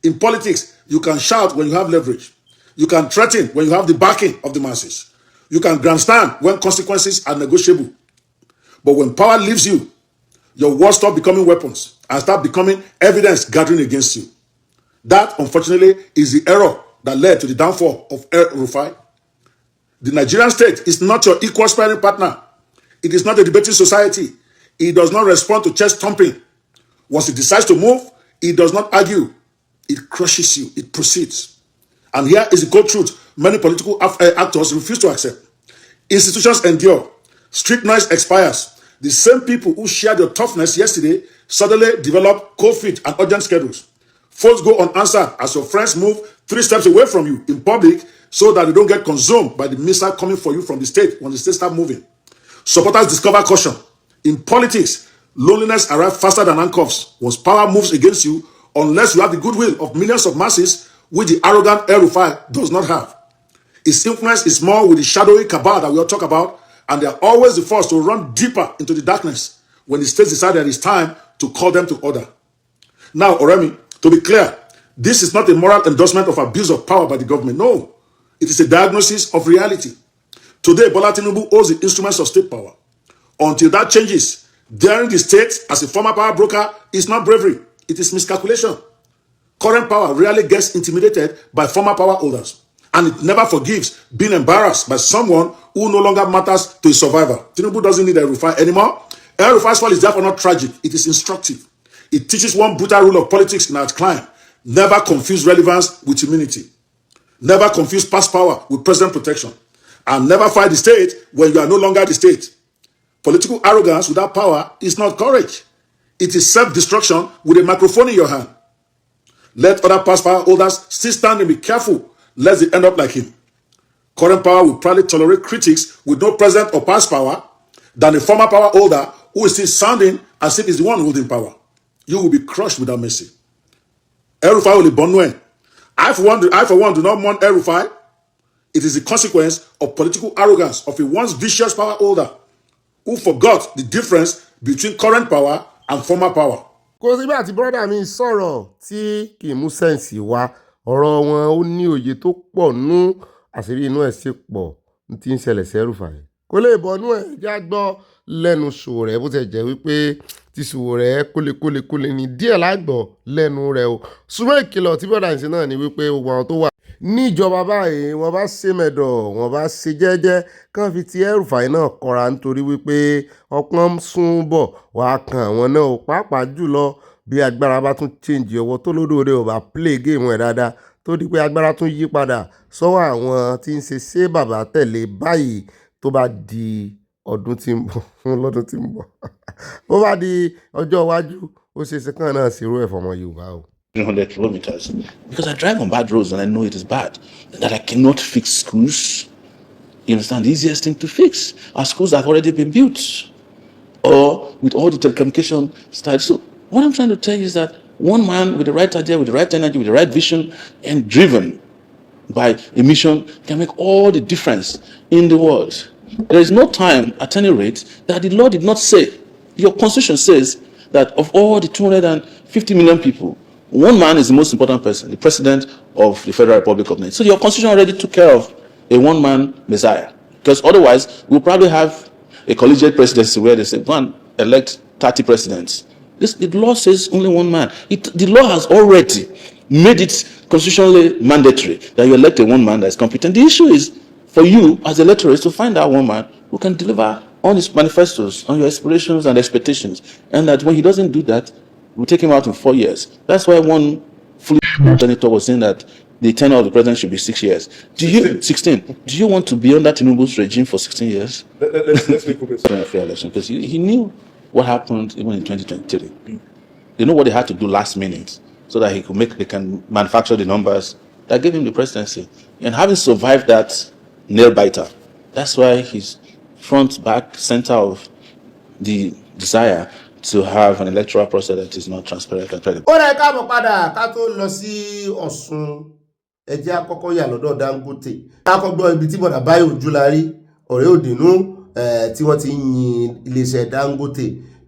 In politics, you can shout when you have leverage. You can threaten when you have the backing of the masses. You can grandstand when consequences are negotiable. But when power leaves you, your words stop becoming weapons and start becoming evidence gathering against you. That, unfortunately, is the error that led to the downfall of Elrufai. The Nigerian state is not your equal sparring partner. It is not a debating society. It does not respond to chest thumping. Once it decides to move, it does not argue. It crushes you. It proceeds. And here is the cold truth many political actors refuse to accept. Institutions endure. Street noise expires. The same people who shared your toughness yesterday suddenly develop cold feet and urgent schedules. Phones go unanswered as your friends move 3 steps away from you in public so that they don't get consumed by the missile coming for you from the state when the state starts moving. Supporters discover caution. In politics, Loneliness arrives faster than handcuffs once power moves against you, unless you have the goodwill of millions of masses, which the arrogant Elrufai does not have. His influence is more with the shadowy cabal that we all talk about, and they are always the first to run deeper into the darkness when the states decide that it's time to call them to order. Now, Oremi, to be clear, this is not a moral endorsement of abuse of power by the government. No, it is a diagnosis of reality. Today, Bola Tinubu owns the instruments of state power. Until that changes, daring the state as a former power broker is not bravery, it is miscalculation. Current power rarely gets intimidated by former power holders, and it never forgives being embarrassed by someone who no longer matters to his survivor. Tinubu doesn't need Elrufai anymore. Elrufai's fall is therefore not tragic, it is instructive. It teaches one brutal rule of politics in our climb: never confuse relevance with immunity. Never confuse past power with present protection. And never fight the state when you are no longer the state. Political arrogance without power is not courage. It is self-destruction with a microphone in your hand. Let other past power holders still stand and be careful, lest they end up like him. Current power will probably tolerate critics with no present or past power than a former power holder who is still sounding as if he's the one holding power. You will be crushed without mercy. Elrufai will be born when. I for one do not mourn Elrufai. It is the consequence of political arrogance of a once vicious power holder who forgot the difference between current power and former power. Kò sí bí àti brọ́dà mi sọ̀rọ̀ tí kì í mú sẹ́ǹsì wá, ọ̀rọ̀ wọn ó ní òye tó pọ̀ nú, àṣírí inú ẹ̀ sì pọ̀ ní tí ń ṣẹlẹ̀ sí Elrufai. Kò lè bọ̀nú ẹ̀ já gbọ́ lẹ́nu Sowore bó ti jẹ́ wípé ti Sowore kólekólekóle ní díẹ̀ lágbọ̀ lẹ́nu rẹ̀ o. Ṣùgbọ́n ìkìlọ̀ tí brọ́dà ń ṣe náà ni wípé gbogbo àwọn tó wà níjọba báyìí wọ́n bá ṣe mẹ́dọ̀, wọ́n bá ṣe jẹ́jẹ́, kàn fi ti Elrufai náà kọ́ra nítorí wípé ọpọ́n ń sún bọ̀ wá kan àwọn náà o. Pàápàá jùlọ bí agbára bá tún change ọwọ́ tó lódòdó ò bá play game ẹ̀ dáadáa, tó di pé agbára tún yí padà sọ́wọ́ àwọn tí ń ṣe bàbá tẹ̀lé báyìí tó bá di ọdún tí ń bọ̀ lọ́dún tí ń bọ̀ bó bá di ọjọ́ iwájú ó ṣe é ṣe kàn náà ṣerú ẹ̀ fọmọ Yorùbá o. 300 kilometers because I drive on bad roads and I know it is bad, that I cannot fix schools. You understand? The easiest thing to fix are schools that have already been built or with all the telecommunication styles. So what I'm trying to tell you is that one man with the right idea, with the right energy, with the right vision, and driven by a mission can make all the difference in the world. There is no time, at any rate, that the law did not say. Your constitution says that of all the 250 million people, one man is the most important person, the president of the Federal Republic of Nigeria. So your constitution already took care of a one-man messiah. Because otherwise, we'll probably have a collegiate presidency where they say, one, elect 30 presidents. The law says only one man. The law has already made it constitutionally mandatory that you elect a one man that is competent. The issue is for you as electors to find out one man who can deliver on his manifestos, on your aspirations and expectations. And that when he doesn't do that, we'll take him out in 4 years. That's why one fully senator was saying that the tenure of the president should be 6 years. 16. Do you want to be under Tinubu's regime for 16 years? Let's make a fair election, because he knew what happened even in 2023. They know what they had to do last minute so that they can manufacture the numbers that gave him the presidency. And having survived that nail biter, that's why he's front, back, center of the desire to have an electoral process that is not transparent and credible. Ó rẹ̀ káàbọ̀ padà ká tó lọ sí Ọ̀ṣun, ẹ jẹ́ á kọ́kọ́ yà lọ́dọ̀ Dangote. Ká kọ́ gbọ́ ibi tí bọ̀dà Báyọ̀ Ojúlárí ọ̀rẹ́ òdìnú tí wọ́n ti ń yin iléeṣẹ́ Dangote.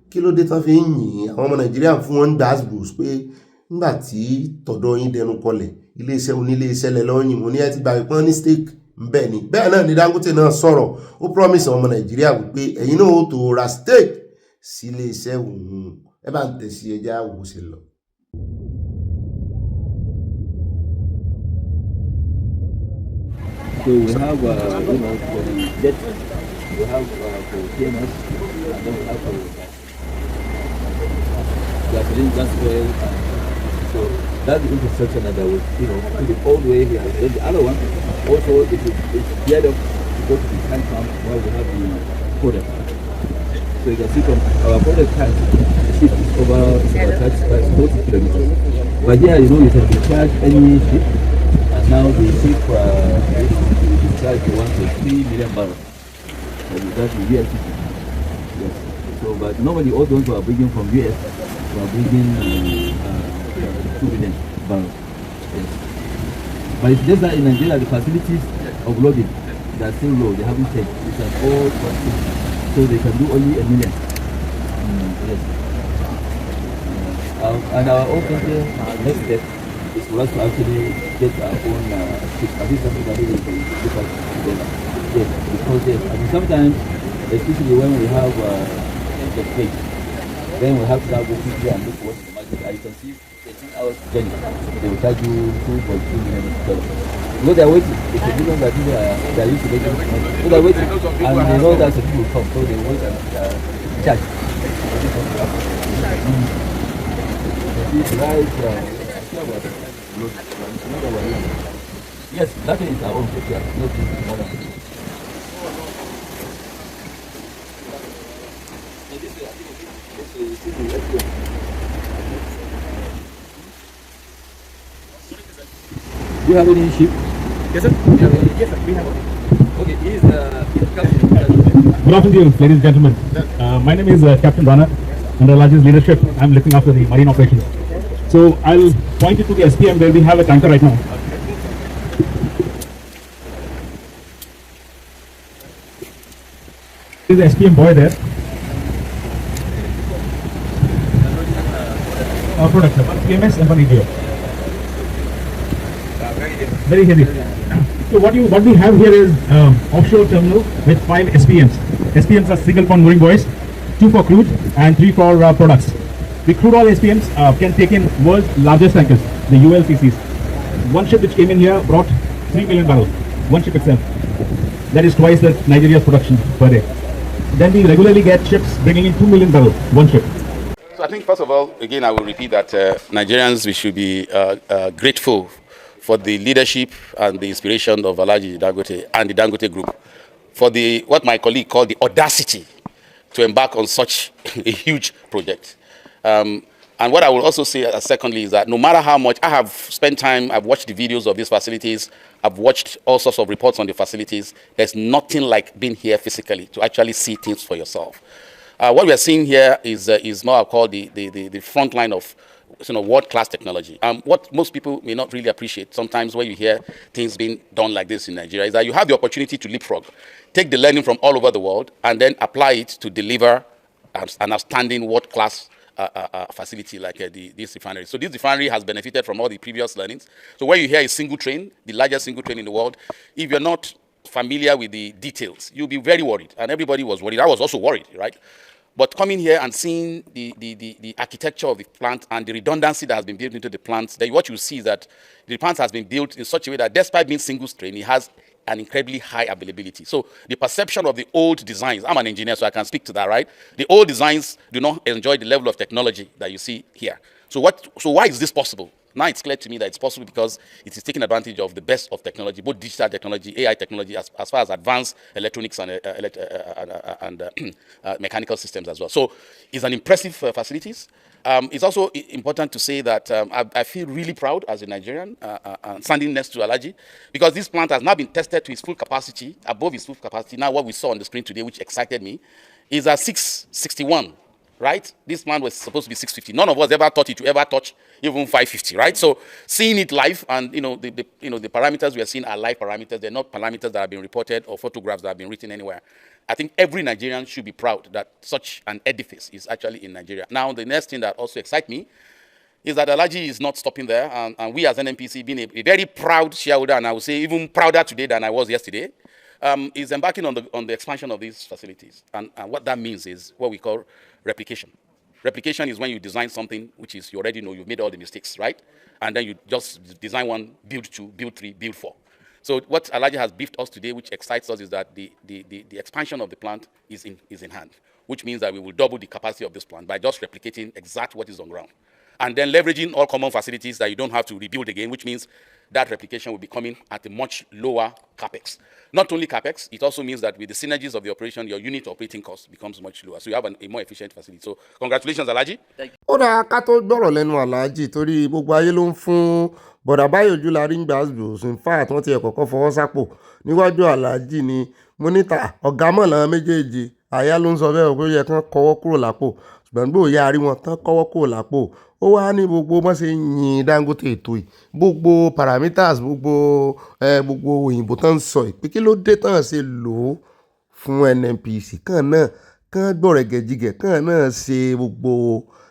Kí ló dé tán fi ń yìn àwọn ọmọ Nàìjíríà fún wọn dasbos pé nígbà tí tọ̀dọ̀ yín dẹnu kọlẹ̀ iléeṣẹ́ oníléeṣẹ́ lẹ lọ́yìn mo ní ẹ ti gbà pé ní stake ńbẹ̀ ni. Bẹ́ẹ̀ náà ni Dangote náà sọ̀rọ̀, ó promise àwọn ọmọ Nàìjíríà wípé ẹ̀yin náà ó tó ra stake sí iléeṣẹ́ òun. Ẹ bá ń tẹ̀sí ẹja wò ṣe lọ. So we have, for debt, we have for PMS, and then we have for gasoline, gas oil, so that's the infrastructure that will, put it all the way here. Then the other one, also, it's geared up to go to the tank pump where we have the product. So you can see from our product tank, the ship is over 40 kilometers. But here, you can discharge any ship. And now the ship discharge 1.3 million barrels. So that's the VLCC. Yes. So, but normally all those who are bringing from US, who are bringing 2 million barrels. Yes. But it's just that in Nigeria, the facilities of loading, they are still low. They haven't changed. It's an old facility. So they can do only 1 million. Yes. And our own country, next step is for us to actually get our own ships. At least something that we can look at together. Yes, because yes, I mean sometimes, especially when we have the freight, then we have to go quickly and look what's the market. And you can see 13 hours journey, they will charge you $2.2 million. Because they are waiting. It's a million that they are used to making money. So they are waiting. And they know that the people will come, so they wait and charge. Yes, that is our own picture, not more than it. Do you have any ship? Yes, sir. Yes, sir. We have one. Okay, he is Captain. Good afternoon, ladies and gentlemen. My name is Captain Rana. Under Alaji's leadership, I'm looking after the marine operations. So I'll point you to the SPM where we have a tanker right now. There's the SPM boy there. Product, sir. PMS and one EGO. Very heavy. So what we have here is offshore terminal with 5 SPMs. SPMs are single pond mooring buoys, 2 for crude and 3 for products. The crude oil SPMs can take in world's largest tankers, the ULCCs. One ship which came in here brought 3 million barrels, one ship itself. That is twice the Nigeria's production per day. Then we regularly get ships bringing in 2 million barrels, one ship. So I think first of all, again, I will repeat that Nigerians, we should be grateful for the leadership and the inspiration of Alhaji Dangote and the Dangote Group, for the what my colleague called the audacity to embark on such a huge project. And what I will also say secondly is that no matter how much I have spent time, I've watched the videos of these facilities, I've watched all sorts of reports on the facilities, there's nothing like being here physically to actually see things for yourself. What we are seeing here is now called the front line of world-class technology. What most people may not really appreciate sometimes when you hear things being done like this in Nigeria is that you have the opportunity to leapfrog, take the learning from all over the world, and then apply it to deliver an outstanding world-class facility like this refinery. So this refinery has benefited from all the previous learnings. So when you hear a single train, the largest single train in the world, if you're not familiar with the details, you'll be very worried. And everybody was worried. I was also worried, right? But coming here and seeing the architecture of the plant and the redundancy that has been built into the plant, then what you see is that the plant has been built in such a way that despite being single strain, it has an incredibly high availability. So the perception of the old designs, I'm an engineer, so I can speak to that, right? The old designs do not enjoy the level of technology that you see here. So why is this possible? Now it's clear to me that it's possible because it is taking advantage of the best of technology, both digital technology, AI technology, as far as advanced electronics and mechanical systems as well. So it's an impressive facilities. It's also important to say that I feel really proud as a Nigerian standing next to Alhaji, because this plant has now been tested to its full capacity, above its full capacity. Now what we saw on the screen today, which excited me, is at 661. Right? This plant was supposed to be 650. None of us ever thought it would ever touch even 550, right? So seeing it live, and the parameters we are seeing are live parameters. They're not parameters that have been reported or photographs that have been written anywhere. I think every Nigerian should be proud that such an edifice is actually in Nigeria. Now, the next thing that also excites me is that Alhaji is not stopping there, and we as NNPC, being a very proud shareholder, and I would say even prouder today than I was yesterday, is embarking on the expansion of these facilities. And what that means is what we call replication. Replication is when you design something which is, you already know, you've made all the mistakes, right? And then you just design one, build 2, build 3, build 4. So what Alhaji has briefed us today, which excites us, is that the expansion of the plant is in hand, which means that we will double the capacity of this plant by just replicating exactly what is on ground. And then leveraging all common facilities that you don't have to rebuild again, which means that replication will be coming at a much lower capex. Not only capex, it also means that with the synergies of the operation, your unit operating cost becomes much lower. So you have a more efficient facility. So congratulations, Alhaji. Ó dáa ká tó gbọ́rọ̀ lẹ́nu Alhaji torí gbogbo ayé ló ń fún bọ̀dà Báyọ̀jú la rí ń gbà gbòòsù in fact wọ́n ti ẹ̀kọ́kọ́ fọwọ́ sápò níwájú Alhaji ni mo níta ọ̀gá mọ̀lá méjèèjì àyà ló ń sọ bẹ́ẹ̀ pé ó yẹ kán kọ́wọ́ kúrò lápò ṣùgbọ́n gbòò yá rí wọn tán kọ́wọ́ kúrò lápò ó wá ní gbogbo wọ́n ṣe yin Dangote ètò yìí gbogbo parameters gbogbo òyìnbó tán ń sọ ìpè kí ló dé tán ṣe lò ó fún NNPC kan náà kán gbọ̀rẹ̀gẹ̀jigẹ̀ kan náà ṣe gbogbo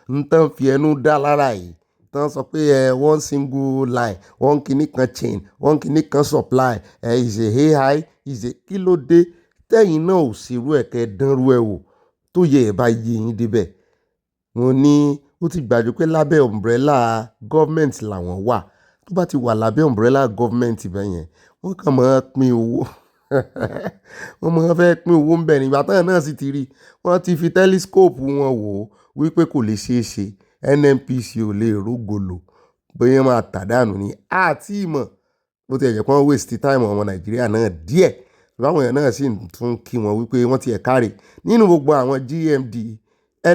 ń tán fi ẹnu dá lára yìí tán sọ pé one single line one kìíní kan chain one kìíní kan supply ìṣe AI ìṣe kí ló dé tẹ́yìn náà ò ṣerú ẹ̀ kẹ́ dánrú ẹ̀ wò tó yẹ ẹ̀ bá yé yín débẹ̀. Mo ní ó ti gbàgbé pé lábẹ́ umbrella government làwọn wà tó bá ti wà lábẹ́ umbrella government bẹ́ẹ̀ yẹn wọ́n kàn máa pín owó wọ́n máa fẹ́ pín owó ń bẹ̀ nígbà táwọn náà sì ti rí wọ́n ti fi telescope wọn wò ó wípé kò lè ṣeé ṣe NNPC ò lè rógolo bóyá máa tàdánù ní àti ìmọ̀ bó ti ẹ̀jẹ̀ kan waste time ọmọ Nàìjíríà náà díẹ̀ báwọn èèyàn náà sì tún kí wọn wípé wọ́n ti ẹ̀ káre nínú gbogbo àwọn GMD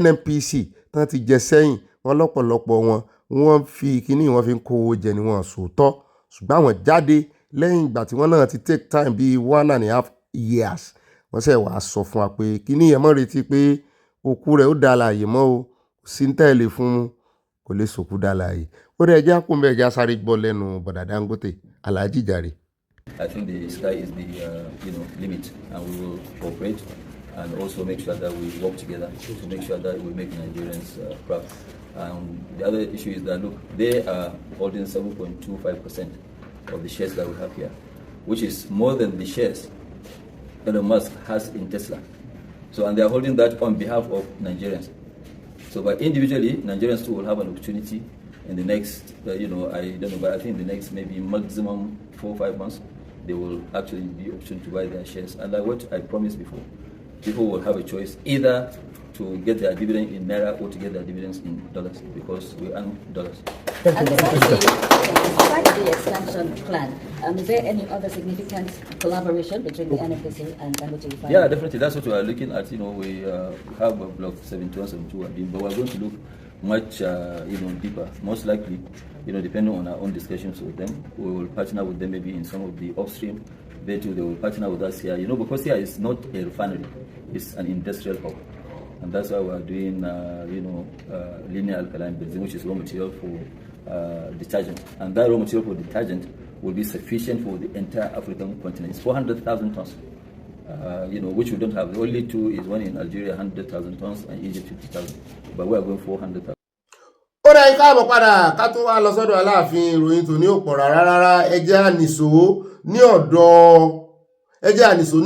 NNPC tán ti jẹ sẹ́yìn wọn lọ́pọ̀lọpọ̀ wọ́n fi kíní wọn fi ń kówó jẹ ni wọn sòótọ́ ṣùgbọ́n àwọn jáde lẹ́yìn ìgbà tí wọ́n náà ti take time bíi 1.5 years wọ́n sẹ̀ wá sọ fún wa pé kíní yẹn mọ́ retí pé òkú rẹ̀ ó dá láàyè mọ́ o sí ń tẹ̀lé fún kò lè sòkú dá láàyè ó rẹ̀ ẹja kún bẹ́ẹ̀ ẹja sáré gbọ́ lẹ́nu bọ̀dà Dangote Alhaji Jare. I think the sky is the limit, and we will cooperate and also make sure that we work together to make sure that we make Nigerians proud. The other issue is that, look, they are holding 7.25% of the shares that we have here, which is more than the shares Elon Musk has in Tesla. So, and they are holding that on behalf of Nigerians. So, by individually, Nigerians too will have an opportunity in the next, I don't know, but I think in the next maybe maximum 4 or 5 months, they will actually be option to buy their shares. And like what I promised before, people will have a choice either to get their dividend in Naira or to get their dividends in dollars because we earn dollars. And besides the expansion plan, is there any other significant collaboration between the NNPC and Dangote Refinery? Yeah, definitely. That's what we are looking at. We have a block 71, 72, but we're going to look much deeper. Most likely, depending on our own discussions with them, we will partner with them maybe in some of the upstream. They too, they will partner with us here. Because here is not a refinery, it's an industrial hub. And that's why we are doing, linear alkaline benzene, which is raw material for detergent. And that raw material for detergent will be sufficient for the entire African continent. It's 400,000 tons, which we don't have. The only two is one in Algeria, 100,000 tons, and Egypt, 50,000. But we are going 400,000. Ó dá ika àbọ̀ padà ká tó wá lọ sọ́dọ̀ Aláàfin ìròyìn tó ní òpọ̀ rárá ẹjẹ́ ànìsó ní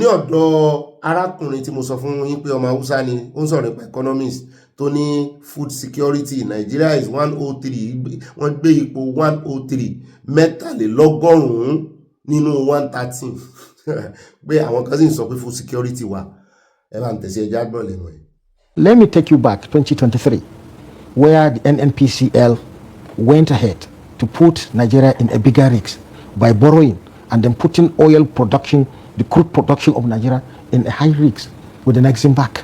ọ̀dọ̀ arákùnrin tí mo sọ fún yín pé ọmọ Haúsá ni ó ń sọ̀rọ̀ nípa economist tó ní food security Nigeria is 103 wọ́n gbé ipò 103 mẹ́tàlélọ́gọ́rùn-ún nínú 113 pé àwọn kan sì ń sọ pé food security wà ẹ bá ń tẹ̀sí ẹjẹ́ àgbọ̀n lẹ́nu ẹ̀. Let me take you back 2023 where the NNPCL went ahead to put Nigeria in a bigger risk by borrowing and then putting oil production, the crude production of Nigeria in a high risk with the Exim back.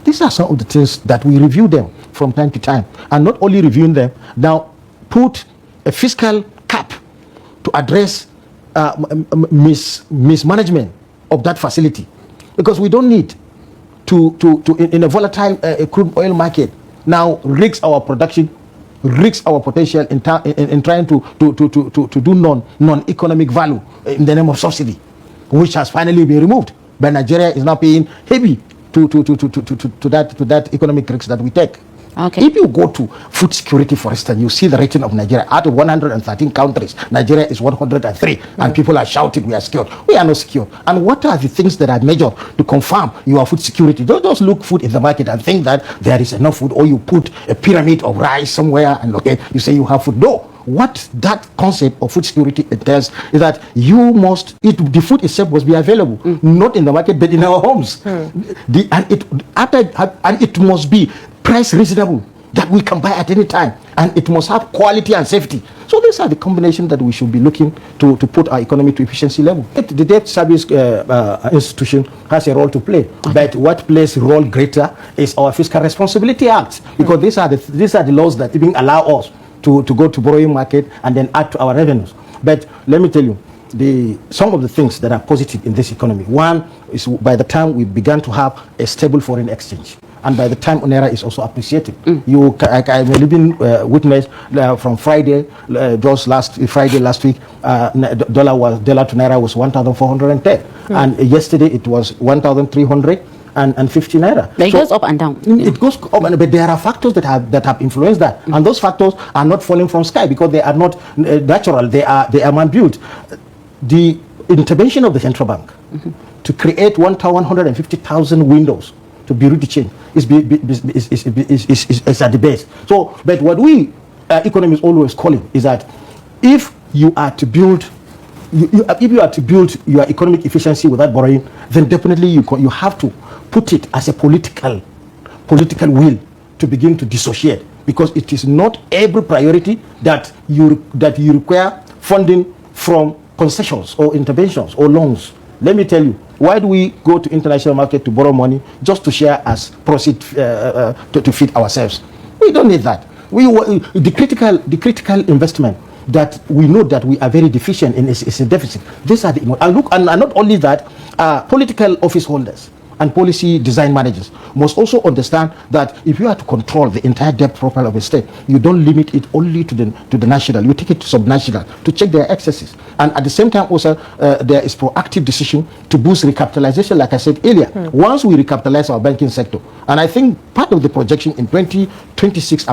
These are some of the things that we review them from time to time. And not only reviewing them, now put a fiscal cap to address mismanagement of that facility. Because we don't need to in a volatile crude oil market, now risk our production, risk our potential in trying to do non-economic value in the name of subsidy, which has finally been removed. But Nigeria is now paying heavy to that economic risk that we take. Okay. If you go to food security, for instance, you see the rating of Nigeria. Out of 113 countries, Nigeria is 103, and people are shouting, we are secured. We are not secure. And what are the things that are measured to confirm your food security? Don't just look food in the market and think that there is enough food, or you put a pyramid of rice somewhere and you say you have food. No. What that concept of food security entails is that you must the food itself must be available, not in the market but in our homes. And it must be price reasonable, that we can buy at any time, and it must have quality and safety. So these are the combination that we should be looking to put our economy to efficiency level. The debt service institution has a role to play, but what plays a role greater is our Fiscal Responsibility Act, because these are the laws that even allow us to go to borrowing market and then add to our revenues. But let me tell you, some of the things that are positive in this economy. One is by the time we began to have a stable foreign exchange, and by the time Naira is also appreciated. I may even witness from Friday, just last week, dollar to Naira was 1,410, and yesterday it was 1,350 Naira. But it goes up and down. It goes up, but there are factors that have influenced that, and those factors are not falling from sky because they are not natural. They are man-built. The intervention of the central bank to create 150,000 windows to bureau de change is at the base. So, but what we economists always call it is that if you are to build, if you are to build your economic efficiency without borrowing, then definitely you have to put it as a political will to begin to dissociate, because it is not every priority that you require funding from concessions or interventions or loans. Let me tell you, why do we go to international market to borrow money just to share as proceed to feed ourselves? We don't need that. The critical investment that we know that we are very deficient in is a deficit. These are and not only that, political office holders and policy design managers must also understand that if you are to control the entire debt profile of a state, you don't limit it only to the national, you take it to subnational to check their excesses. And at the same time also, there is proactive decision to boost recapitalization, like I said earlier. Once we recapitalize our banking sector, and I think part of the projection in 2026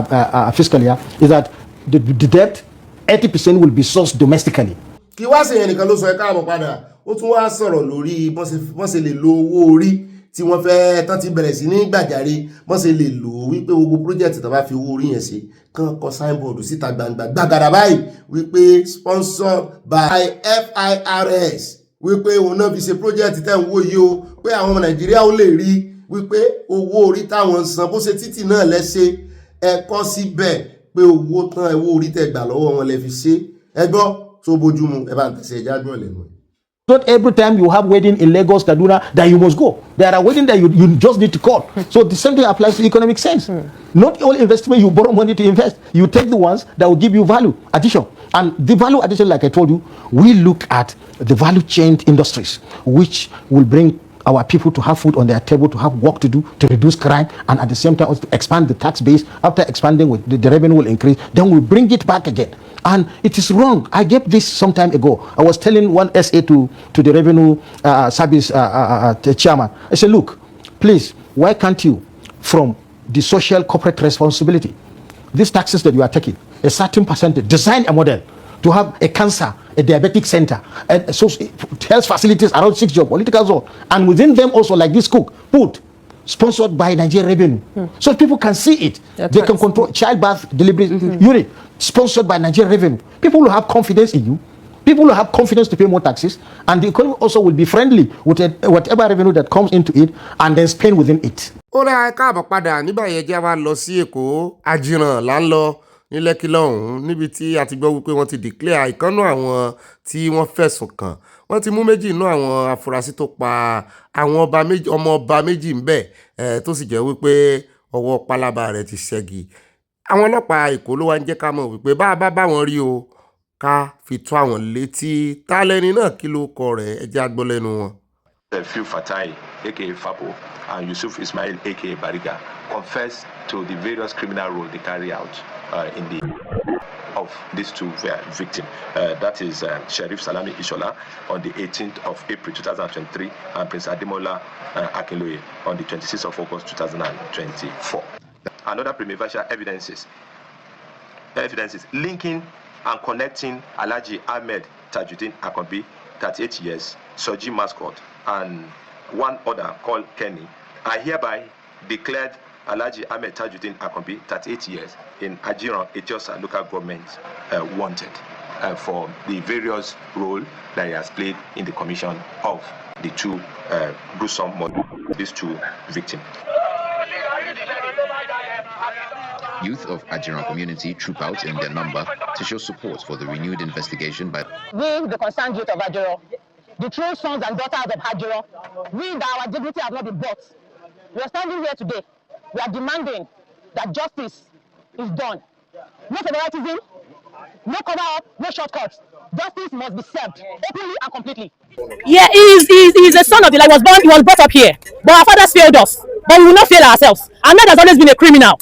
fiscal year is that the debt, 80% will be sourced domestically. Kí wá ṣe ẹnìkan ló sọ ẹ káàbọ̀ padà, ó tún wá sọ̀rọ̀ lórí bọ́n ṣe lè lo owó orí tí wọ́n fẹ́ tán ti bẹ̀rẹ̀ sí ní gbàjáre, bọ́n ṣe lè lò wípé gbogbo project tó bá fi owó orí yẹn ṣe kán kọ signboard síta gbangba gbàgàdà báyìí wípé sponsored by FIRS, wípé òun náà fi ṣe project tẹ́ ń wò yìí o, pé àwọn ọmọ Nàìjíríà ó lè rí wípé owó orí táwọn ń san bó ṣe títì náà lẹ́ṣẹ̀ ẹ kọ́ síbẹ̀ pé owó orí tẹ́ gbà lọ́wọ́ wọn lẹ fi ṣe ẹ gbọ́ tó bójúmu ẹ bá ń tẹ̀sẹ̀ ẹja gbọ́ lẹ́nu. Not every time you have wedding in Lagos, Kaduna, that you must go. There are weddings that you just need to call. So the same thing applies to economic sense. Not all investment you borrow money to invest. You take the ones that will give you value addition. And the value addition, like I told you, we look at the value chain industries, which will bring our people to have food on their table, to have work to do, to reduce crime, and at the same time also to expand the tax base. After expanding, the revenue will increase. Then we'll bring it back again. And it is wrong. I gave this some time ago. I was telling one SA to the revenue service chairman. I said, look, please, why can't you, from the social corporate responsibility, these taxes that you are taking, a certain percentage, design a model to have a cancer, a diabetic center, and so health facilities around 6 geopolitical zone, and within them also, like this cook, put sponsored by Nigerian Revenue, so people can see it. They can control childbirth delivery unit, sponsored by Nigerian Revenue. People will have confidence in you. People will have confidence to pay more taxes, and the economy also will be friendly with whatever revenue that comes into it, and then spend within it. Ó rà káàbọ̀ padà nígbà yẹn jẹ́ wá lọ sí Èkó, Àjìràn là ń lọ ní Lẹ́kì lọ́hùn-ún níbi tí a ti gbọ́ wípé wọ́n ti declare ìkànnú àwọn tí wọ́n fẹ̀sùn kàn. Wọ́n ti mú méjì nínú àwọn afurasí tó pa àwọn ọmọ ọba méjì ń bẹ̀ tó sì jẹ́ wípé ọwọ́ pálábá rẹ̀ ti ṣẹ́gi. Àwọn ọlọ́pàá Èkó ló wá ń jẹ́ ká mọ̀ wípé bá wọn rí o ká fi tó àwọn létí. Tálẹ́ni náà kí ló kọ rẹ̀ ẹ jẹ́ á gbọ́ lẹ́nu wọn. Phil Fatai, aka Fapo, and Yusuf Ismail, aka Bariga, confessed to the various criminal roles they carry out in the of these two victims. That is Sheriff Salami Ishola on the 18th of April 2023 and Prince Ademola Akinloye on the 26th of August 2024. Another prima facie evidences linking and connecting Alhaji Ahmed Tajuddin Akombi, 38 years, Soji Mascot, and one other called Kenny, are hereby declared Alhaji Ahmed Tajuddin Akombi, 38 years, in Ajiran, Etiosa local government, wanted for the various roles that he has played in the commission of the two gruesome murders, these two victims. Youth of Ajiran community troop out in their number to show support for the renewed investigation by we, the concerned youth of Ajiran, the true sons and daughters of Ajiran, we that our dignity has not been bought. We are standing here today. We are demanding that justice is done. No favoritism, no cover-up, no shortcuts. Justice must be served openly and completely. Yeah, he's a son of the land. He was brought up here, but our fathers failed us. But we will not fail ourselves. Ahmed has always been a criminal.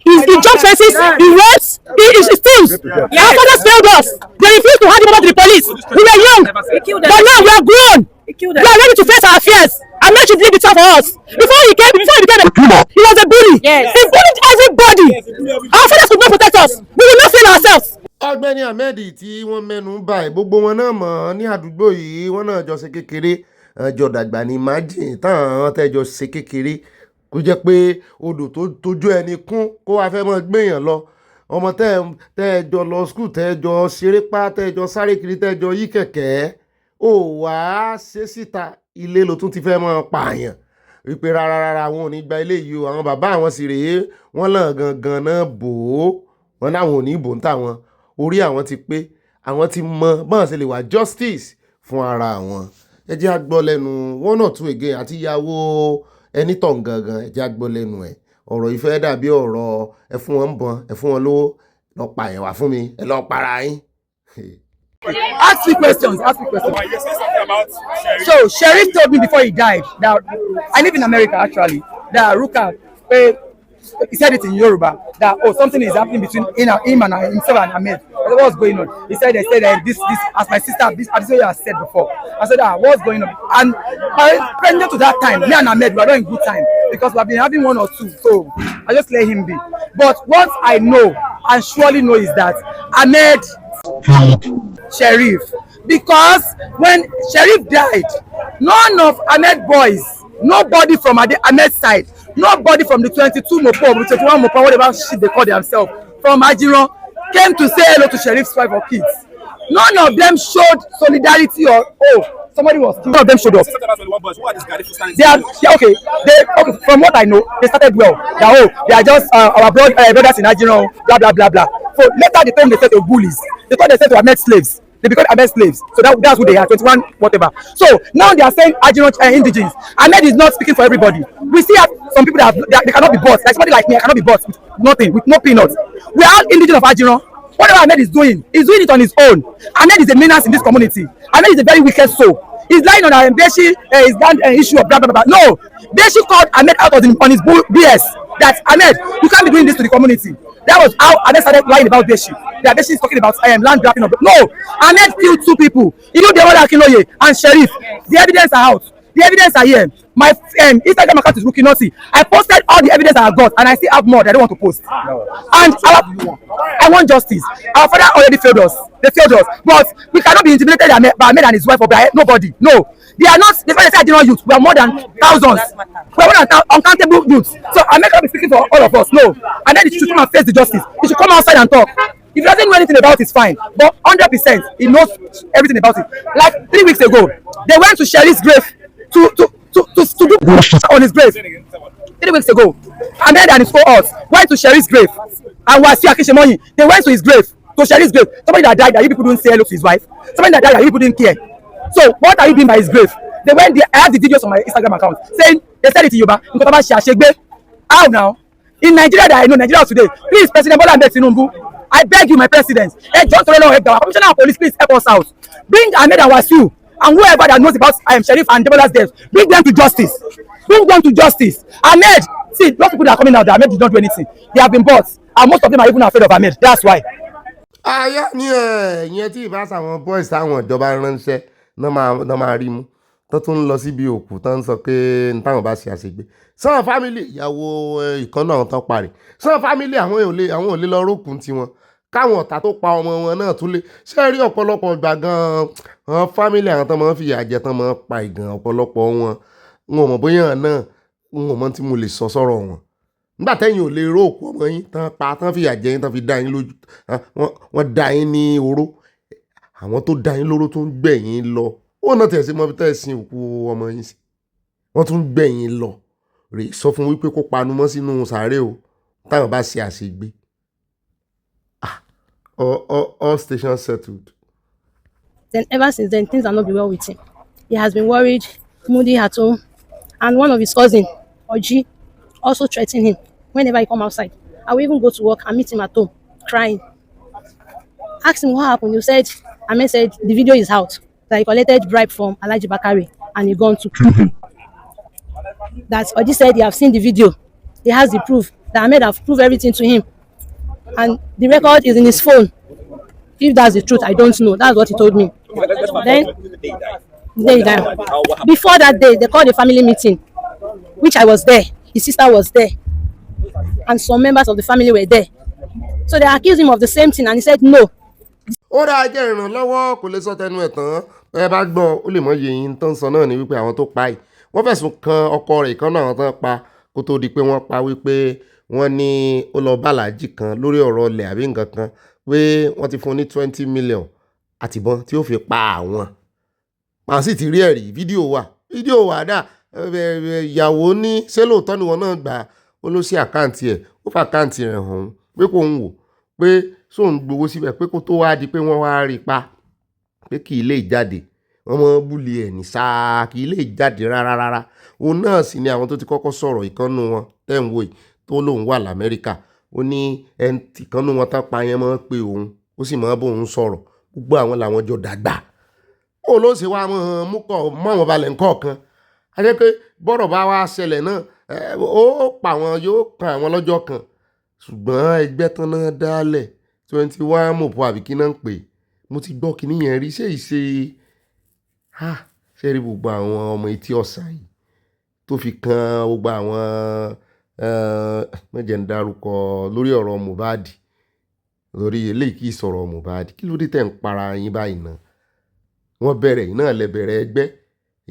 He jumps fences, he rapes, he steals. Our fathers failed us. They refused to hand him over to the police. We were young, but now we are grown. We are ready to face our fears. Ahmed should leave the town for us. Before he became a criminal, he was a bully. Yes. He bullied everybody. Our fathers could not protect us. We will not fail ourselves. Ọ̀gbẹ́ni Ahmed tí wọ́n mẹ́nu báyìí gbogbo wọn náà mọ̀ ní àdúgbò yìí wọ́n náà jọ ṣe kékeré jọ dàgbà ní májìn táwọn tẹ́jọ ṣe kékeré kó jẹ́ pé odò tó tójú ẹni kún kó wá fẹ́ mọ́ gbéyàn lọ ọmọ tẹ́jọ lọ skul tẹ́jọ ṣeré pa tẹ́jọ sáré kiri tẹ́jọ yí kẹ̀kẹ́ ó wá ṣe síta ilé ló tún ti fẹ́ mọ́ pààyàn wípé rárá wọn ò ní gba ilé yìí o àwọn bàbá àwọn sì rèé wọ́n lọ́n gangan náà bò ó wọn náwọn ò ní bò ń tà wọn orí àwọn ti pé àwọn ti mọ bọ́n ṣe lè wá justice fún ara àwọn ẹ jẹ́ á gbọ́ lẹ́nu one or two again àti ìyàwó ẹni tàn gangan ẹ jẹ́ á gbọ́ lẹ́nu ẹ̀ ọ̀rọ̀ ìfẹ́ dàbí ọ̀rọ̀ ẹ fún wọn ń bọ́n ẹ fún wọn lówó lọ pa yẹn wá fún mi ẹ lọ para yín. Ask me questions. So Sheriff told me before he died that I live in America actually. That Ruka, he said it in Yoruba that something is happening between him and himself and Ahmed. What's going on? He said this as my sister this has said before. I said what's going on? And pregnant to that time, me and Ahmed we are not in good time because we have been having one or two. So I just let him be. But what I know and surely know is that Ahmed Sheriff, because when Sheriff died, none of Ahmed boys, nobody from Ahmed's side, nobody from the 22 Mopo, 21 Mopo, whatever shit they call themselves, from Ajiron, came to say hello to Sheriff's wife or kids. None of them showed solidarity or somebody was killed. None of them showed up. They are okay. From what I know, they started well. They are just our brothers in Ajiron, blah blah blah blah. So later they told they said to bullies. They thought they said to Ahmed slaves. They became Ahmed slaves. So that's who they are, 21 whatever. So now they are saying Ajiron indigenes. Ahmed is not speaking for everybody. We see some people that they cannot be bought. Like somebody like me, I cannot be bought with nothing, with no peanuts. We are all indigenous of Ajiron. Whatever Ahmed is doing, he's doing it on his own. Ahmed is a menace in this community. Ahmed is a very wicked soul. He's lying on Beshi, his land issue of blah blah blah. No, Beshi called Ahmed out on his BS. That Ahmed, you can't be doing this to the community. That was how Ahmed started lying about Beshi. That Beshi is talking about land grabbing. No, Ahmed killed two people. You know, Demola Akinloye and Sheriff. The evidence are out. The evidence are here. My Instagram account is Rookie Naughty. I posted all the evidence I got, and I still have more that I don't want to post. And I want justice. Our father already failed us. They failed us. But we cannot be intimidated by Ahmed and his wife or by nobody. No. They are not, the fact that they are not youth. We are more than thousands. We are more than uncountable youths. So Ahmed cannot be speaking for all of us. No. And then he should come and face the justice. He should come outside and talk. If he doesn't know anything about it, it's fine. But 100%, he knows everything about it. Like 3 weeks ago, they went to Sheriff's grave to do on his grave. 3 weeks ago, Ahmed and his 4 odds went to Sheriff's grave. And Wasiu Akishemoyin, they went to his grave, to Sheriff's grave. Somebody that died that you people don't say hello to his wife. Somebody that died that you people didn't care. So what are you doing by his grave? They went there. I have the videos on my Instagram account saying they said it in Yoruba. How now? In Nigeria that I know, Nigeria today, please, President Bola Ahmed Tinubu, I beg you, my president, John Toreno Egbawa, Commissioner of Police, please help us out. Bring Ahmed and Wasiu and whoever that knows about Sheriff and Debola's death, bring them to justice. Bring them to justice. Ahmed, see, those people that are coming out, that Ahmed did not do anything. They have been bought, and most of them are even afraid of Ahmed. That's why. Àyà ni ìyẹn tí ìbáṣà àwọn boys táwọn ìjọba ránṣẹ́ náà máa rí mú tó tún ń lọ síbi òkú tó ń sọ pé táwọn bá ṣe àṣegbé sàn fámìlì ìyàwó ìkànnà àwọn tán parí sàn fámìlì àwọn ò lè lọ rókun tiwọn káwọn ọ̀tá tó pa ọmọ wọn náà tún lè ṣe rí ọ̀pọ̀lọpọ̀ ìgbà gan-an àwọn fámìlì àwọn tán máa ń fìyà jẹ tán máa ń pa ìgàn ọ̀pọ̀lọpọ̀ wọn ò mọ̀ bóyá náà wọn ò mọ̀ tí mo lè sọ sọ́rọ̀ wọn nígbà tẹ́yìn ò lè ró òkú ọmọ yín tán pa tán fìyà jẹ yín tán fi dá yín lójú wọ́n dá yín ní oró àwọn tó dá yín lóró tó ń gbẹ̀yìn lọ ó náà tẹ̀sí mọ́ bí tẹ̀sí òkú ọmọ yín sí wọ́n tún gbẹ̀yìn lọ rè sọ fún wípé kó panu mọ́ sínú sàárè o táwọn bá ṣe àṣegbé all stations settled. Then ever since then, things are not been well with him. He has been worried, moody at home, and one of his cousins, Oji, also threatened him whenever he come outside. I will even go to work and meet him at home, crying. Asked him what happened. He said Ahmed said the video is out, that he collected bribe from Alhaji Bakare and he gone to that Oji said he have seen the video, he has the proof, that Ahmed have proved everything to him, and the record is in his phone. If that's the truth, I don't know. That's what he told me. Then the day he died. Before that day, they called a family meeting, which I was there. His sister was there, and some members of the family were there. So they accused him of the same thing, and he said no. Ó dáa jẹ́ ìrànlọ́wọ́ kò lè sọ tẹnu ẹ̀ tán ẹ bá gbọ́ ó lè mọ iye yín tó ń sọ náà ni wípé àwọn tó pa yìí wọ́n fẹ̀sùn kan ọkọ rẹ̀ kan náà tán pa kó tó di pé wọ́n pa wípé wọ́n ní ó lọ bàlájì kan lórí ọ̀rọ̀ ilẹ̀ àbí nǹkan kan pé wọ́n ti fún ní 20 million àtìbọn tí ó fi pa àwọn. Màá sì ti rí ẹ̀rí fídíò wà dà ìyàwó ní ṣé lóòótọ́ ni wọn náà gbà ó ló sí àkáǹtì ẹ̀ ó fà àkáǹtì rẹ̀ hàn pé kò ń wò pé sóun gbowó síbẹ̀ pé kó tó wá di pé wọ́n wá rí pa pé kì í lè jáde wọ́n mọ búlì ẹ̀ ní sáà kì í lè jáde rárá òun náà sì ni àwọn tó ti kọ́kọ́ sọ̀rọ̀ ìkànnù wọn tẹ́ǹwò yìí tó lóun wà l'Amẹ́ríkà ó ní ẹni ìkànnù wọn tán pa yẹn mọ́ pé òun ó sì mọ́ bóun sọ̀rọ̀ gbogbo àwọn làwọn jọ dàgbà ó ló ṣe wá mú kọ́ mọ́ àwọn balẹ̀ ńkọ̀ọ̀kan ajẹ́ pé bọ́rọ̀ bá wá ṣẹlẹ̀ náà ó pa wọn yóò kan àwọn lọ́jọ́ kan ṣùgbọ́n ẹgbẹ́ tán náà dálẹ̀ 21 mọ̀pọ̀ àbí kí náà ń pè mo ti gbọ́ kíní yẹn rí ṣé ìṣe ṣe rí gbogbo àwọn ọmọ etí ọ̀sà yìí tó fi kan gbogbo àwọn mẹ́jẹ̀ ń dárúkọ lórí ọ̀rọ̀ Mohbad lórí eléyìí kì í sọ̀rọ̀ Mohbad kí ló dé tẹ̀ ń para yín báyìí náà wọ́n bẹ̀rẹ̀ yìí náà lẹ bẹ̀rẹ̀ ẹgbẹ́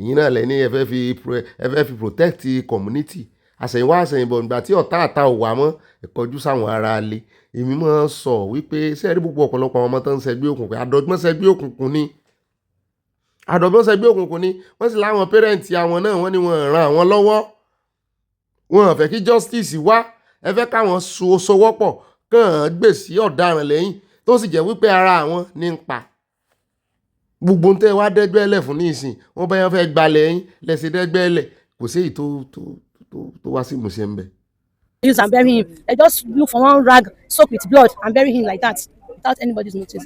yìí náà lẹ ní ẹ fẹ́ fi protect community àṣẹ̀yìnwá àṣẹ̀yìnbọ̀ nígbà tí ọ̀tá àta ò wá mọ́ ẹ̀kọ́jú sáwọn ará ilé èmi máa ń sọ wípé sẹ́ẹ̀rí gbogbo ọ̀pọ̀lọpọ̀ àwọn ọmọ tó ń ṣẹgbẹ́ òkùnkùn àdọ́gbọ́n ṣẹgbẹ́ òkùnkùn ni wọ́n sì láwọn pẹ́rẹ́ǹtì àwọn náà wọ́n ní wọ́n ràn àwọn lọ́wọ́ wọn fẹ́ kí justice wá ẹ fẹ́ káwọn sowọ́pọ̀ kàn án gbè sí ọ̀daràn lẹ́yìn tó sì jẹ́ wípé ara àwọn ní ń pa gbogbo ń tẹ́ wá dẹ́gbẹ́lẹ̀ fún nísìn wọ́n bá yẹn fẹ́ gbalẹ̀ yín lẹ́sẹ̀ dẹ́gbẹ́lẹ̀ kò sí èyí tó wá sí ìmúṣẹ ń bẹ. Use and bury him. They just look for one rag, soak with blood, and bury him like that without anybody's notice.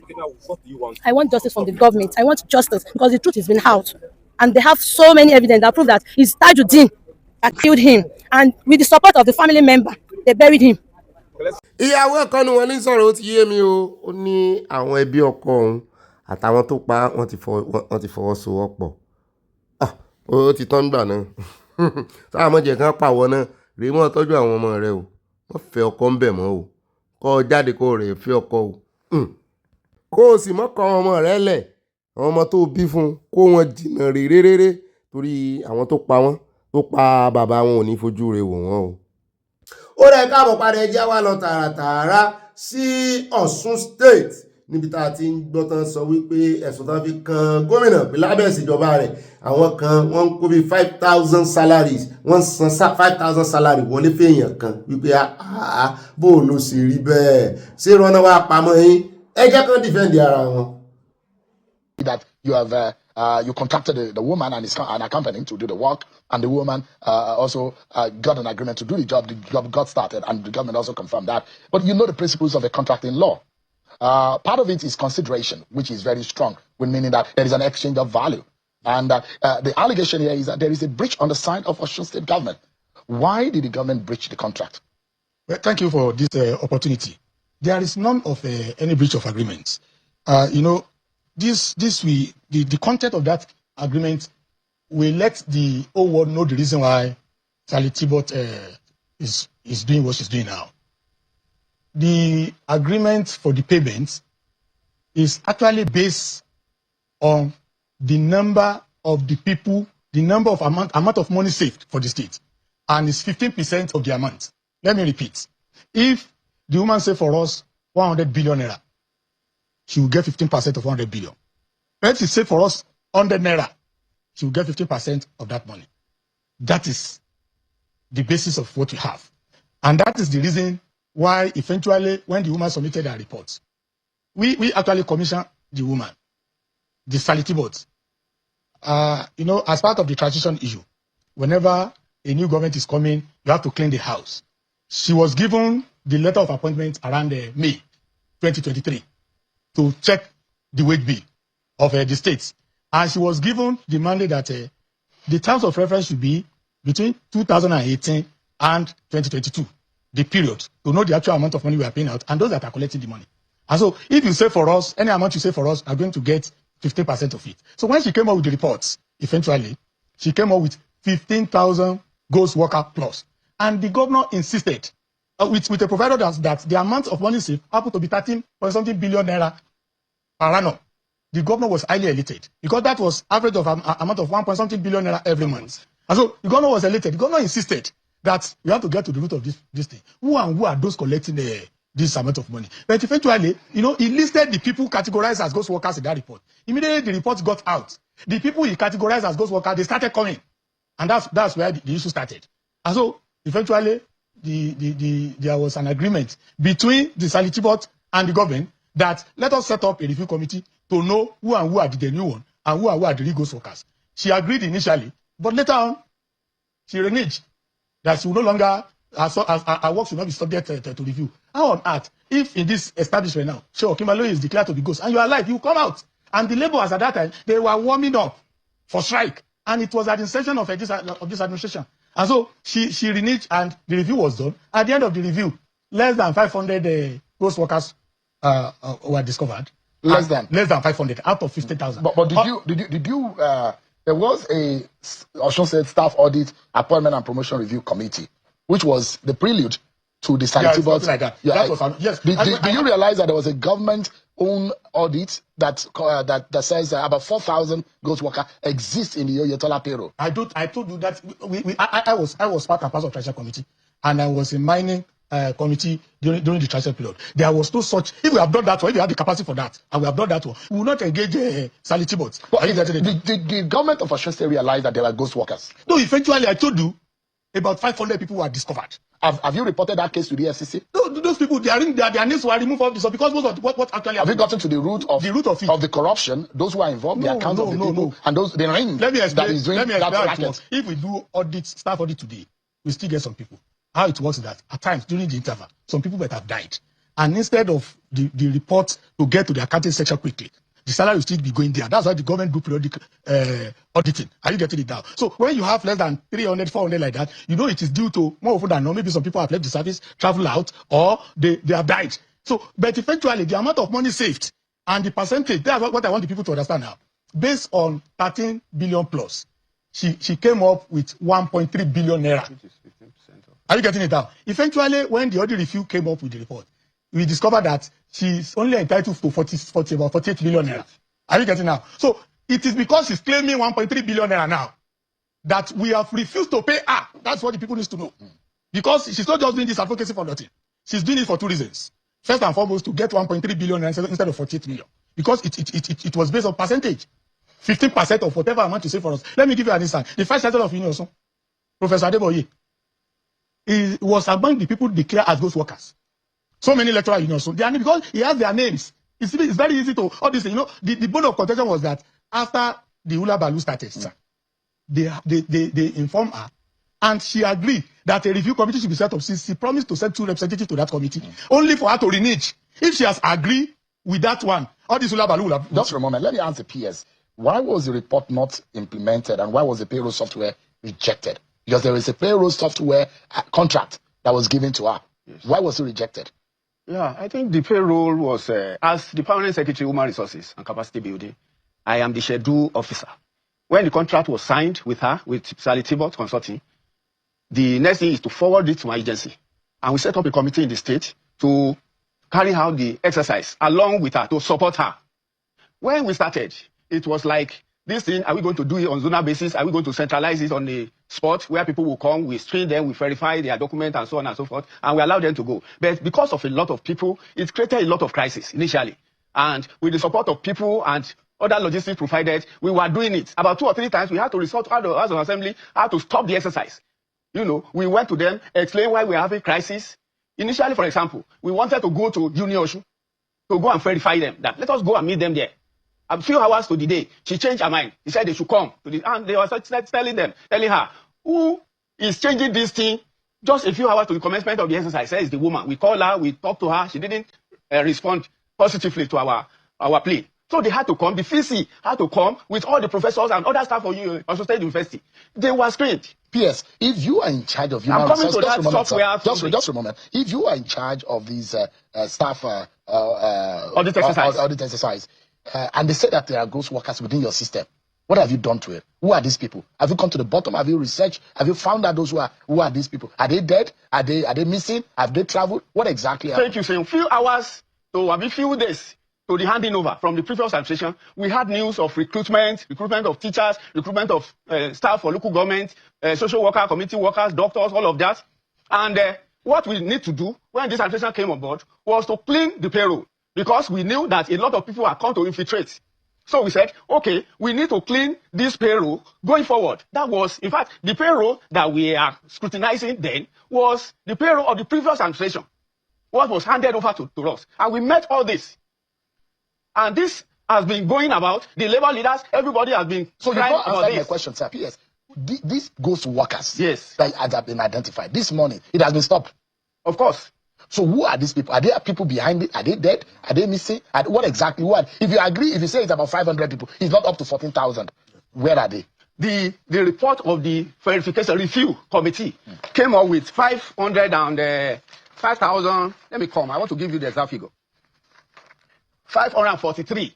I want justice from the government. I want justice because the truth has been out, and they have so many evidence that prove that it's Tajuddin that killed him, and with the support of the family member, they buried him. Ìyàwó ẹ̀kọ́ ni wọ́n ní sọ̀rọ̀ ó ti yé mi o ó ní àwọn ẹbí ọkọ òun àtàwọn tó pa wọ́n ti fọwọ́sowọ́pọ̀ ó ti tán gbà náà sáà mọ̀jẹ̀ kan pàwọ́ náà rèé mọ́ tọ́jú àwọn ọmọ rẹ o wọ́n fẹ́ ọkọ ń bẹ̀ mọ́ o kọ́ ọ jáde kó rẹ̀ fẹ́ ọkọ o kó o sì mọ́ kọ́ ọmọ rẹ lẹ̀ àwọn ọmọ tó bí fún kó wọn jìnnà réréréré torí àwọn tó pa wọ́n tó pa bàbá wọn ò ní fojú rẹ̀ wò wọ́n o. ó rẹ̀ káàbọ̀ padà ẹjẹ́ wa lọ tààràtààrà sí Ọ̀ṣun State níbi tá a ti ń gbọ́ tán sọ wípé ẹ̀sùn tán fi kan gómìnà pé lábẹ́ ìṣèjọba rẹ̀ àwọn kan wọ́n ń kó bí 5,000 salaries wọ́n san 5,000 salary wọlé fèèyàn kan wípé bó ló sì rí bẹ́ẹ̀ ṣé rọ́nà wá pamọ́ yín ẹ jẹ́ kán defend ara wọn. That you have you contracted the woman and a company to do the work, and the woman also got an agreement to do the job. The job got started, and the government also confirmed that. But you know the principles of the contracting law. Part of it is consideration, which is very strong, meaning that there is an exchange of value. And the allegation here is that there is a breach on the side of Osun State government. Why did the government breach the contract? Well, thank you for this opportunity. There is none of any breach of agreement. The content of that agreement will let the whole world know the reason why Sally Tibot is doing what she's doing now. The agreement for the payment is actually based on the number of the people, the number of amount of money saved for the state, and it's 15% of the amount. Let me repeat. If the woman saved for us 100 billion naira, she will get 15% of 100 billion. If she saved for us 100 naira, she will get 15% of that money. That is the basis of what we have. And that is the reason why eventually, when the woman submitted her report, we actually commissioned the woman, the Sally Tibot. As part of the transition issue, whenever a new government is coming, you have to clean the house. She was given the letter of appointment around May 2023 to check the wage bill. of the states. And she was given the mandate that the terms of reference should be between 2018 and 2022, the period, to know the actual amount of money we are paying out and those that are collecting the money. And so if you say for us, any amount you say for us are going to get 15% of it. So when she came up with the reports, eventually, she came up with 15,000 ghost worker plus. And the governor insisted with a provider that the amount of money saved happened to be 13.something billion naira per annum. The governor was highly elated because that was average of amount of 1.something billion naira every month. And so the governor was elated. The governor insisted that we have to get to the root of this thing. Who are those collecting this amount of money? But eventually, he listed the people categorized as ghost workers in that report. Immediately the report got out. The people he categorized as ghost workers, they started coming. And that's where the issue started. And so eventually, there was an agreement between the Salitibot and the government that let us set up a review committee to know who are the new one and who are the real ghost workers. She agreed initially, but later on, she reneged that she will no longer, her work should not be subject to review. How on earth, if in this establishment now, sure, Kimberley is declared to be ghost, and you are alive, you come out. And the laborers at that time, they were warming up for strike. And it was at the inception of this administration. And so she reneged, and the review was done. At the end of the review, less than 500 ghost workers were discovered. Less than 500 out of 50,000. But did you there was a Osun State Staff Audit Appointment and Promotion Review Committee, which was the prelude to the Salitibot. Something like that. Yeah, That was yes. Do you realize that there was a government-owned audit that says about 4,000 ghost workers exist in the Oyetola payroll? I told you that I was part and parcel of Treasury Committee, and I was in mining committee during the Treasury period. There was no such. If we have done that one, if we have the capacity for that, and we have done that one, we will not engage Salitibot. The government of Osun State realized that there were ghost workers? No, eventually I told you about 500 people were discovered. Have you reported that case to the FCC? No, those people, their names were removed off this because most of what actually have you gotten to the root of it? Of the corruption, those who are involved, the accounts of the people, and those the ring that is doing that racket. If we do staff audit today, we still get some people. How it works is that at times during the interval, some people might have died, and instead of the report to get to the accounting section quickly, the salary will still be going there. That's why the government do periodic auditing. Are you getting it down? So when you have less than 300, 400 like that, it is due to, more often than not, maybe some people have left the service, travel out, or they have died. So, but eventually, the amount of money saved and the percentage, that's what I want the people to understand now. Based on 13 billion plus, she came up with 1.3 billion naira. Are you getting it down? Eventually, when the audit review came up with the report, we discovered that she's only entitled to about 48 million naira. Are you getting now? So it is because she's claiming 1.3 billion naira now that we have refused to pay her. That's what the people need to know. Because she's not just doing this advocacy for nothing. She's doing it for two reasons. First and foremost, to get 1.3 billion naira instead of 48 million. Because it was based on percentage. 15% of whatever amount you say for us. Let me give you an instance. The first title of Union, Professor Adeboye, he was among the people declared as ghost workers. So many lecturers, because he has their names. It's very easy to all this. The bone of contention was that after the Hula Baloo started, they informed her, and she agreed that a review committee should be set up. She promised to send 2 representatives to that committee, only for her to renege. If she has agreed with that one, all this Hula Baloo will have. Just for a moment, let me ask the PS. Why was the report not implemented, and why was the payroll software rejected? Because there is a payroll software contract that was given to her. Yes. Why was it rejected? Yeah, I think the payroll was, as the Permanent Secretary, Human Resources and Capacity Building, I am the schedule officer. When the contract was signed with her, with Salitibot Consulting, the next thing is to forward it to my agency. And we set up a committee in the state to carry out the exercise along with her, to support her. When we started, it was like, this thing, are we going to do it on zonal basis? Are we going to centralize it on the spot where people will come, we screen them, we verify their document and so on and so forth, and we allow them to go. But because of a lot of people, it created a lot of crisis initially. And with the support of people and other logistics provided, we were doing it. About 2 or 3 times, we had to resort to the House of Assembly, how to stop the exercise. We went to them, explain why we are having crisis. Initially, for example, we wanted to go to Union Osun to go and verify them, that let us go and meet them there. A few hours to the day, she changed her mind. She said they should come. And they were telling her, who is changing this thing just a few hours to the commencement of the exercise? Says the woman. We called her, we talked to her. She didn't respond positively to our plea. So they had to come. The VC had to come with all the professors and other staff of State University. They were screened. P.S. If you are in charge of human I'm coming resources, to that software. just a moment. If you are in charge of these staff audit exercise, and they say that there are ghost workers within your system, what have you done to it? Who are these people? Have you come to the bottom? Have you researched? Have you found out who are these people? Are they dead? Are they missing? Have they traveled? What exactly happened? Thank you, sir. A few hours to a few days to the handing over from the previous administration, we had news of recruitment of teachers, recruitment of staff for local government, social worker, community workers, doctors, all of that. And what we need to do when this administration came on board was to clean the payroll, because we knew that a lot of people are come to infiltrate. So we said, okay, we need to clean this payroll going forward. That was, in fact, the payroll that we are scrutinizing then was the payroll of the previous administration. What was handed over to us. And we met all this. And this has been going about. The labor leaders, everybody has been. So you don't answer my question, sir. P.S. These ghost workers, yes, that have been identified this morning, it has been stopped. Of course. So who are these people? Are there people behind it? Are they dead? Are they missing? What exactly? If you agree, if you say it's about 500 people, it's not up to 14,000. Where are they? The report of the verification review committee came up with 5,000. Let me come. I want to give you the exact figure. 543.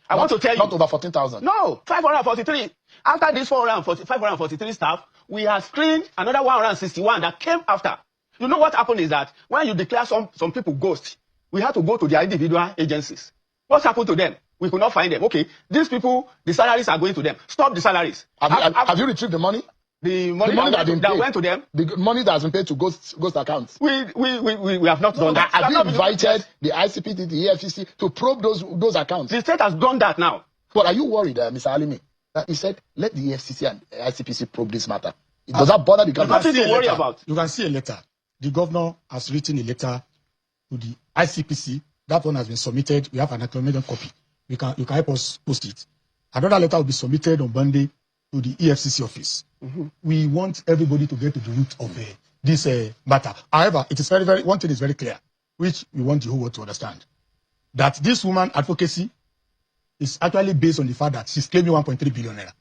I want to tell you. Not over 14,000. No, 543. After this 543 staff, we have screened another 161 that came after. You know what happened is that when you declare some people ghosts, we had to go to their individual agencies. What happened to them? We could not find them. Okay, these people, the salaries are going to them. Stop the salaries. Have you retrieved the money? The money that went to them. The money that has been paid to ghost accounts. We have not done that. Have you invited the ICPT, the EFCC to probe those accounts? The state has done that now. But are you worried, Mr. Alimi, that he said let the EFCC and ICPC probe this matter? Does that bother the government? Nothing to worry about. You can see a letter. The governor has written a letter to the ICPC. That one has been submitted. We have an acknowledgement copy. You can help us post it. Another letter will be submitted on Monday to the EFCC office. We want everybody to get to the root of this matter. However, it is one thing is very clear, which we want the whole world to understand, that this woman advocacy is actually based on the fact that she's claiming 1.3 billion naira.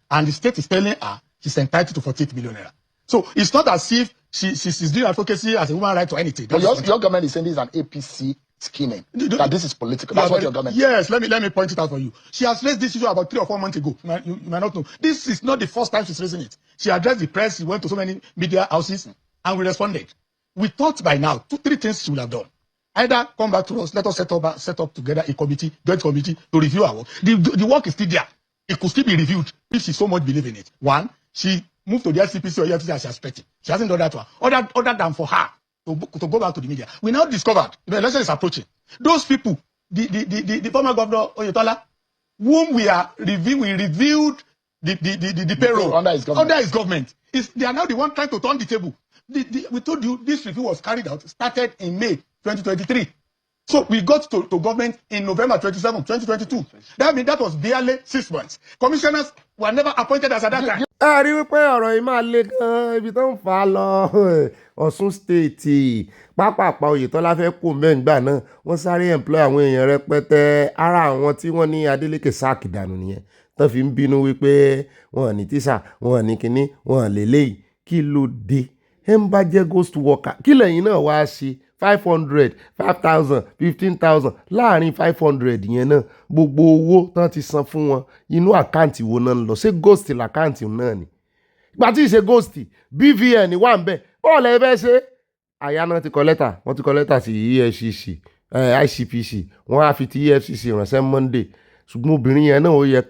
And the state is telling her she's entitled to 48 million naira. So it's not as if she's doing advocacy as a woman right or anything. But your government is saying this is an APC scheming. That this is political. That's what your government. Yes, let me point it out for you. She has raised this issue about 3 or 4 months ago. You might not know. This is not the first time she's raising it. She addressed the press. She went to so many media houses, and we responded. We thought by now 2-3 things she would have done. Either come back to us, let us set up together a committee, joint committee to review our work. The work is still there. It could still be reviewed if she so much believes in it. One, she moved to the SCPC or EFCC as she expected. She hasn't done that one. Other than for her to go back to the media. We now discovered, the election is approaching. Those people, the former governor Oyetola, whom we reviewed the payroll under his government. They are now the one trying to turn the table. We told you this review was carried out, started in May 2023. So we got to government in November 27, 2022. That means that was barely 6 months. Commissioners were never appointed as at that time. A rí wípé ọ̀rọ̀ yìí máa le gan-an ibi tó ń fà á lọ Ọ̀ṣun state pápápá Oyètọ́lá fẹ́ kó mẹ́ǹgbà náà wọ́n sáré employ àwọn èèyàn rẹpẹtẹ ara àwọn tí wọ́n ní Adeleke sáàkì dànù nìyẹn tó fi ń bínú wípé wọ́n ní tíṣà wọ́n ní kinní wọ́n lè léyìí kí ló dé ẹ̀ ń bá jẹ́ ghost worker kí lẹ́yìn náà wá ṣe 500, 5,000, 15,000 láàrin 500 yẹn náà gbogbo owó tán ti san fún wọn inú àkáǹtì wo náà ń lọ ṣé ghost làkáǹtì náà ni ìgbà tí ìṣe ghost BVN wà ń bẹ̀ bọ́ọ̀lù ẹ fẹ́ ṣe àyà náà ti kọ lẹ́tà wọ́n ti kọ lẹ́tà sí EFCC ICPC wọ́n á fi ti EFCC ránṣẹ́ Monday ṣùgbọ́n obìnrin yẹn náà ó yẹ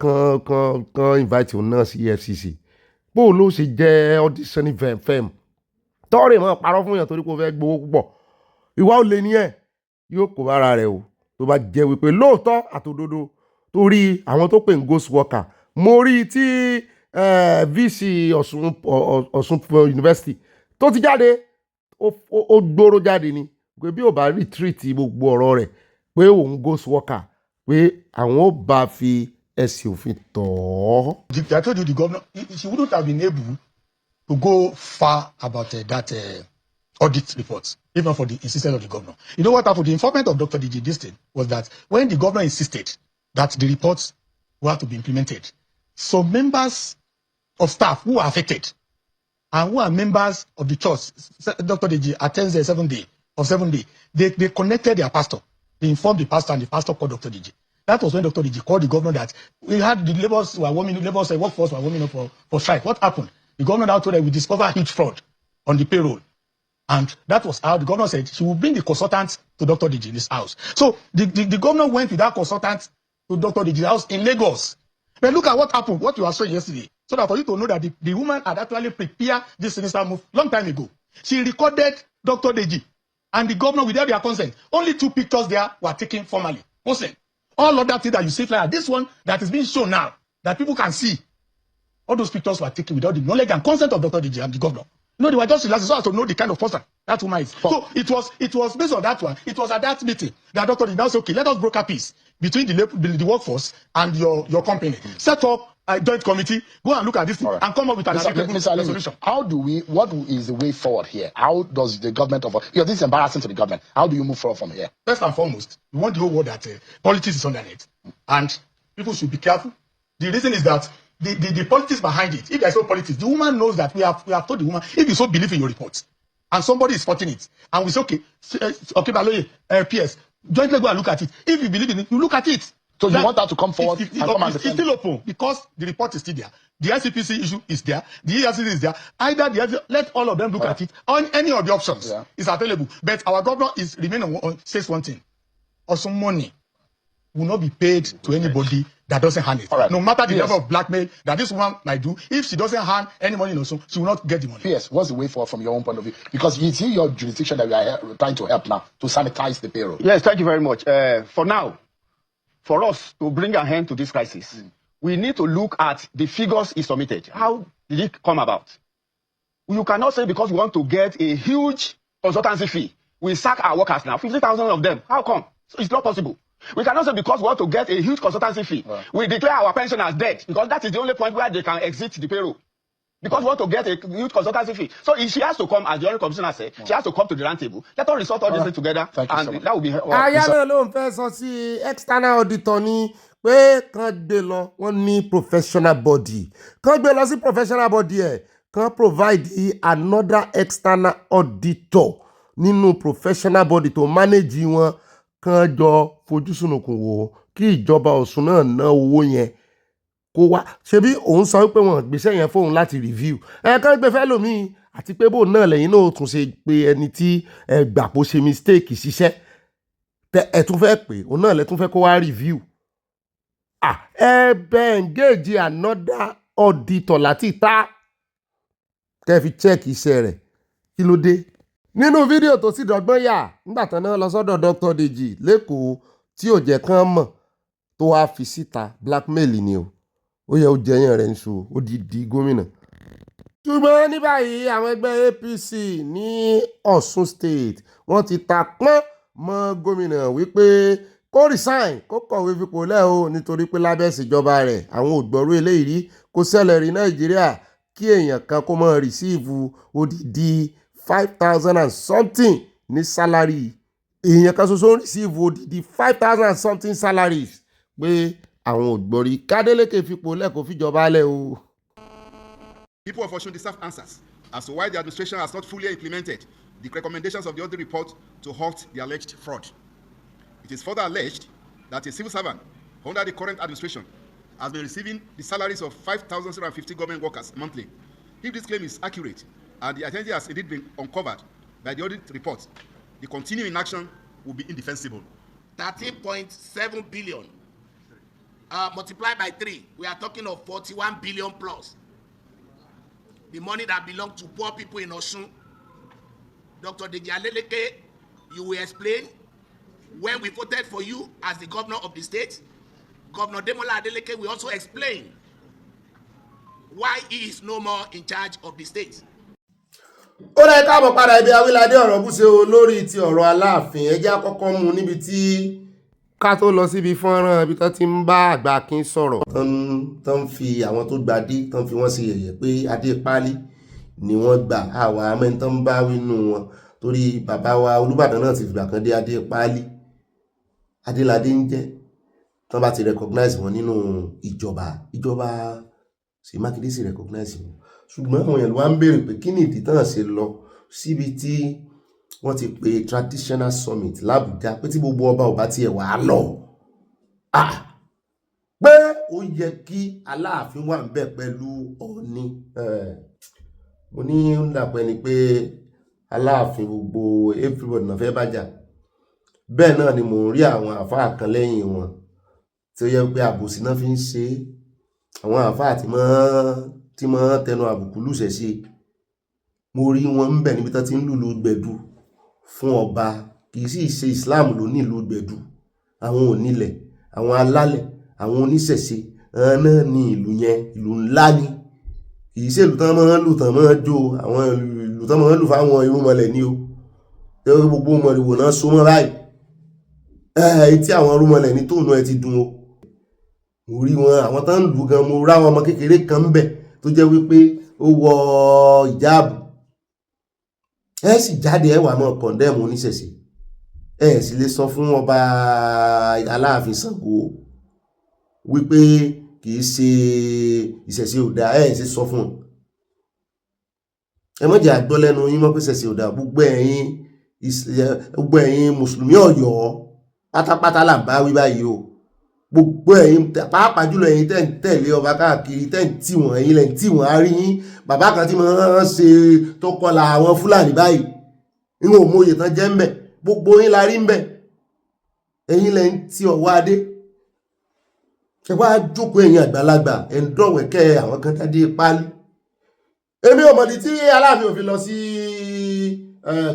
kán invite òun náà sí EFCC bó ló ṣe jẹ́ audition fẹ́m tọ́rẹ̀ mọ́ parọ́ fún yàn torí kó fẹ́ gbowó púpọ̀ ìwà olè ni ẹ yóò kó bára rẹ o tó bá jẹ́ wípé lóòótọ́ àtòdodo torí àwọn tó pè ń ghost worker mo rí tí VC Ọ̀ṣun University tó ti jáde ó gbóró jáde ni pé bí ò bá retreat gbogbo ọ̀rọ̀ rẹ̀ pé òun ghost worker pé àwọn ò bá fi ẹ̀sìn òfin tọ̀ ọ́. I told you the governor she wouldn't have been able to go far about that audit reports, even for the insistence of the governor. You know what happened? The informant of Dr. DJ Distin was that when the governor insisted that the reports were to be implemented. So members of staff who are affected and who are members of the church, Dr. Deji attends the 7 day, they connected their pastor. They informed the pastor and the pastor called Dr. Deji. That was when Dr. Deji called the governor that we had the laborers were warming, workforce were warming up for strike. What happened? The governor now told them we discovered huge fraud on the payroll. And that was how the governor said she will bring the consultant to Dr. Deji in his house. So the governor went with that consultant to Dr. Deji's house in Lagos. But look at what happened, what you were saying yesterday. So that for you to know that the woman had actually prepared this sinister move long time ago. She recorded Dr. Deji and the governor without their consent. Only 2 pictures there were taken formally. All other things that you see, like this one that is being shown now, that people can see, all those pictures were taken without the knowledge and consent of Dr. Deji and the governor. No, they were just relaxed so as to know the kind of person that woman is. So it was based on that one. It was at that meeting that Dr. Deji said, okay, let us broker peace between the workforce and your company. Set up a joint committee, go and look at this and come up with an solution. What is the way forward here? How does the government this is embarrassing to the government. How do you move forward from here? First and foremost, we want the whole world that politics is underneath. And people should be careful. The reason is that the politics behind it, if there's no politics, the woman knows that we have told the woman, if you so believe in your reports, and somebody is supporting it, and we say, okay, Baloye, PS, jointly go and look at it. If you believe in it, you look at it. So you want that to come forward? It's still open because the report is still there. The SCPC issue is there. The ERCC is there. Either let all of them look at it. On any of the options is available. But our governor says one thing. Also, money will not be paid to anybody that doesn't hand it. No matter the level of blackmail that this woman might do, if she doesn't hand any money, she will not get the money. Yes, what's the way forward from your own point of view? Because it's in your jurisdiction that we are trying to help now to sanitize the payroll. Yes, thank you very much. For now, for us to bring an end to this crisis, we need to look at the figures he submitted. How did it come about? You cannot say because we want to get a huge consultancy fee, we sack our workers now, 50,000 of them. How come? So it's not possible. We cannot say because we want to get a huge consultancy fee, we declare our pensioners dead, because that is the only point where they can exit the payroll. Because we want to get a huge consultancy fee. So if she has to come, as the other commissioner said, she has to come to the round table. Let us resort all this thing together, and that will be her. Ayáwó ló ń fẹ́ sọ sí external auditor ni pé kàn gbé lọ, wọ́n ní professional body. Kàn gbé lọ sí professional body ẹ̀, kàn provide another external auditor nínú professional body to manage wọn, kàn jọ fojúsùnùkùn wò kí ìjọba Ọ̀ṣun náà ná owó yẹn. Kó wá ṣebí òun sọ wípé wọn gbéṣẹ́ yẹn fóun láti review kàn gbé fẹ́ lómi àti pé bó náà lẹ́yìn náà ó tún ṣe pé ẹni tí gbà kó ṣe mistake ṣiṣẹ́ ẹ tún fẹ́ pé òun náà lẹ tún fẹ́ kó wá review bẹ́ẹ̀ engage another auditor láti ta kẹ́ fi check iṣẹ́ rẹ̀ kí ló dé. Nínú fídíò tó sì dọ́gbọ́n yà nígbà tán náà lọ sọ́dọ̀ Dr. Deji lẹ́kọ̀ọ́ tí ò jẹ́ kán mọ̀ tó wá fi síta blackmail ni o. Ó yẹ ó jẹyàn rẹ̀ ń so ó di gómìnà. Ṣùgbọ́n ní báyìí àwọn ẹgbẹ́ APC ní Ọ̀ṣun State wọ́n ti ta pọ́n mọ́ gómìnà wípé kó resign kó kọ̀wé fipò lẹ̀ o nítorí pé lábẹ́ ìṣèjọba rẹ̀ àwọn ògbọ́rú eléyìí rí kó ṣẹlẹ̀ rí Nàìjíríà kí èèyàn kan kó máa receive odidi 5,000 and something ní salary. Èèyàn kan ṣoṣo ń receive odidi 5,000 and something salaries pé àwọn ògbórí Adeleke fipò lẹ́kọ̀ọ́ fìjọba lẹ̀ o. People of Osun deserve answers as to why the administration has not fully implemented the recommendations of the audit report to halt the alleged fraud. It is further alleged that a civil servant under the current administration has been receiving the salaries of 5,050 government workers monthly. If this claim is accurate and the identity has indeed been uncovered by the audit report, the continuing inaction will be indefensible. 13.7 billion. Multiplied by 3, we are talking of 41 billion plus. The money that belongs to poor people in Osun. Dr. Deji Adeleke, you will explain when we voted for you as the governor of the state. Governor Demola Adeleke will also explain why he is no more in charge of the state. Ó rẹ̀ káàbọ̀ padà ibi awíládé ọ̀rọ̀ bú ṣe o lórí ti ọ̀rọ̀ Aláàfin ẹjẹ́ àkọ́kọ́ mú níbi tí ká tó lọ síbi fọ́nrán ibi tó ti ń bá àgbà Akin sọ̀rọ̀ tán fi àwọn tó gbadé tán fi wọ́n sí yẹ̀yẹ́ pé adé pálí ni wọ́n gbà àwa amẹ́ni tán bá wínú wọn torí bàbá wa Olúbàdàn náà ti fìgbà kan dé adé pálí Adéládé ń jẹ́ tán bá ti recognize wọn nínú ìjọba Ṣèyí Mákindé sì recognize wọn ṣùgbọ́n àwọn èèyàn ló wá ń béèrè pé kí ni ìdí tán ṣe lọ síbi tí wọ́n ti pe traditional summit l'Àbújá pé tí gbogbo ọba ò bá tiẹ̀ wà á lọ pé ó yẹ kí Aláàfin wà ń bẹ̀ pẹ̀lú Ọọ̀ni mo ní ń dàpẹ́ ni pé Aláàfin gbogbo everybody náà fẹ́ bájà bẹ́ẹ̀ náà ni mò ń rí àwọn àfáà kan lẹ́yìn wọn tí ó yẹ pé àbòsí náà fi ń ṣe àwọn àfáà tí mọ́ tẹnu àbùkù lùsẹ̀ sí mo rí wọn ń bẹ̀ níbi tán ti ń lùlù gbẹ̀du fún ọba kì í sì ṣe Islam ló ní ìlú gbẹ̀du àwọn onílẹ̀ àwọn alálẹ̀ àwọn oníṣẹ̀ṣe náà ní ìlú yẹn ìlú ńlá ni kì í ṣe ìlú tán máa ń lù tán máa ń jó àwọn ìlú tán máa ń lù fáwọn irúnmọlẹ̀ ní o tẹ́wọ́ gbogbo mọ̀rìwò náà so mọ́ báyìí tí àwọn irúnmọlẹ̀ ní tóun ẹ ti dùn o mo rí wọn àwọn tán ń lù gan mo ráwọn ọmọ kékeré kan ń bẹ̀ tó jẹ́ wípé ó wọ ìjáàbù ẹ sì jáde ẹ wà mọ́ kọ̀ndẹ́mù oníṣẹ̀ṣe ẹ sì lè sọ fún ọba Aláàfin Ṣàngó wípé kìí ṣe ìṣẹ̀ṣe ò dáa ẹ sì sọ fún un ẹ má jẹ́ àgbọ́ lẹ́nu yín mọ́ pé ìṣẹ̀ṣe ò dáa gbogbo ẹ̀yin mùsùlùmí Ọ̀yọ́ pátápátá là ń bá wí báyìí o gbogbo ẹ̀yin pàápàá jùlọ ẹ̀yin tẹ́ ń tẹ̀lé ọba káàkiri tẹ́ ń tì wọ́n ẹ̀yin lẹ́ ń tì wọ́n á rí yín bàbá kan tí mo ń ṣe tó kọlà àwọn Fúlàní báyìí níwọ̀n òmòye tán jẹ́ ń bẹ̀ gbogbo yín la rí ń bẹ̀ ẹ̀yin lẹ́ ń tì ọwọ́ adé ẹ wá jókòó ẹ̀yin àgbàlagbà ẹ̀ ń dọ̀wẹ́kẹ́ àwọn kan dádé pálí èmi ò mọ̀dí tí Aláàfin ò fi lọ sí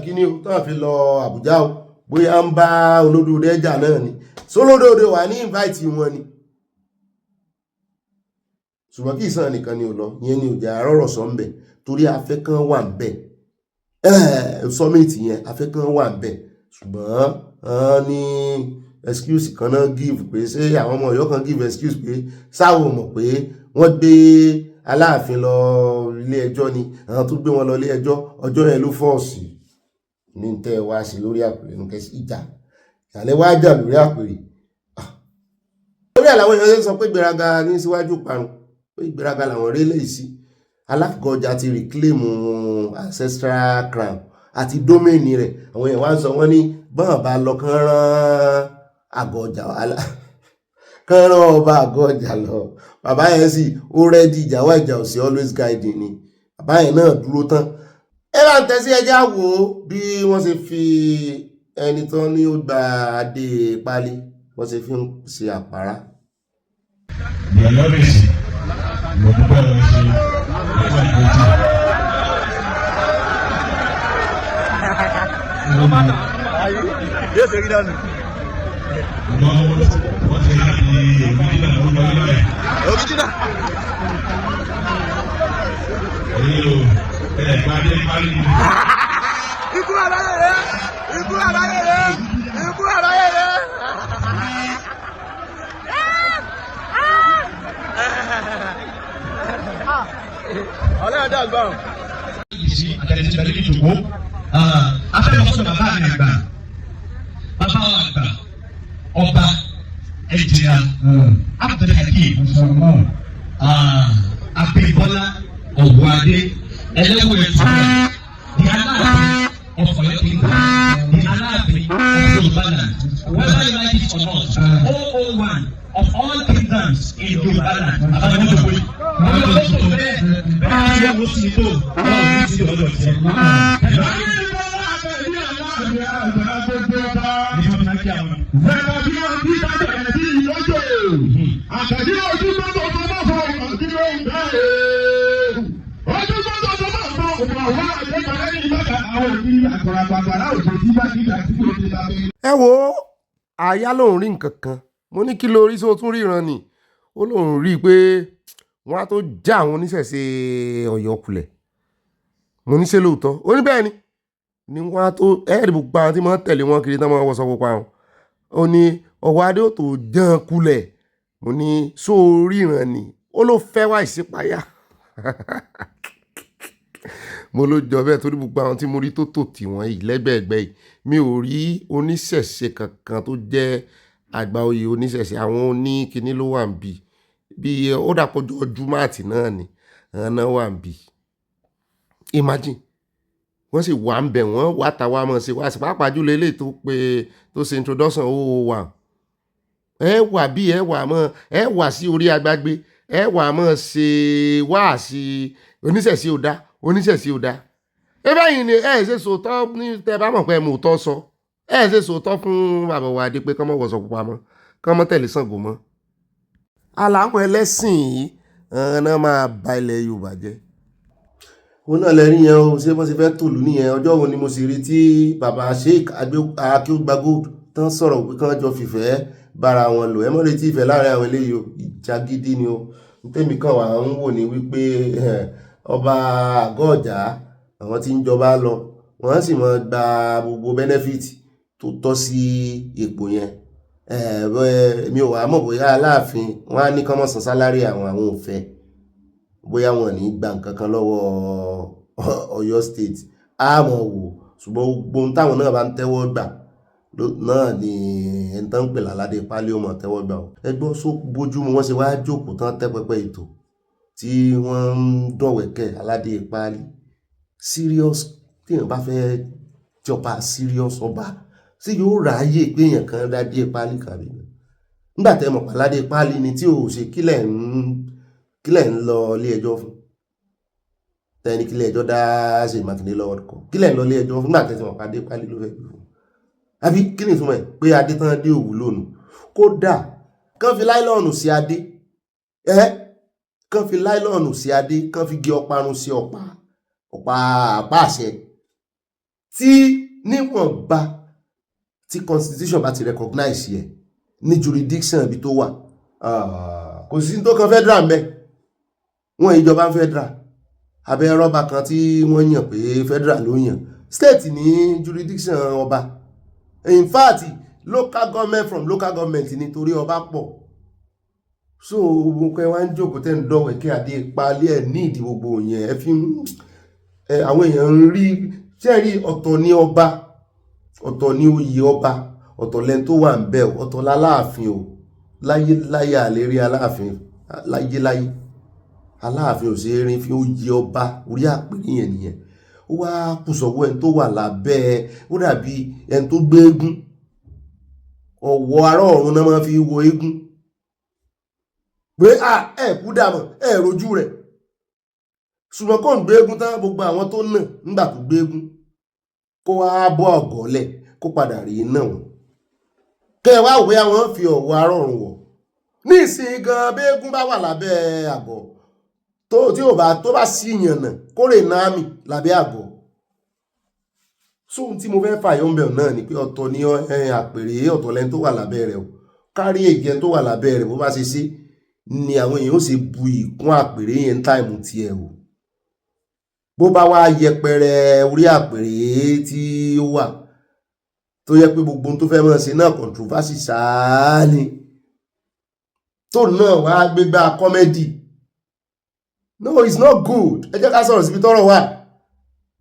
kíní o tán fi lọ Àbújá o bóyá ń bá olódòdó ẹjà náà ni sólódòdó wà ní invite wọn ni ṣùgbọ́n kí ìsàn nìkan ni ò lọ ìyẹn ni ò jẹ́ àrọ́rọ̀ sọ ń bẹ̀ torí afẹ́ kan wà ń bẹ̀ summit yẹn afẹ́ kan wà ń bẹ̀ ṣùgbọ́n ní excuse kan náà give pé ṣé àwọn ọmọ Ọ̀yọ́ kan give excuse pé sáwọn mọ̀ pé wọ́n gbé Aláàfin lọ ilé ẹjọ́ ni àwọn tó gbé wọn lọ ilé ẹjọ́ ọjọ́ yẹn ló fọ́ọ̀sì ní tẹ́ wá sí lórí àpèrè ní kẹsí ìjà ìyàlẹ́ wá jà lórí àpèrè lórí àlàwọn èèyàn sọ pé ìgbéraga ní síwájú parun pé ìgbéraga làwọn rí lẹ́yìn sí Alákọ̀ọ́jà ti reclaim ancestral crown àti domain rẹ̀ àwọn èèyàn wá ń sọ wọ́n ní bọ́n bá lọ kán rán Àgọ́jà kán rán ọba Àgọ́jà lọ bàbá yẹn sì ó rẹ́dí ìjà wá ìjà ò sí always guiding ni bàbá yẹn náà dúró tán ẹ bá ń tẹ́sí ẹjá wò ó bí wọ́n ṣe fi ẹni tán ní ó gba adé pálí wọ́n ṣe fi ń ṣe àpárá. Ikú àbáyé rẹ̀! Ikú àbáyé rẹ̀! Ikú àbáyé rẹ̀! Ọlọ́run dá gbọ́n. Ìsí àtẹ̀lẹ́sẹ̀ ìjòkó. Afẹ́fọ́sọ bàbá mi àgbà. Bàbá wa àgbà. Ọba ẹ̀jẹ̀ Adeleke Òfòmù. Abímbọ́lá Ọ̀wọ́adé. Ẹlẹ́wọ̀ ẹ̀fọ́ rẹ̀. The Aláàfin of Ọ̀yọ́ Kingdom. The Aláàfin of Yorùbá-land. Whether you like it or not. 001 of all kingdoms in Yorùbá-land. Àbájáde òwe. Wọ́n lọ sí tó bẹ́ẹ̀. Bẹ́ẹ̀ ni wọ́n sì tó. Wọ́n ò ní sí ọ̀dọ̀ ìṣẹ́. Àkàdé ojú tó tó tó máa fọ ìkàdé ló ń bẹ́ẹ̀. Ojú tó tó tó máa fọ òkùnkùn àwọn àgbẹ̀kọ̀lẹ́ ní ìbáka àwọn òbí àgbàlagbà òjò tí bá kí àti kí o ti lábẹ́. ẹ wo àyà lòun rí nǹkan kan mo ní kí lórí sí o tún ríran ni ó lòun rí i pé wọ́n á tó já àwọn oníṣẹ̀ṣe Ọ̀yọ́ kulẹ̀ mo ní ṣe lóòótọ́ ó ní bẹ́ẹ̀ ni wọ́n á tó ẹ̀ẹ́dì gbogbo àwọn tí wọ́n tẹ̀lé wọn kiri tán máa wọ́sọ pupa wọn ó ní Ọ̀wọ́adé ò tó jẹun kulẹ̀ mo ní sórí ìran ni ó ló fẹ́ wá ìṣípayá mo ló jọ bẹ́ẹ̀ torí gbogbo àwọn tí mo rí tó tò tì wọ́n yìí lẹ́gbẹ̀ẹ́gbẹ́ yìí mi ò rí oníṣẹ̀ṣe kankan tó jẹ́ àgbà oyè oníṣẹ̀ṣe àwọn oníkiní ló wà ń bí ó dàpọ̀jọ júmọ́àtì náà ni àwọn náà wà ń bí. Imagine wọ́n sì wà ń bẹ̀ wọ́n wà táwa mọ̀ sí wá sí pàápàá jùlọ eléyìí tó ṣe introduction owó wa ẹ wà bí ẹ wà sí orí agbágbé ẹ wà mọ̀ ṣe wá sí oníṣẹ̀ṣe ò dá ẹ báyìí ni ẹ ṣe sòótọ́ ní tẹ bá mọ̀ pé ẹ mọ̀ òótọ́ sọ ẹ ṣe sòótọ́ fún bàbá wa dé pé kọ́mọ wọ̀sọ̀ pupa mọ́ kọ́mọ tẹ̀lé Ṣàngó mọ́. aláwọn ẹlẹ́sìn yìí náà máa ba ilẹ̀ Yorùbá jẹ́. òun náà lẹ́rí yẹn o ṣé wọ́n ti fẹ́ tòlú nìyẹn ọjọ́ wo ni mo sì rí tí bàbá Sheikh Akeugba Gold tán sọ̀rọ̀ pé kán jọ fìfẹ́ bára wọn lò ẹ mọ́ retí ìfẹ́ láàrin àwọn eléyìí o ìjà gidi ni o tèmi kan wà ń wò ní wípé ọba àgọ́ ọ̀jà àwọn tí ń jọba lọ wọ́n sì mọ́ gba gbogbo benefit tó tọ́ sí ipò yẹn mi ò wá mọ̀ bóyá Aláàfin wọ́n á ní kán mọ̀ san sálárì àwọn òfẹ́ bóyá wọn ní gba nǹkan kan lọ́wọ́ Ọ̀yọ́ state àmọ́ wò ṣùgbọ́n gbogbo táwọn náà bá ń tẹ́wọ́ gbà náà ni ẹni tán ń pè láládé pálí ó mọ̀ tẹ́wọ́ gbà ẹgbọ́n só bójúmu wọ́n ṣe wá jókòó tán tẹ́ pẹpẹ ètò tí wọ́n ń dọ̀wẹ́kẹ̀ aládé pálí serious tí èèyàn bá fẹ́ jọba serious ọba sí yóò ráyè pé èèyàn kan dádé pálí kàbí nígbà tẹ́ mọ̀ pàládé pálí ni tí ò ṣe kílẹ̀ ń lọ ilé ẹjọ́ fún tẹ́ni kílẹ̀ ẹjọ́ dá ṣe Mákindé lọ́wọ́ kọ́ kílẹ̀ ń lọ ilé ẹjọ́ fún nígbà tẹ́ mọ̀ pàdé pálí ló fẹ́ gbé fún àbí kí ni ìtumọ̀ ẹ̀ pé adé tán dé òwú lónìí kódà kán fi láìlọ́ọ̀nù sí adé kán fi láìlọ́ọ̀nù sí adé kán fi gé ọparun sí ọ̀pá àpá àṣẹ tí níwọ̀nba tí constitution bá ti recognize yẹ ní jurisdiction ibi tó wà kò sí tó kan federal mẹ́ wọ́n ìjọba federal abẹ́ rọ́bà kan tí wọ́n yàn pé federal ló yàn state ní jurisdiction ọba in fact local government from local government nítorí ọba pọ̀ so gbogbo ẹ wá ń jókòó tẹ́ ń dọ̀wẹ́ kí adé palí ẹ̀ ní ìdí gbogbo yẹn ẹ fi àwọn èèyàn ń rí sẹ́rí ọ̀tọ̀ ní ọba ọ̀tọ̀ ní oyè ọba ọ̀tọ̀ lẹ́ni tó wà ń bẹ̀ ọ̀tọ̀ láláàfin o láyé àlérí aláàfin láyé aláàfin ò sí erin fi oyè ọba orí àpèrè yẹn nìyẹn ó wá kù sọ́wọ́ ẹni tó wà lábẹ́ ó dàbí ẹni tó gbé eégún ọ̀wọ́ ará ọ̀run náà máa fi wo eégún pé kú dàmọ̀ rojú rẹ̀ ṣùgbọ́n kò ń gbé eégún tán gbogbo àwọn tó nà nígbà tó gbé eégún kó wá bọ́ ọ̀gọ́lẹ̀ kó padà rí náà wọn kẹ́ ẹ wá òwe àwọn fi ọ̀wọ́ ará ọ̀run wọ̀ ní ìsìn gan bí eégún bá wà lábẹ́ àgọ́ tó bá sí ìyànnà kórè náà mì lábẹ́ àgọ́ sóhun tí mo fẹ́ fàyọ́ ń bẹ̀rù náà ni pé ọ̀tọ̀ ní àpèrè ọ̀tọ̀ lẹ́ni tó wà lábẹ́ rẹ̀ o kárí èjẹ tó wà lábẹ́ rẹ̀ bó bá ṣe sí ni àwọn èèyàn ó ṣe bu ìkún àpèrè yẹn táìmù tiẹ̀ o bó bá wá yẹpẹrẹ orí àpèrè tí ó wà tó yẹ pé gbogbo tó fẹ́ mọ́ ṣe náà controversy sáà ni tó náà wá gbégbá comedy no it's not good ẹ jẹ́ ká sọ̀rọ̀ síbi tọ́rọ̀ wà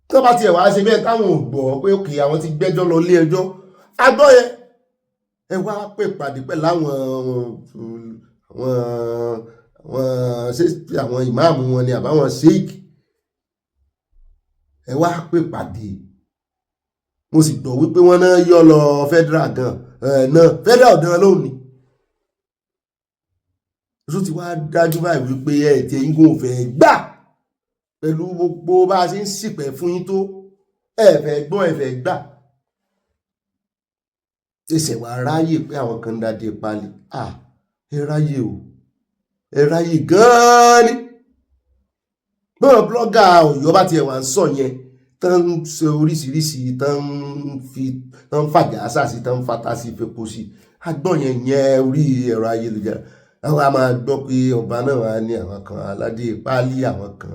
tó bá tiẹ̀ wá ṣe bẹ́ẹ̀ táwọn ò gbọ́ pé òkè àwọn ti gbẹ́jọ́ lọ ilé ẹjọ́ agbọ́ yẹn ẹ wá pè pàdé pẹ̀lú àwọn ìmáàmù wọn ni àbáwọn sheik ẹ wá pè pàdé mo sì gbọ́ wípé wọ́n náà yọ lọ federal gan náà federal gan lónìí ó ti wá dájú báyìí wípé ẹ̀ tí ẹ̀yin kò fẹ́ gbà pẹ̀lú gbogbo bá a ṣe ń ṣìpẹ̀ fún yín tó ẹ̀fẹ̀ gbọ́n ẹ̀fẹ̀ gbà ẹsẹ̀ wà ráyè pé àwọn kan dáadé palẹ̀ ẹ ráyè o ẹ ráyè gan-an ni bọ́n blọ́gà Ọ̀yọ́ bá tiẹ̀ wà ń sọ yẹn tán ń ṣe oríṣiríṣi tán ń fàjà àṣàṣì tán ń fata sí fepo sí agbọ́n yẹn orí ẹ̀rọ ayélujára àwọn a máa gbọ́ pé ọba náà wà ní àwọn kan aládé páálí àwọn kan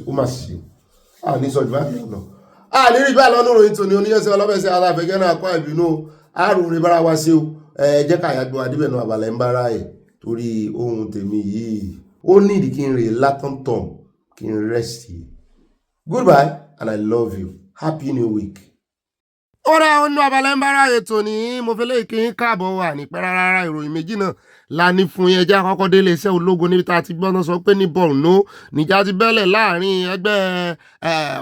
ó mà sí a ní sọ́jú bá fi ọ̀nà a lè rí bá lọ́nà òròyìn tòní oníyẹ́sẹ̀ ọlọ́bẹ̀ẹ́sẹ̀ aláfẹ́gẹ́ náà kọ́ ìbínú àrùn rí bára wá sí o jẹ́ ká àyàgbọ́ adébẹ̀nà àbàlẹ̀ ń bára ẹ̀ torí ohun tèmi yìí ó nídìí kí n rè látọ̀ntọ̀n kí n rest. Goodbye and I love you. Happy New Week. Ọ̀rẹ́ ọ̀nà abala ń bára ètò ní mo fẹ́ lè kí n káàbọ̀ wà ní pẹ́ rárá ìròyìn méjì náà la ní fún yẹn jẹ́ àkọ́kọ́ délé iṣẹ́ ológun níbi tá a ti gbọ́n sọ pé ní Borno níjà ti bẹ́lẹ̀ láàrin ẹgbẹ́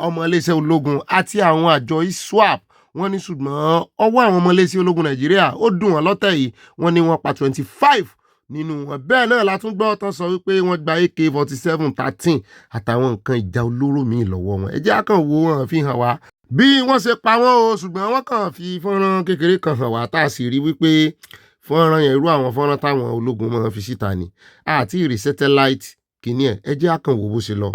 ọmọ iléeṣẹ́ ológun àti àwọn àjọ ISWAP wọ́n ní ṣùgbọ́n ọwọ́ àwọn ọmọ iléeṣẹ́ ológun Nàìjíríà ó dùn wọ́n lọ́tẹ̀ yìí wọ́n ní wọ́n pa 25 nínú wọn bẹ́ẹ̀ náà la tún gbọ́ tán sọ wípé wọ́n gba AK-47 13 àtàwọn nǹkan ìjà olóró míì lọ́wọ́ wọn ẹ jẹ́ àkàn wo wọn fi hàn wá bí wọ́n ṣe pa wọ́n o ṣùgbọ́n wọ́n kàn fi fọ́nrán kékeré kan hàn wá tá a sì rí wípé fọ́nrán yẹn irú àwọn fọ́nrán táwọn ológun máa fi síta ni àti ìrì satellite kìíní ẹ jẹ́ àkàn wo bó ṣe lọ.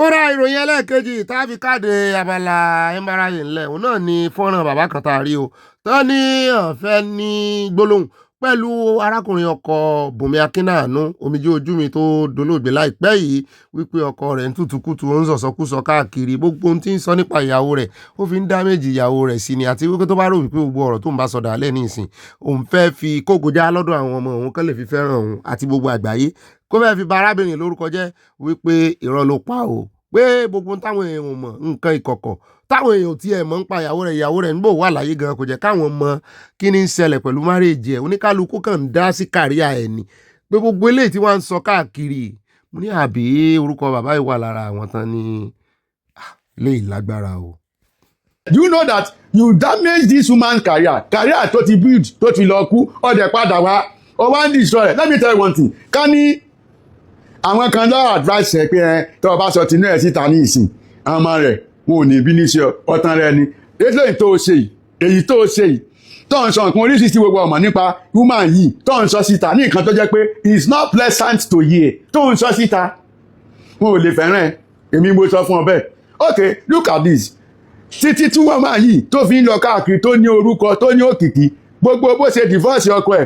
ó ra ìròyìn ẹlẹ́ẹ̀kejì tá a fi káàdé abala ẹ̀mbáráyè ńlẹ̀ òun náà ni fọ́nrán bàbá kan tá a rí o tán ní ọ̀fẹ́ ní gbólóhùn pẹ̀lú arákùnrin ọkọ Bùnmi Akínàánú omijé ojú mi tó dolóògbé láìpẹ́ yìí wípé ọkọ rẹ̀ ń tútùkùtù ó ń sọ̀sọ́kùsọ káàkiri gbogbo ohun tí ń sọ nípa ìyàwó rẹ̀ ó fi ń dá méjì ìyàwó rẹ̀ sí ni àti wípé tó bá rò wípé gbogbo ọ̀rọ̀ tó ń bá sọdà alẹ́ ní ìsìn òun fẹ́ fi kógojá lọ́dọ̀ àwọn ọmọ òun kán lè fi fẹ́ràn òun àti gbogbo àgbáyé kó fẹ́ fi ba arábìnrin lórúkọ jẹ́ wípé irọ́ ló pa o pé gbogbo táwọn èèyàn mọ̀ nǹkan ìkọ̀kọ̀ táwọn èèyàn tí ẹ̀ mọ̀ ń pa ìyàwó rẹ̀ ń bò wà láyé gan kò jẹ́ káwọn mọ̀ kí ni ń ṣẹlẹ̀ pẹ̀lú márèèjì ẹ̀ oníkálukú kàn ń dá sí kàríà ẹ̀ ni pé gbogbo eléyìí tí wọ́n ń sọ káàkiri mo ní àbí orúkọ bàbá yìí wà lára àwọn tán ní léyìí lágbára o. Do you know that you damage this woman's career tó ti build tó ti lọ kú ọdẹ padà wá ọ wá ń destroy it. Let me tell you one thing ká ní àwọn kan lọ́wọ́ advice ẹ̀ pé tó o bá sọ tinú ẹ̀ síta ní ìsìn àwọn ọmọ rẹ̀ wọn ò ní bí ní ṣe ọ̀tán rẹ ni èyí tó o ṣe yìí tó ń sọ nǹkan oríṣiríṣi gbogbo ọmọ nípa woman yìí tó ń sọ síta ní nǹkan tó jẹ́ pé it's not pleasant to hear tó ń sọ síta wọn ò lè fẹ́ràn ẹ̀ èmi mo sọ fún ọ bẹ́ẹ̀ okay look at this títí tí woman yìí tó fi ń lọ káàkiri tó ní orúkọ tó ní òkìkí gbogbo bó ṣe divorce ọkọ ẹ̀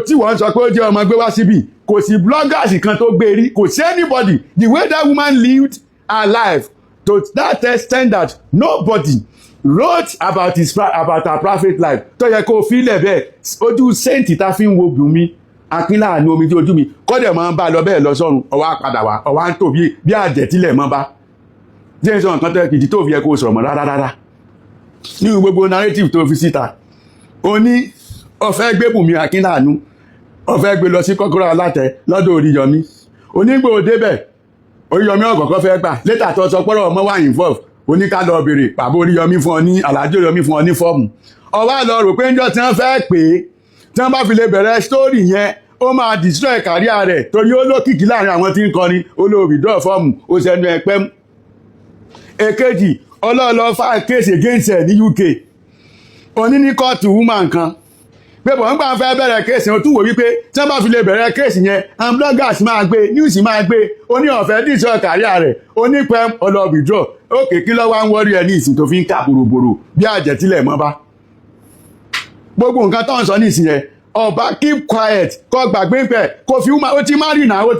tí wọ́n sọ pé ó jẹ́ ọmọ gbé wá síbí kò sí bloggers kan tó gbé rí kò sí anybody the way that woman lived her life to that extent that nobody wrote about her private life tó yẹ kó fílẹ̀ bẹ́ẹ̀ ojú sẹ́ǹtì tá fi ń wo Bùnmi Akínláàánú omijé ojú mi kọ́dẹ̀ máa ń bá lọ bẹ́ẹ̀ lọ sọ́run ọwọ́ padà wá ọwọ́ ń tò bí àjẹtílẹ̀ mọ́ bá jẹ́ sọ nǹkan tó kìdí tó fi yẹ kó sọ̀rọ̀ mọ́ rárá ní gbogbo narrative tó fi síta ó ní ọ̀fẹ́ gbé Bùnmi Akínláàánú ọ̀fẹ́ gbé lọ sí kọ́kọ́rọ́ alátẹ lọ́dọ̀ Oríyọmí onígbò débẹ̀ Oríyọmí ọ̀kọ̀ọ̀kan fẹ́ gbà létà tó sọ pọ́rọ̀ ọmọ wà involve oníkálọ̀ béèrè pàbó Oríyọmí fún ọ ní Àlàájì Oríyọmí fún ọ ní fọ́ọ̀mù ọwọ́ lọ rò pé ńjọ́ tí wọ́n fẹ́ pè é tí wọ́n bá fi lè bẹ̀rẹ̀ story yẹn ó máa destroy career rẹ̀ torí ó lókìkí láàrin àwọn tí ń kọrin olóòbí dọ́ fọ́ọ̀mù ó sẹnu ẹ̀pẹ́ mú. èkejì ọlọ́ọ̀lọ́ fà case against ẹ̀ ní UK oní ní kóòtù woman kan pé bọ̀ ń gbà fẹ́ bẹ̀rẹ̀ kéèsì yẹn tún wò wípé tí wọ́n bá fi lè bẹ̀rẹ̀ kéèsì yẹn àwọn bloggers máa gbé news máa gbé oní ọ̀fẹ́ díṣọ́ kàríà rẹ̀ onípẹ́ ọlọ́bìdrọ̀ òkè kí lọ́wọ́ ń wọ́rí ẹ ní ìsìn tó fi ń ká bòròbòrò bí àjẹtílẹ̀ mọ́ bá gbogbo nǹkan tó ń sọ ní ìsìn yẹn ọba keep quiet kó gbàgbé pẹ̀ kó fi ó ti marry náà ó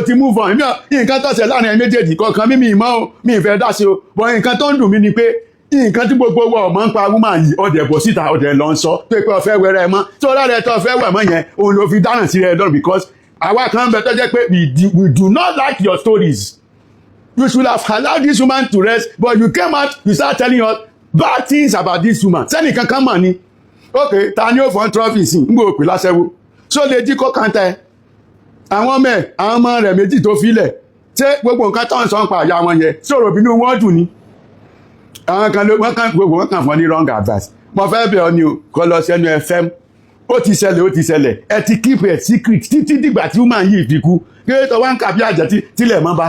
ti move on nǹkan tó ṣe láàrin ẹ méjèèjì kọ̀ọ̀kan mímì ìmọ̀ mi ìfẹ́ dá sí o bọ̀ nǹkan tó ń dùn mí ni pé nǹkan tí gbogbo wa ọmọ ń pa woman yìí ọdẹ bọ̀ síta ọdẹ lọ ń sọ tó pé ọfẹ́ wẹrẹ mọ́ tí ọlá rẹ tó ọfẹ́ wẹ̀ mọ́ yẹn òun ló fi dáràn sí rẹ lọ́rùn because àwa kan bẹ tó jẹ́ pé we do not like your stories you should have allowed this woman to rest but you came out you start telling us bad things about this woman sẹ́ni kankan mọ̀ ni ok ta ni ó fọ́n trophy sí ń gbọ́ òpè láṣẹ́wó so lè jí kó kàn tẹ́ àwọn ọmọ rẹ̀ méjì tó filẹ̀ ṣé gbogbo nǹkan tó ń sọ ń pa àyà wọn yẹn sọ̀rọ̀ bínú wọn dùn ni àwọn kan ló gbogbo wọn kàn fún ní wrong advice mo fẹ́ bẹ̀ ọ́ ni o kọ́ lọ sẹ́nu FM ó ti ṣẹlẹ̀ ẹ ti keep it secret títí dìgbà tí woman yìí fi kú kí tó wá ń kà bí àjẹ́ tílẹ̀ mọ́ bá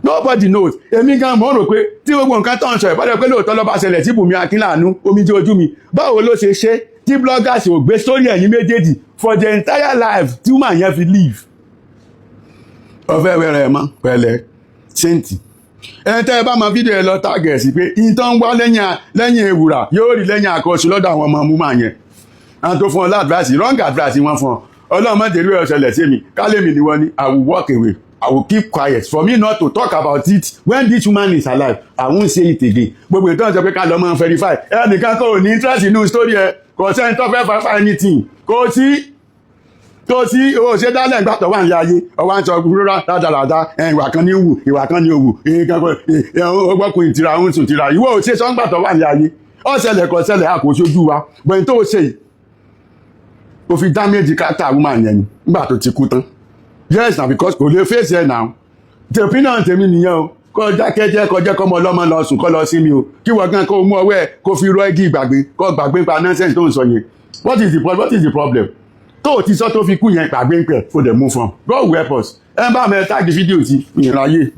nobody knows èmi gan mọ̀ rò pé tí gbogbo nǹkan tó ń sọ ìbálẹ̀ pé lóòótọ́ ló bá ṣẹlẹ̀ tí Bùnmi Akínláàánú omijé ojú mi báwo ló ṣe ṣe tí bloggers ò gbé sórí ẹ̀yìn méjèèjì for the entire life tí woman yẹn fi live ọfẹ́ wẹ̀rẹ̀ ẹ̀ mọ́ pẹ̀lẹ́ ṣéǹtì ẹni tẹ́ ẹ bá máa fídíò ẹ lọ tágẹ̀ sí pé ìtàn wá lẹ́yìn ewùrà yóò rí lẹ́yìn àkọsí lọ́dọ̀ àwọn ọmọ múmà yẹn àwọn tó fún ọ láàdúrásì wrong advice wọn fún ọ ọlọ́run mọ́tẹ̀lú ẹ̀ ṣẹlẹ̀ sí mi kálẹ̀mì ni wọ́n ní I will walk away I will keep quiet for me not to talk about it when this woman is alive I won't say it again gbogbo ìtàn sọ pé ká lọ mọ́ verify ẹnìkan kò ní interest inú story ẹ kò sẹ́ni tó fẹ́ verify anything kò sí o ṣe dálẹ̀ nígbà tó wà ní ayé ọwọ́ àti ọgbùrúra dáadáa ìwà kan ní wù ìwà kan ní òwù ọgbọ́kùn ìtira ń sùn tira ìwọ ò ṣe sọ́ngbà tó wà ní ayé ọ̀ṣẹlẹ̀ kò ṣẹlẹ̀ àkóṣojú wa gbẹ̀yìn tó ṣe o fi damage kátà woman yẹn nígbà tó ti kú tán yes na because kò lè face ẹ̀ náà the opinion tèmi nìyẹn o kọ́ jákẹ́jẹ́ kọjá kọ́mọ ọlọ́mọ lọ sùn kọ́ lọ sí mi o kí wọ́n gan kó mú ọwọ́ ẹ̀ kó fi rọ́ igi ìgbàgbé kọ́ gbàgbé pa nonsense tó ń sọ yẹn what is the problem tó o ti sọ tó fi kú yẹn gbàgbé ń pẹ̀ kó dẹ̀ move on God will help us ẹ bá mi táàgì fídíò sí ìrìnàyè.